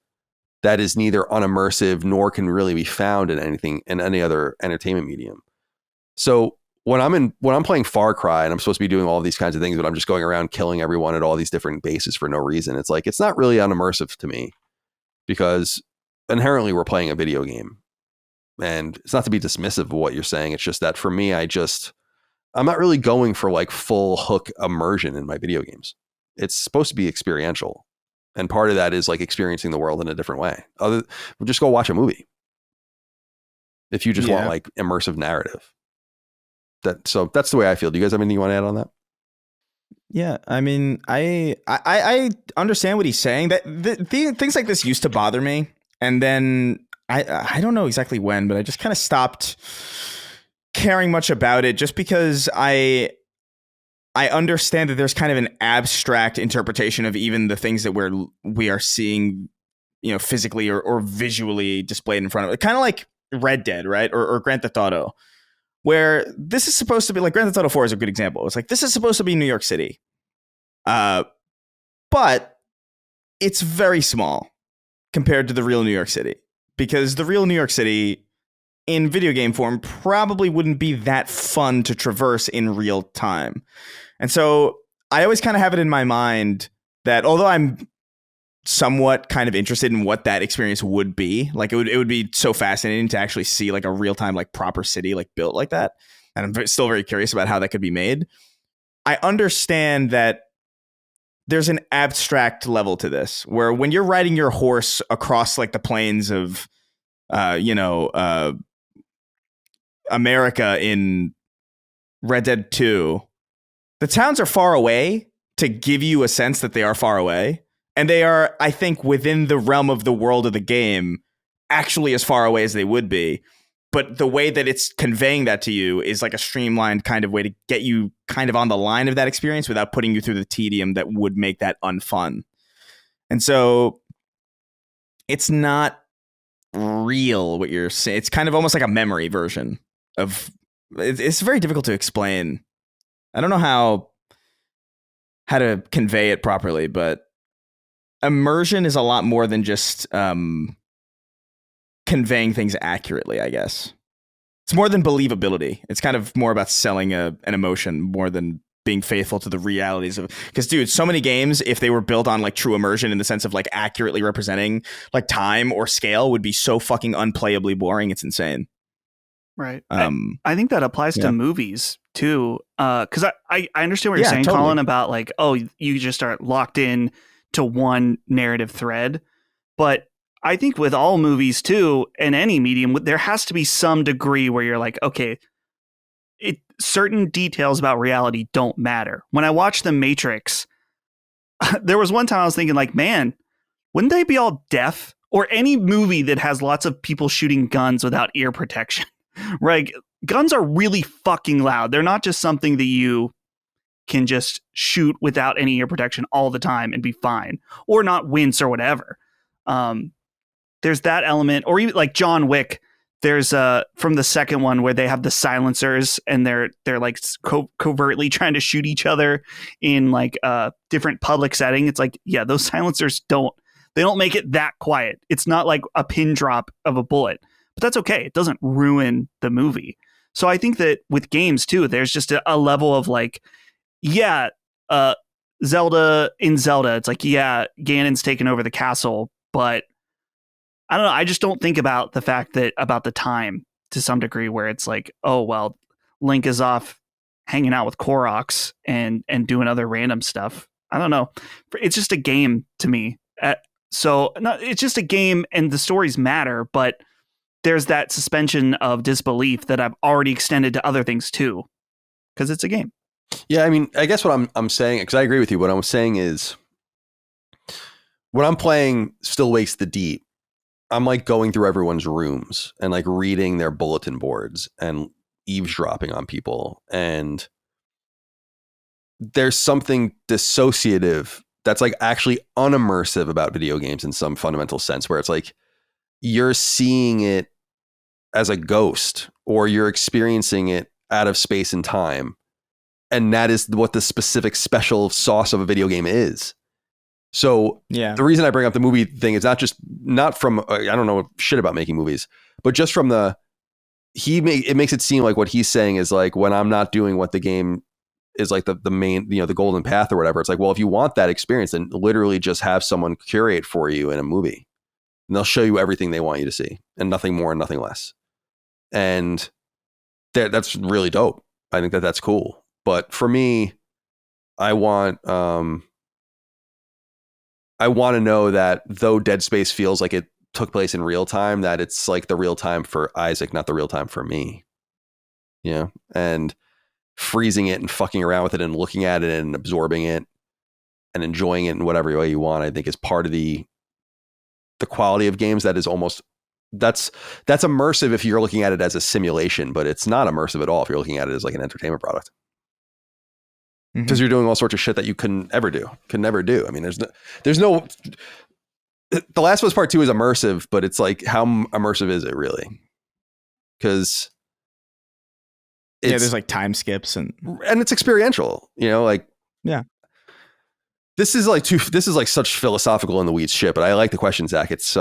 that is neither unimmersive nor can really be found in any other entertainment medium. So when I'm playing Far Cry and I'm supposed to be doing all these kinds of things, but I'm just going around killing everyone at all these different bases for no reason, it's like, it's not really unimmersive to me, because inherently we're playing a video game. And it's not to be dismissive of what you're saying. It's just that for me, I'm not really going for like full hook immersion in my video games. It's supposed to be experiential. And part of that is like experiencing the world in a different way. Just go watch a movie. If you just want like immersive narrative. So that's the way I feel. Do you guys have anything you want to add on that? Yeah, I mean, I understand what he's saying. That things like this used to bother me, and then I don't know exactly when, but I just kind of stopped caring much about it, just because I understand that there's kind of an abstract interpretation of even the things that we are seeing, you know, physically or visually displayed in front of it. Kind of like Red Dead, right? Or Grand Theft Auto, where this is supposed to be like Grand Theft Auto 4 is a good example. It's like, this is supposed to be New York City. But it's very small compared to the real New York City, because the real New York City in video game form probably wouldn't be that fun to traverse in real time. And so I always kind of have it in my mind that although I'm somewhat kind of interested in what that experience would be. Like it would be so fascinating to actually see like a real time, like proper city, like built like that. And I'm still very curious about how that could be made. I understand that there's an abstract level to this where when you're riding your horse across like the plains of, America in Red Dead 2, the towns are far away to give you a sense that they are far away. And they are, I think, within the realm of the world of the game, actually as far away as they would be. But the way that it's conveying that to you is like a streamlined kind of way to get you kind of on the line of that experience without putting you through the tedium that would make that unfun. And so it's not real what you're saying. It's kind of almost like a memory version of it's very difficult to explain. I don't know how to convey it properly, but immersion is a lot more than just conveying things accurately, I guess. It's more than believability. It's kind of more about selling an emotion more than being faithful to the realities of, because dude, so many games, if they were built on like true immersion in the sense of like accurately representing like time or scale, would be so fucking unplayably boring. It's insane. Right. I think that applies to movies too. Because I understand what you're saying, totally. Colin, about like, oh, you just are locked in to one narrative thread. But I think with all movies too, in any medium, there has to be some degree where you're like, okay, certain details about reality don't matter. When I watched The Matrix, there was one time I was thinking like, man, wouldn't they be all deaf? Or any movie that has lots of people shooting guns without ear protection. Right? Guns are really fucking loud. They're not just something that you can just shoot without any ear protection all the time and be fine, or not wince or whatever. There's that element, or even like John Wick. There's from the second one where they have the silencers and they're like covertly trying to shoot each other in like a different public setting. It's like, yeah, those silencers don't make it that quiet. It's not like a pin drop of a bullet. But that's okay. It doesn't ruin the movie. So I think that with games too, there's just a level of like, yeah, Zelda, it's like, yeah, Ganon's taken over the castle, but I don't know. I just don't think about the fact that about the time to some degree where it's like, oh, well, Link is off hanging out with Koroks and doing other random stuff. I don't know. It's just a game to me. So no, it's just a game and the stories matter, but there's that suspension of disbelief that I've already extended to other things too, because it's a game. Yeah, I mean, I guess what I'm saying, because I agree with you. What I'm saying is, when I'm playing Still Wakes the Deep, I'm like going through everyone's rooms and like reading their bulletin boards and eavesdropping on people. And there's something dissociative that's like actually unimmersive about video games in some fundamental sense, where it's like you're seeing it as a ghost or you're experiencing it out of space and time. And that is what the specific special sauce of a video game is. So yeah, the reason I bring up the movie thing is not from, I don't know shit about making movies, but just from it makes it seem like what he's saying is like, when I'm not doing what the game is like the main, the golden path or whatever. It's like, well, if you want that experience, then literally just have someone curate for you in a movie. And they'll show you everything they want you to see and nothing more and nothing less. And that's really dope. I think that's cool. But for me, I want to know that though Dead Space feels like it took place in real time, that it's like the real time for Isaac, not the real time for me. Yeah. And freezing it and fucking around with it and looking at it and absorbing it and enjoying it in whatever way you want, I think is part of the quality of games that is almost, that's immersive if you're looking at it as a simulation, but it's not immersive at all if you're looking at it as like an entertainment product. Because you're doing all sorts of shit that you could never do. I mean, there's no The Last of Us Part 2 is immersive, but it's like, how immersive is it really? Because there's like time skips and it's experiential, like, yeah. This is like such philosophical in the weeds shit, but I like the question, Zach. It's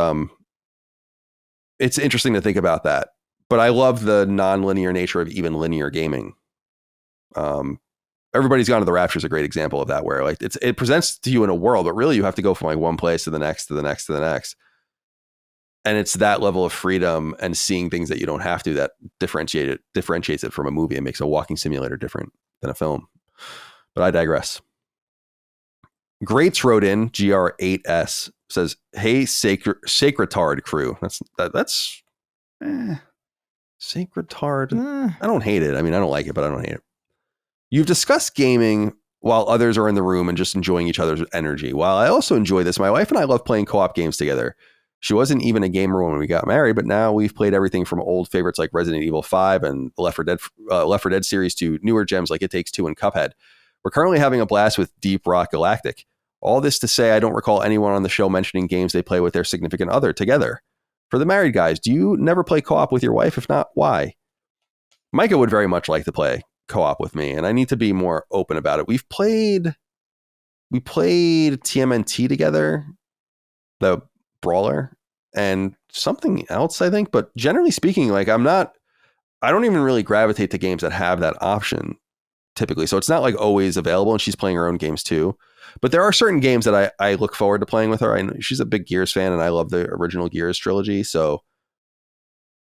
interesting to think about that, but I love the non-linear nature of even linear gaming. Everybody's Gone to the Rapture is a great example of that, where like it presents to you in a world, but really you have to go from like one place to the next, to the next, to the next. And it's that level of freedom and seeing things that you don't have to that differentiates it from a movie and makes a walking simulator different than a film. But I digress. Greats wrote in, GR8S, says, "Hey, Sacretard crew." That's Sacretard. I don't hate it. I mean, I don't like it, but I don't hate it. "You've discussed gaming while others are in the room and just enjoying each other's energy. While I also enjoy this, my wife and I love playing co-op games together. She wasn't even a gamer when we got married, but now we've played everything from old favorites like Resident Evil 5 and the Left 4 Dead series to newer gems like It Takes Two and Cuphead. We're currently having a blast with Deep Rock Galactic. All this to say, I don't recall anyone on the show mentioning games they play with their significant other together. For the married guys, do you never play co-op with your wife? If not, why?" Micah would very much like to play co-op with me, and I need to be more open about it. We played TMNT together, the brawler, and something else, I think. But generally speaking, like I don't even really gravitate to games that have that option typically. So it's not like always available, and she's playing her own games too. But there are certain games that I look forward to playing with her. I know she's a big Gears fan, and I love the original Gears trilogy. So,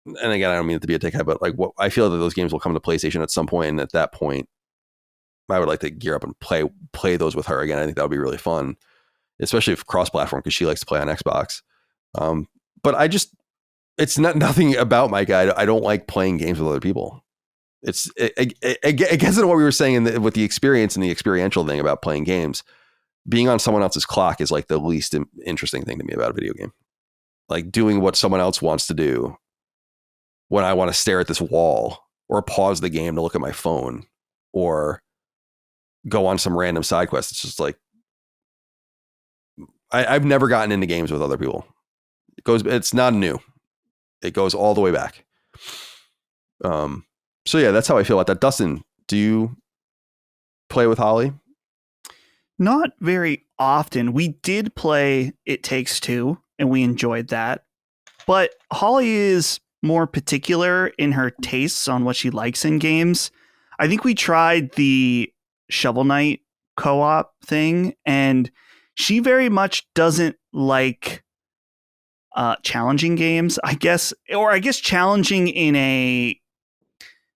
and again, I don't mean it to be a dickhead, but like I feel that those games will come to PlayStation at some point, and at that point, I would like to gear up and play those with her again. I think that would be really fun, especially if cross-platform, because she likes to play on Xbox. But it's nothing about my guy. I don't like playing games with other people. It gets into what we were saying with the experience and the experiential thing about playing games. Being on someone else's clock is like the least interesting thing to me about a video game. Like doing what someone else wants to do when I want to stare at this wall or pause the game to look at my phone or go on some random side quest. It's just like, I've never gotten into games with other people. It's not new. It goes all the way back. So yeah, that's how I feel about that. Dustin, do you play with Holly? Not very often. We did play It Takes Two, and we enjoyed that. But Holly is more particular in her tastes on what she likes in games. I think we tried the Shovel Knight co-op thing, and she very much doesn't like challenging games, I guess challenging in a,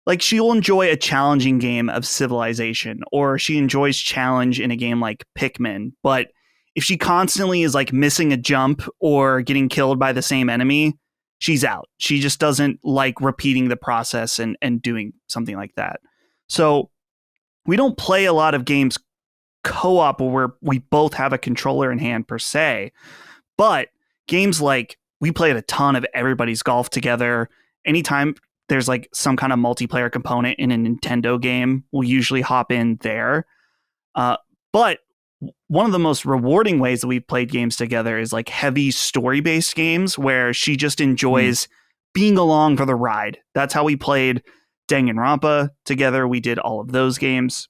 like, she'll enjoy a challenging game of Civilization, or she enjoys challenge in a game like Pikmin. But if she constantly is like missing a jump or getting killed by the same enemy, she's out. She just doesn't like repeating the process and doing something like that. So we don't play a lot of games co-op where we both have a controller in hand per se, but games like, we played a ton of Everybody's Golf together. Anytime there's like some kind of multiplayer component in a Nintendo game, we'll usually hop in there. But one of the most rewarding ways that we've played games together is like heavy story-based games where she just enjoys being along for the ride. That's how we played Danganronpa together. We did all of those games.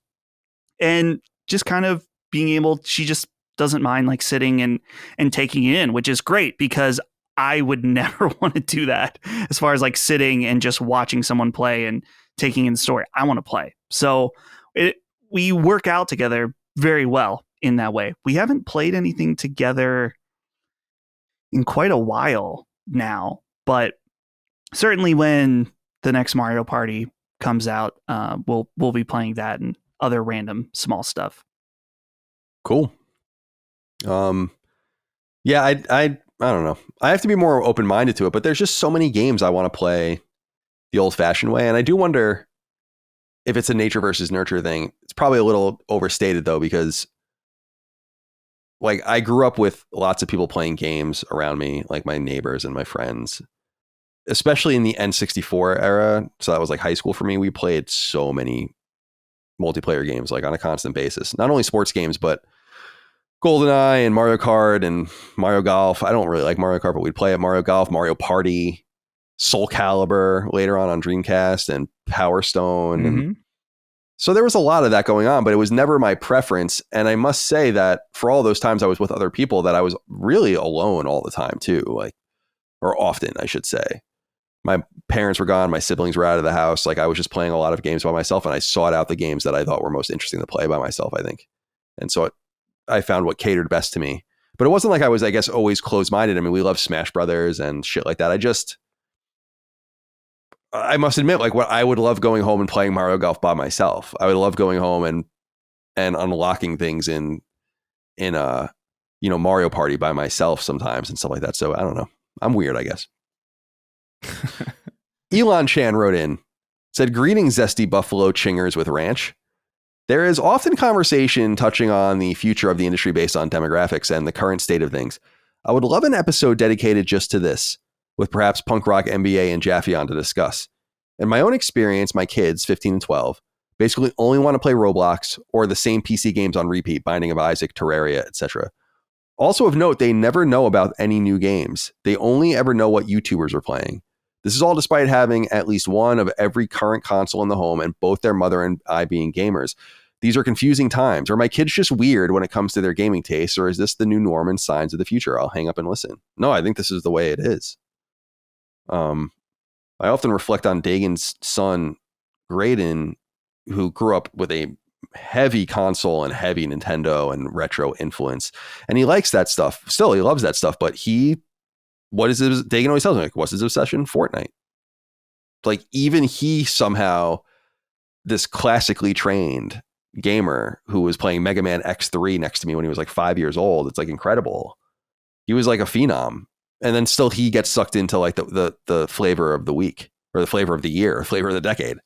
And just kind of being able, she just doesn't mind like sitting and taking it in, which is great because I would never want to do that as far as like sitting and just watching someone play and taking in the story. I want to play. So we work out together very well in that way. We haven't played anything together in quite a while now, but certainly when the next Mario Party comes out, we'll be playing that and other random small stuff. Cool. Yeah, I don't know. I have to be more open-minded to it, but there's just so many games I want to play the old-fashioned way. And I do wonder if it's a nature versus nurture thing. It's probably a little overstated though, because like I grew up with lots of people playing games around me, like my neighbors and my friends, especially in the N64 era. So that was like high school for me. We played so many multiplayer games like on a constant basis, not only sports games, but GoldenEye and Mario Kart and Mario Golf. I don't really like Mario Kart, but we'd play at Mario Golf, Mario Party, Soul Calibur later on Dreamcast, and Power Stone. Mm-hmm. And so there was a lot of that going on, but it was never my preference. And I must say that for all those times I was with other people, that I was really alone all the time too, like, or often, I should say. my parents were gone, my siblings were out of the house. Like I was just playing a lot of games by myself, and I sought out the games that I thought were most interesting to play by myself, I think. And so I found what catered best to me. But it wasn't like I was, I guess, always closed-minded. I mean, we love Smash Brothers and shit like that. I must admit, like, what I would love going home and playing Mario Golf by myself. I would love going home and unlocking things in Mario Party by myself sometimes and stuff like that. So I don't know. I'm weird, I guess. Elon Chan wrote in, said, "Greetings, zesty buffalo chingers with ranch. There is often conversation touching on the future of the industry based on demographics and the current state of things. I would love an episode dedicated just to this, with perhaps punk rock MBA and Jaffe on to discuss. In my own experience, my kids, 15 and 12, basically only want to play Roblox or the same PC games on repeat, Binding of Isaac, Terraria, etc. Also of note, they never know about any new games. They only ever know what YouTubers are playing. This is all despite having at least one of every current console in the home and both their mother and I being gamers. These are confusing times. Are my kids just weird when it comes to their gaming tastes, or is this the new norm and signs of the future? I'll hang up and listen." No, I think this is the way it is. I often reflect on Dagan's son, Graydon, who grew up with a heavy console and heavy Nintendo and retro influence. And he likes that stuff. Still, he loves that stuff. But Dagan always tells me, like, what's his obsession? Fortnite. Like, even he somehow, this classically trained gamer who was playing Mega Man X3 next to me when he was like 5 years old. It's like incredible. He was like a phenom. And then still he gets sucked into like the flavor of the week, or the flavor of the year, flavor of the decade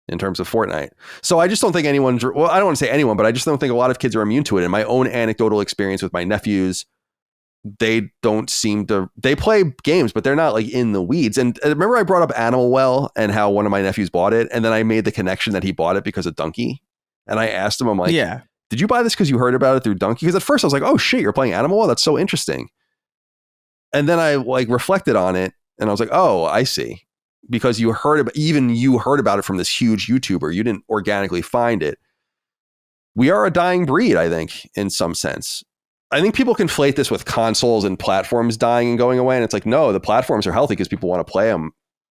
in terms of Fortnite. So I just don't think I don't want to say anyone, but I just don't think a lot of kids are immune to it. In my own anecdotal experience with my nephews, they play games, but they're not like in the weeds. And remember I brought up Animal Well and how one of my nephews bought it. And then I made the connection that he bought it because of Donkey. And I asked him, I'm like, yeah, did you buy this because you heard about it through Donkey? Because at first I was like, oh shit, you're playing Animal Well? That's so interesting. And then I like reflected on it and I was like, oh, I see. Because you heard about it from this huge YouTuber. You didn't organically find it. We are a dying breed, I think, in some sense. I think people conflate this with consoles and platforms dying and going away. And it's like, no, the platforms are healthy because people want to play them.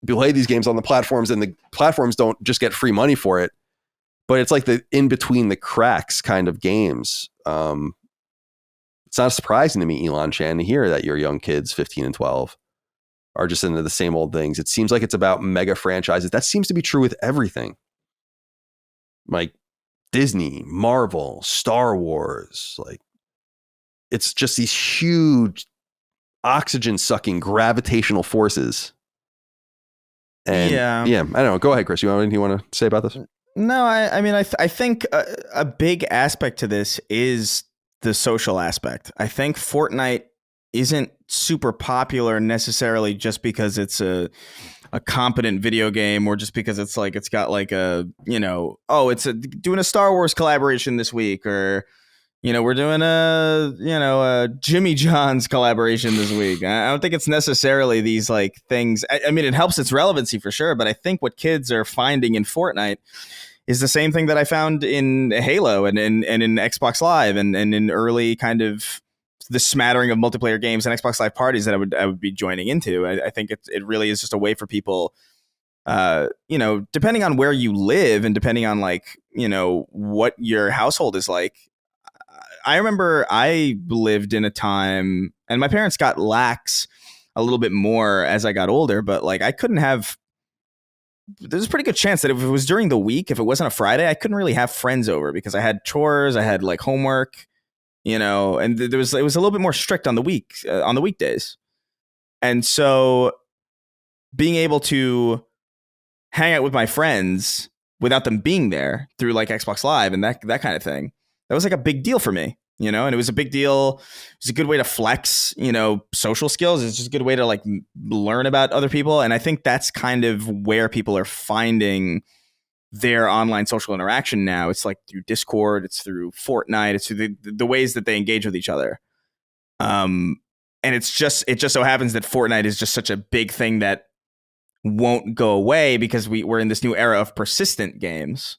People play these games on the platforms, and the platforms don't just get free money for it. But it's like the in between the cracks kind of games. It's not surprising to me, Elon Chan, to hear that your young kids, 15 and 12, are just into the same old things. It seems like it's about mega franchises. That seems to be true with everything. Like Disney, Marvel, Star Wars. Like, it's just these huge oxygen-sucking gravitational forces. And yeah, I don't know. Go ahead, Chris. You have anything you want to say about this? No, I think a big aspect to this is the social aspect. I think Fortnite isn't super popular necessarily just because it's a competent video game, or just because it's like it's got like a, doing a Star Wars collaboration this week, or we're doing a Jimmy John's collaboration this week. I don't think it's necessarily these like things. I mean, it helps its relevancy for sure, but I think what kids are finding in Fortnite is the same thing that I found in Halo and in Xbox Live and in early kind of the smattering of multiplayer games and Xbox Live parties that I would be joining into. I think it really is just a way for people, depending on where you live and depending on like, what your household is like. I remember I lived in a time, and my parents got lax a little bit more as I got older, but like I couldn't have, there's a pretty good chance that if it was during the week, if it wasn't a Friday, I couldn't really have friends over because I had chores, I had like homework, and it was a little bit more strict on the weekdays. And so being able to hang out with my friends without them being there through like Xbox Live and that kind of thing, that was like a big deal for me, and it was a big deal. It was a good way to flex, social skills. It's just a good way to like learn about other people. And I think that's kind of where people are finding their online social interaction now. It's like through Discord, it's through Fortnite, it's through the ways that they engage with each other. And it just so happens that Fortnite is just such a big thing that won't go away because we're in this new era of persistent games.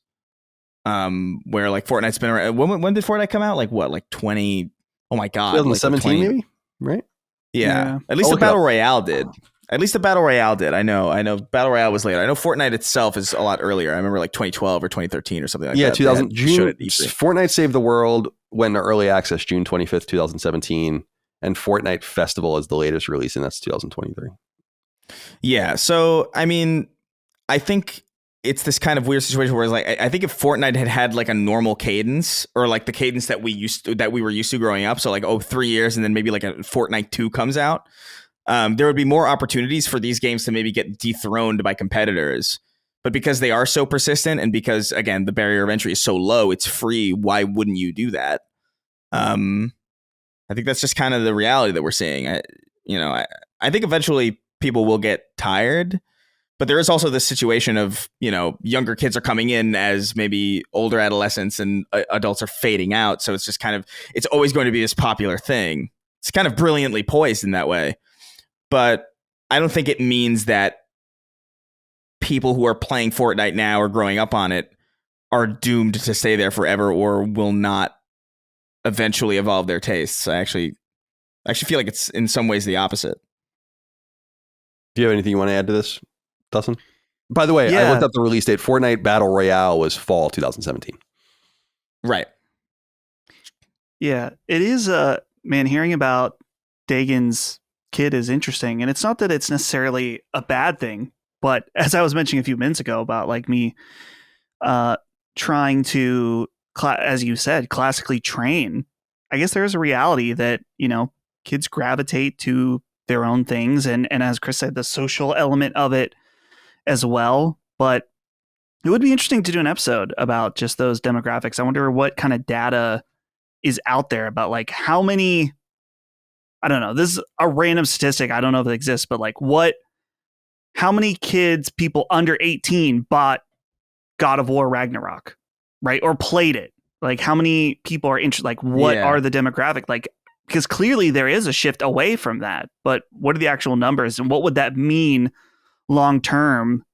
Where like Fortnite's been around. When did Fortnite come out? Like what? Like 20? Oh my god, 2017 maybe, right? Yeah. At least the Battle Royale did. At least the Battle Royale did. I know Battle Royale was later. I know Fortnite itself is a lot earlier. I remember like 2012 or 2013 or something like that. Yeah, 2000 June. E3. Fortnite Saved the World went into early access June 25th, 2017, and Fortnite Festival is the latest release, and that's 2023. Yeah. So I mean, I think it's this kind of weird situation where it's like I think if Fortnite had like a normal cadence, or like the cadence that we were used to growing up, so like 3 years and then maybe like a Fortnite 2 comes out, there would be more opportunities for these games to maybe get dethroned by competitors. But because they are so persistent, and because again the barrier of entry is so low, it's free. Why wouldn't you do that? I think that's just kind of the reality that we're seeing. I think eventually people will get tired. But there is also this situation of, younger kids are coming in as maybe older adolescents, and adults are fading out. So it's just it's always going to be this popular thing. It's kind of brilliantly poised in that way. But I don't think it means that people who are playing Fortnite now or growing up on it are doomed to stay there forever or will not eventually evolve their tastes. I actually feel like it's in some ways the opposite. Do you have anything you want to add to this, Dustin? By the way, Yeah. I looked up the release date. Fortnite Battle Royale was fall 2017. Right. Yeah, it is. Man, hearing about Dagon's kid is interesting, and it's not that it's necessarily a bad thing, but as I was mentioning a few minutes ago about like me trying to, as you said, classically train, I guess there is a reality that, kids gravitate to their own things, and as Chris said, the social element of it as well. But it would be interesting to do an episode about just those demographics. I wonder what kind of data is out there about like how many, I don't know, this is a random statistic, I don't know if it exists, but like how many kids, people under 18 bought God of War Ragnarok, right? Or played it? Like how many people are interested? Like what are the demographic? Like, because clearly there is a shift away from that, but what are the actual numbers, and what would that mean long term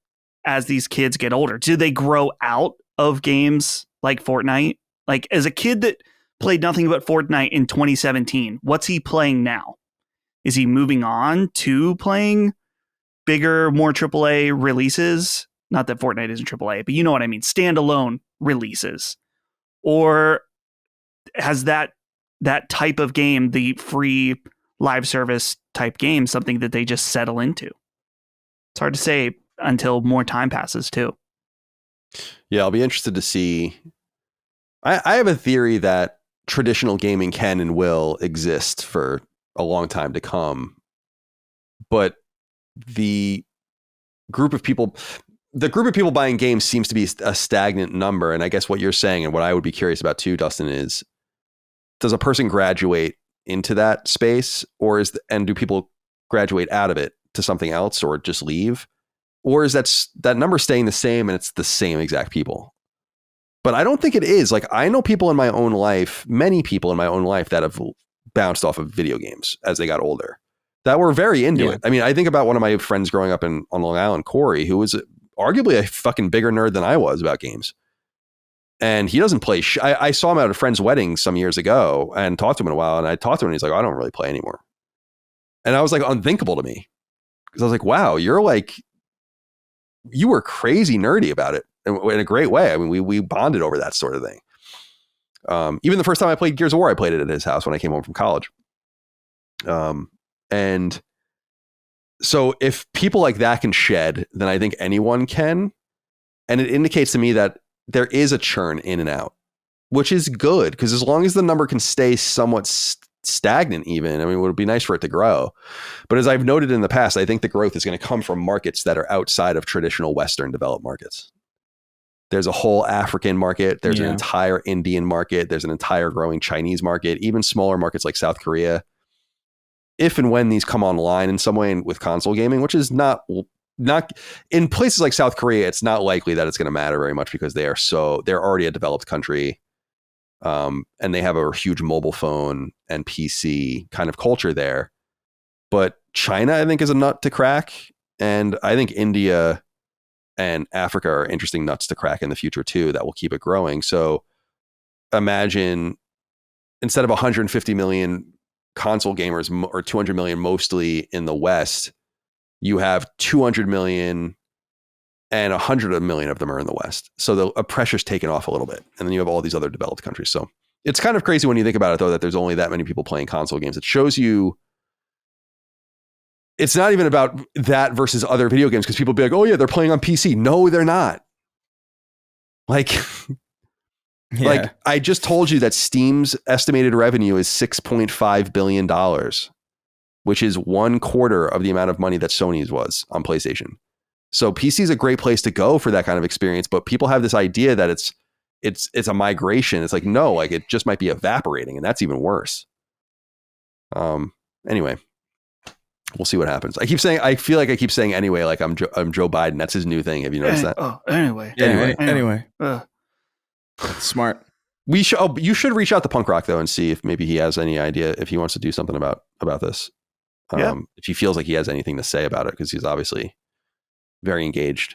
as these kids get older? Do they grow out of games like Fortnite? Like as a kid that played nothing but Fortnite in 2017, what's he playing now? Is he moving on to playing bigger, more AAA releases? Not that Fortnite isn't AAA, but you know what I mean, standalone releases. Or has that type of game, the free live service type game, something that they just settle into? It's hard to say until more time passes too. Yeah, I'll be interested to see. I have a theory that traditional gaming can and will exist for a long time to come, but the group of people buying games seems to be a stagnant number. And I guess what you're saying, and what I would be curious about too, Dustin, is does a person graduate into that space, and do people graduate out of it to something else or just leave? Or is that number staying the same and it's the same exact people? But I don't think it is. Like I know people in my own life, many people in my own life that have bounced off of video games as they got older, that were very into it. I mean, I think about one of my friends growing up on Long Island, Corey, who was arguably a fucking bigger nerd than I was about games. And he doesn't play. I saw him at a friend's wedding some years ago and talked to him in a while. And I talked to him and he's like, I don't really play anymore. And I was like, unthinkable to me. Because I was like, wow, you were crazy nerdy about it in a great way. I mean, we bonded over that sort of thing. Even the first time I played Gears of War, I played it at his house when I came home from college. And so if people like that can shed, then I think anyone can. And it indicates to me that there is a churn in and out, which is good, because as long as the number can stay somewhat stagnant, even, I mean, it would be nice for it to grow. But as I've noted in the past, I think the growth is going to come from markets that are outside of traditional Western developed markets. There's a whole African market. There's an entire Indian market. There's an entire growing Chinese market, even smaller markets like South Korea. If and when these come online in some way with console gaming, which is not in places like South Korea, it's not likely that it's going to matter very much, because they're already a developed country. And they have a huge mobile phone and PC kind of culture there. But China, I think, is a nut to crack. And I think India and Africa are interesting nuts to crack in the future too, that will keep it growing. So imagine, instead of 150 million console gamers or 200 million mostly in the West, you have 200 million and 100 million of them are in the West. So the pressure's taken off a little bit. And then you have all these other developed countries. So it's kind of crazy when you think about it, though, that there's only that many people playing console games. It shows you it's not even about that versus other video games, because people be like, oh yeah, they're playing on PC. No, they're not. Like, like I just told you that Steam's estimated revenue is $6.5 billion, which is 1/4 of the amount of money that Sony's was on PlayStation. So PC is a great place to go for that kind of experience, but people have this idea that it's a migration. It's like, no, like it just might be evaporating, and that's even worse. Anyway, we'll see what happens. I feel like I keep saying anyway, like I'm Joe Biden. That's his new thing. Have you noticed that? Oh, anyway. Yeah, anyway. Smart. You should reach out to Punk Rock though and see if maybe he has any idea, if he wants to do something about this. If he feels like he has anything to say about it, because he's obviously very engaged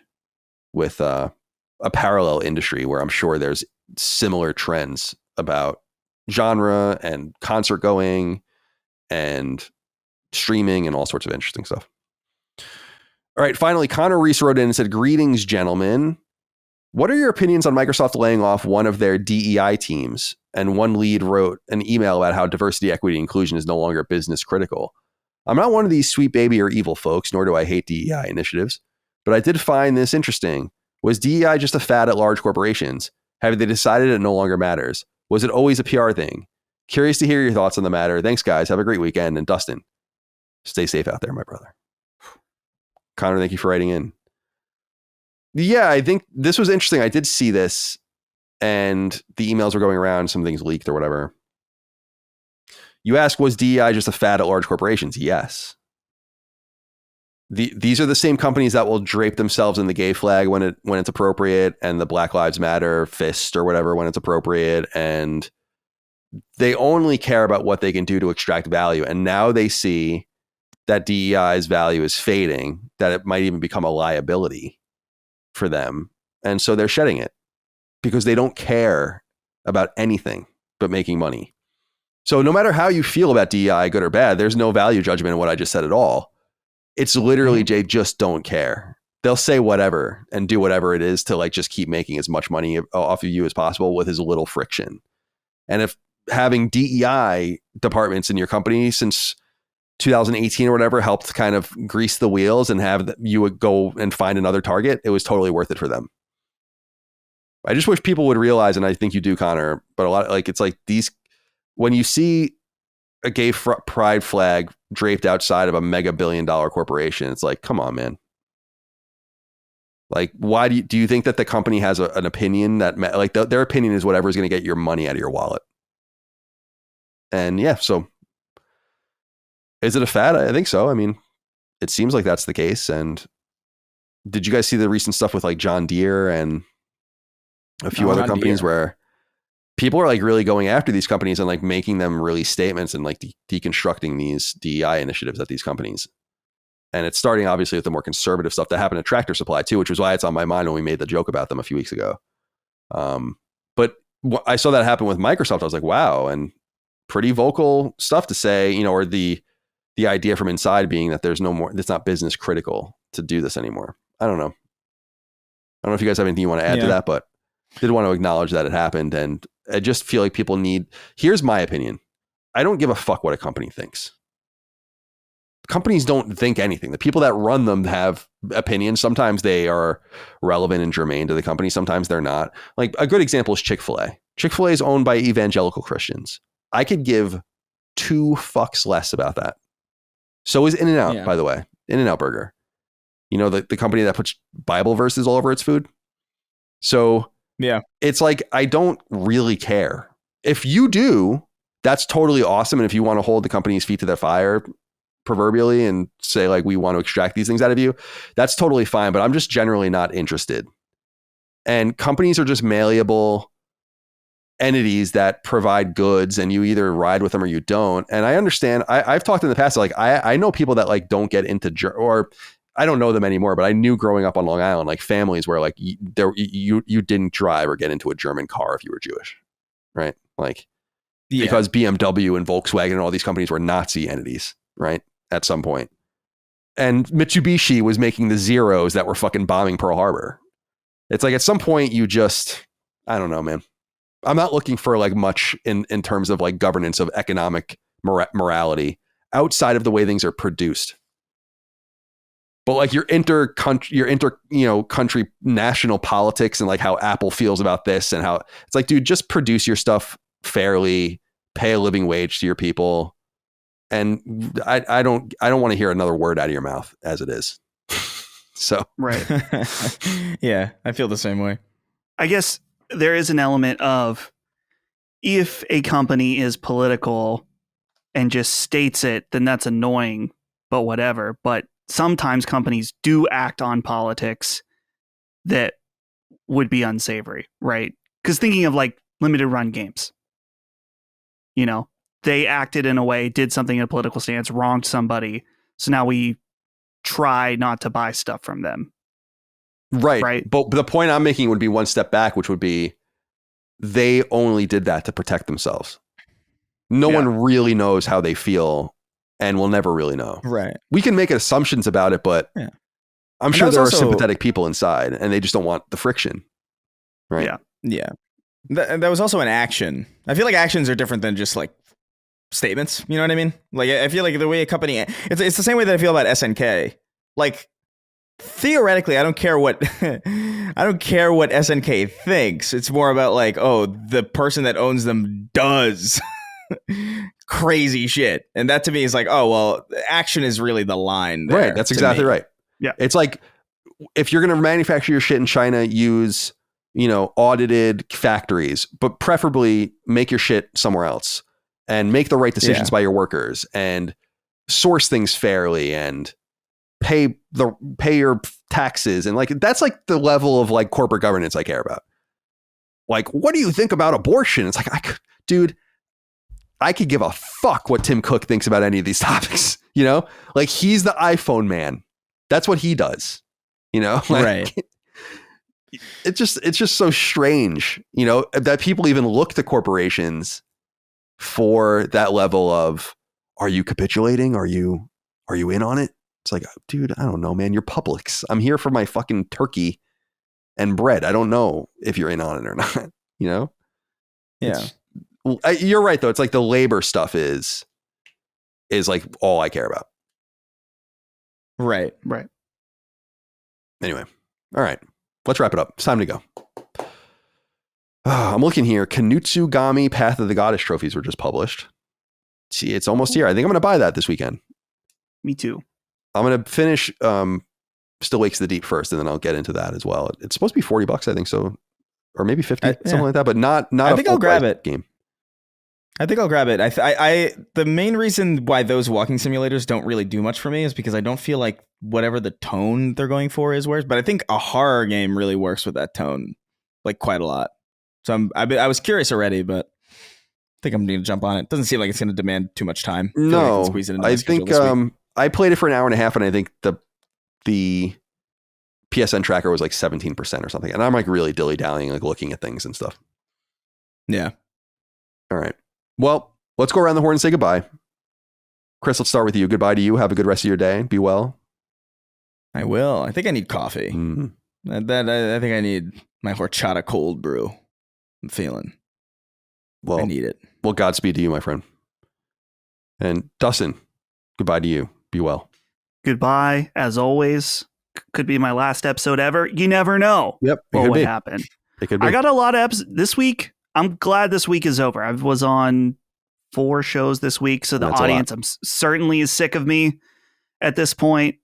with a parallel industry where I'm sure there's similar trends about genre and concert going and streaming and all sorts of interesting stuff. All right. Finally, Connor Reese wrote in and said, greetings, gentlemen. What are your opinions on Microsoft laying off one of their DEI teams? And one lead wrote an email about how diversity, equity, and inclusion is no longer business critical. I'm not one of these sweet baby or evil folks, nor do I hate DEI initiatives, but I did find this interesting. Was DEI just a fad at large corporations? Have they decided it no longer matters? Was it always a PR thing? Curious to hear your thoughts on the matter. Thanks, guys. Have a great weekend. And Dustin, stay safe out there, my brother. Connor, thank you for writing in. Yeah, I think this was interesting. I did see this, and the emails were going around. Some things leaked or whatever. You ask, was DEI just a fad at large corporations? Yes. These are the same companies that will drape themselves in the gay flag when it's appropriate, and the Black Lives Matter fist or whatever when it's appropriate, and they only care about what they can do to extract value. And now they see that DEI's value is fading, that it might even become a liability for them. And so they're shedding it because they don't care about anything but making money. So no matter how you feel about DEI, good or bad, there's no value judgment in what I just said at all. It's literally, they just don't care. They'll say whatever and do whatever it is to like just keep making as much money off of you as possible with as little friction. And if having DEI departments in your company since 2018 or whatever helped kind of grease the wheels and have you would go and find another target, it was totally worth it for them. I just wish people would realize, and I think you do, Connor, but a lot like it's like these, when you see a gay pride flag draped outside of a mega billion-dollar corporation, it's like, come on, man. Like, why do you think that the company has an opinion that like their opinion is whatever is going to get your money out of your wallet? And yeah, so is it a fad? I think so. I mean, it seems like that's the case. And did you guys see the recent stuff with like John Deere and a few other companies where people are like really going after these companies and like making them release statements and like deconstructing these DEI initiatives at these companies? And it's starting obviously with the more conservative stuff that happened at Tractor Supply too, which was why it's on my mind when we made the joke about them a few weeks ago. But I saw that happen with Microsoft. I was like, wow. And pretty vocal stuff to say, you know, or the idea from inside being that there's no more, it's not business critical to do this anymore. I don't know. I don't know if you guys have anything you want to add to that, but did want to acknowledge that it happened. And I just feel like people here's my opinion. I don't give a fuck what a company thinks. Companies don't think anything. The people that run them have opinions. Sometimes they are relevant and germane to the company. Sometimes they're not. Like a good example is Chick-fil-A. Chick-fil-A is owned by evangelical Christians. I could give 2 fucks less about that. So is In-N-Out, by the way. In-N-Out Burger. You know, the company that puts Bible verses all over its food. So yeah, it's like, I don't really care. If you do, that's totally awesome. And if you want to hold the company's feet to the fire, proverbially, and say like, we want to extract these things out of you, that's totally fine. But I'm just generally not interested. And companies are just malleable entities that provide goods, and you either ride with them or you don't. And I understand. I've talked in the past, like I know people that like don't get into or I don't know them anymore, but I knew growing up on Long Island, like families where like you didn't drive or get into a German car if you were Jewish, right? Like because BMW and Volkswagen and all these companies were Nazi entities, right? At some point. and Mitsubishi was making the Zeros that were fucking bombing Pearl Harbor. It's like at some point you just, I don't know, man. I'm not looking for like much in terms of like governance of economic morality outside of the way things are produced. But like your country national politics and like how Apple feels about this and how it's like, dude, just produce your stuff fairly, pay a living wage to your people. And I don't want to hear another word out of your mouth as it is. So, right. Yeah, I feel the same way. I guess there is an element of if a company is political and just states it, then that's annoying, but whatever. But sometimes companies do act on politics that would be unsavory, right? Because thinking of like limited run games, you know, they acted in a way, did something in a political stance, wronged somebody. So now we try not to buy stuff from them. Right. But the point I'm making would be one step back, which would be they only did that to protect themselves. No one really knows how they feel and will never really know. Right. We can make assumptions about it, but I'm sure there are sympathetic people inside and they just don't want the friction. Right. Yeah. Yeah. That was also an action. I feel like actions are different than just like statements. You know what I mean? Like, I feel like the way a company, it's the same way that I feel about SNK. Like, theoretically, I don't care what SNK thinks. It's more about like, oh, the person that owns them does crazy shit, and that to me is like, oh well, action is really the line there. Right. That's exactly right. Yeah. It's like if you're going to manufacture your shit in China, use audited factories, but preferably make your shit somewhere else and make the right decisions by your workers and source things fairly and pay your taxes. And like, that's like the level of like corporate governance I care about. Like, what do you think about abortion? It's like, dude, I could give a fuck what Tim Cook thinks about any of these topics, like he's the iPhone man. That's what he does, like, right. It's just so strange, that people even look to corporations for that level of, are you capitulating? Are you in on it? It's like, dude, I don't know, man. You're Publix. I'm here for my fucking turkey and bread. I don't know if you're in on it or not, Yeah. You're right, though. It's like the labor stuff is like all I care about. Right. Anyway. All right. Let's wrap it up. It's time to go. I'm looking here. Kanutsugami Path of the Goddess trophies were just published. See, it's almost here. I think I'm going to buy that this weekend. Me too. I'm going to finish Still Wakes the Deep first, and then I'll get into that as well. It's supposed to be $40, I think so. Or maybe 50, something like that, but not I think I'll grab it. Game. I think I'll grab it. I the main reason why those walking simulators don't really do much for me is because I don't feel like whatever the tone they're going for is works. But I think a horror game really works with that tone, like quite a lot. So I was curious already, but I think I'm going to jump on it. Doesn't seem like it's going to demand too much time. No, I think I played it for an hour and a half, and I think the PSN tracker was like 17% or something, and I'm like really dilly dallying, like looking at things and stuff. Yeah. All right. Well, let's go around the horn and say goodbye. Chris, let's start with you. Goodbye to you. Have a good rest of your day. Be well. I will. I think I need coffee. Mm-hmm. I think I need my horchata cold brew. I'm feeling. Well, I need it. Well, Godspeed to you, my friend. And Dustin, goodbye to you. Be well. Goodbye, as always. Could be my last episode ever. You never know. Yep. What would happen. It could be. I got a lot of episodes this week. I'm glad this week is over. I was on 4 shows this week, so the audience certainly is sick of me at this point,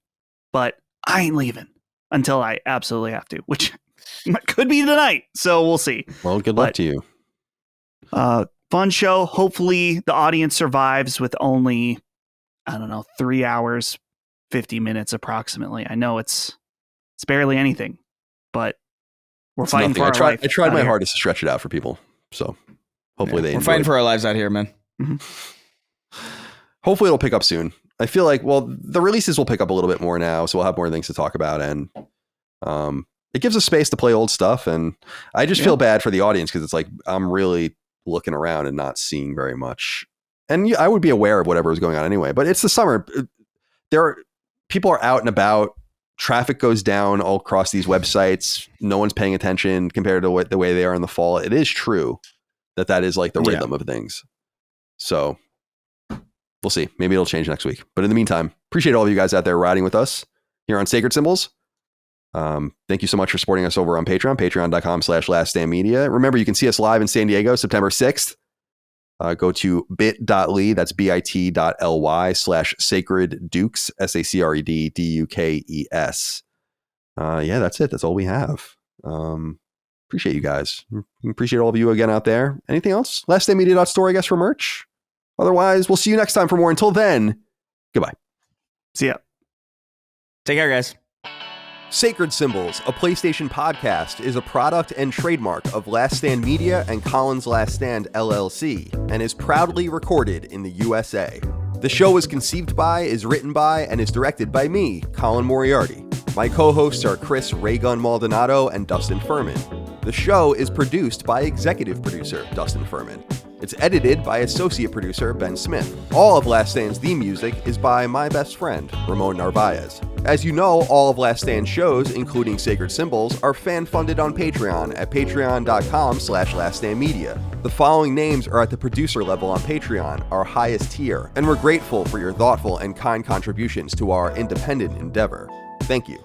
but I ain't leaving until I absolutely have to, which could be tonight. So we'll see. Well, good luck to you. Fun show. Hopefully the audience survives with only, 3 hours, 50 minutes approximately. I know it's barely anything, but we're fighting for our life. I tried my hardest to stretch it out for people. So hopefully we're fighting for our lives out here, man. Mm-hmm. Hopefully it'll pick up soon. I feel like, the releases will pick up a little bit more now, so we'll have more things to talk about, and it gives us space to play old stuff. And I just feel bad for the audience because it's like I'm really looking around and not seeing very much. And I would be aware of whatever is going on anyway. But it's the summer. people are out and about. Traffic goes down all across these websites. No one's paying attention compared to the way they are in the fall. It is true that is like the rhythm of things. So we'll see. Maybe it'll change next week. But in the meantime, appreciate all of you guys out there riding with us here on Sacred Symbols. Thank you so much for supporting us over on Patreon, patreon.com/laststandmedia. Remember, you can see us live in San Diego, September 6th. Go to bit.ly, that's bit.ly/Sacred Dukes, SACREDDUKES. Yeah, that's it. That's all we have. Appreciate you guys. Appreciate all of you again out there. Anything else? Laststandmedia.store, I guess, for merch. Otherwise, we'll see you next time for more. Until then, goodbye. See ya. Take care, guys. Sacred Symbols, a PlayStation podcast, is a product and trademark of Last Stand Media and Collins Last Stand LLC, and is proudly recorded in the USA. The show is conceived by, is written by, and is directed by me, Colin Moriarty. My co-hosts are Chris Raygun Maldonado and Dustin Furman. The show is produced by executive producer Dustin Furman. It's edited by associate producer Ben Smith. All of Last Stand's theme music is by my best friend, Ramon Narvaez. As you know, all of Last Stand shows, including Sacred Symbols, are fan-funded on Patreon at patreon.com/laststandmedia. The following names are at the producer level on Patreon, our highest tier, and we're grateful for your thoughtful and kind contributions to our independent endeavor. Thank you.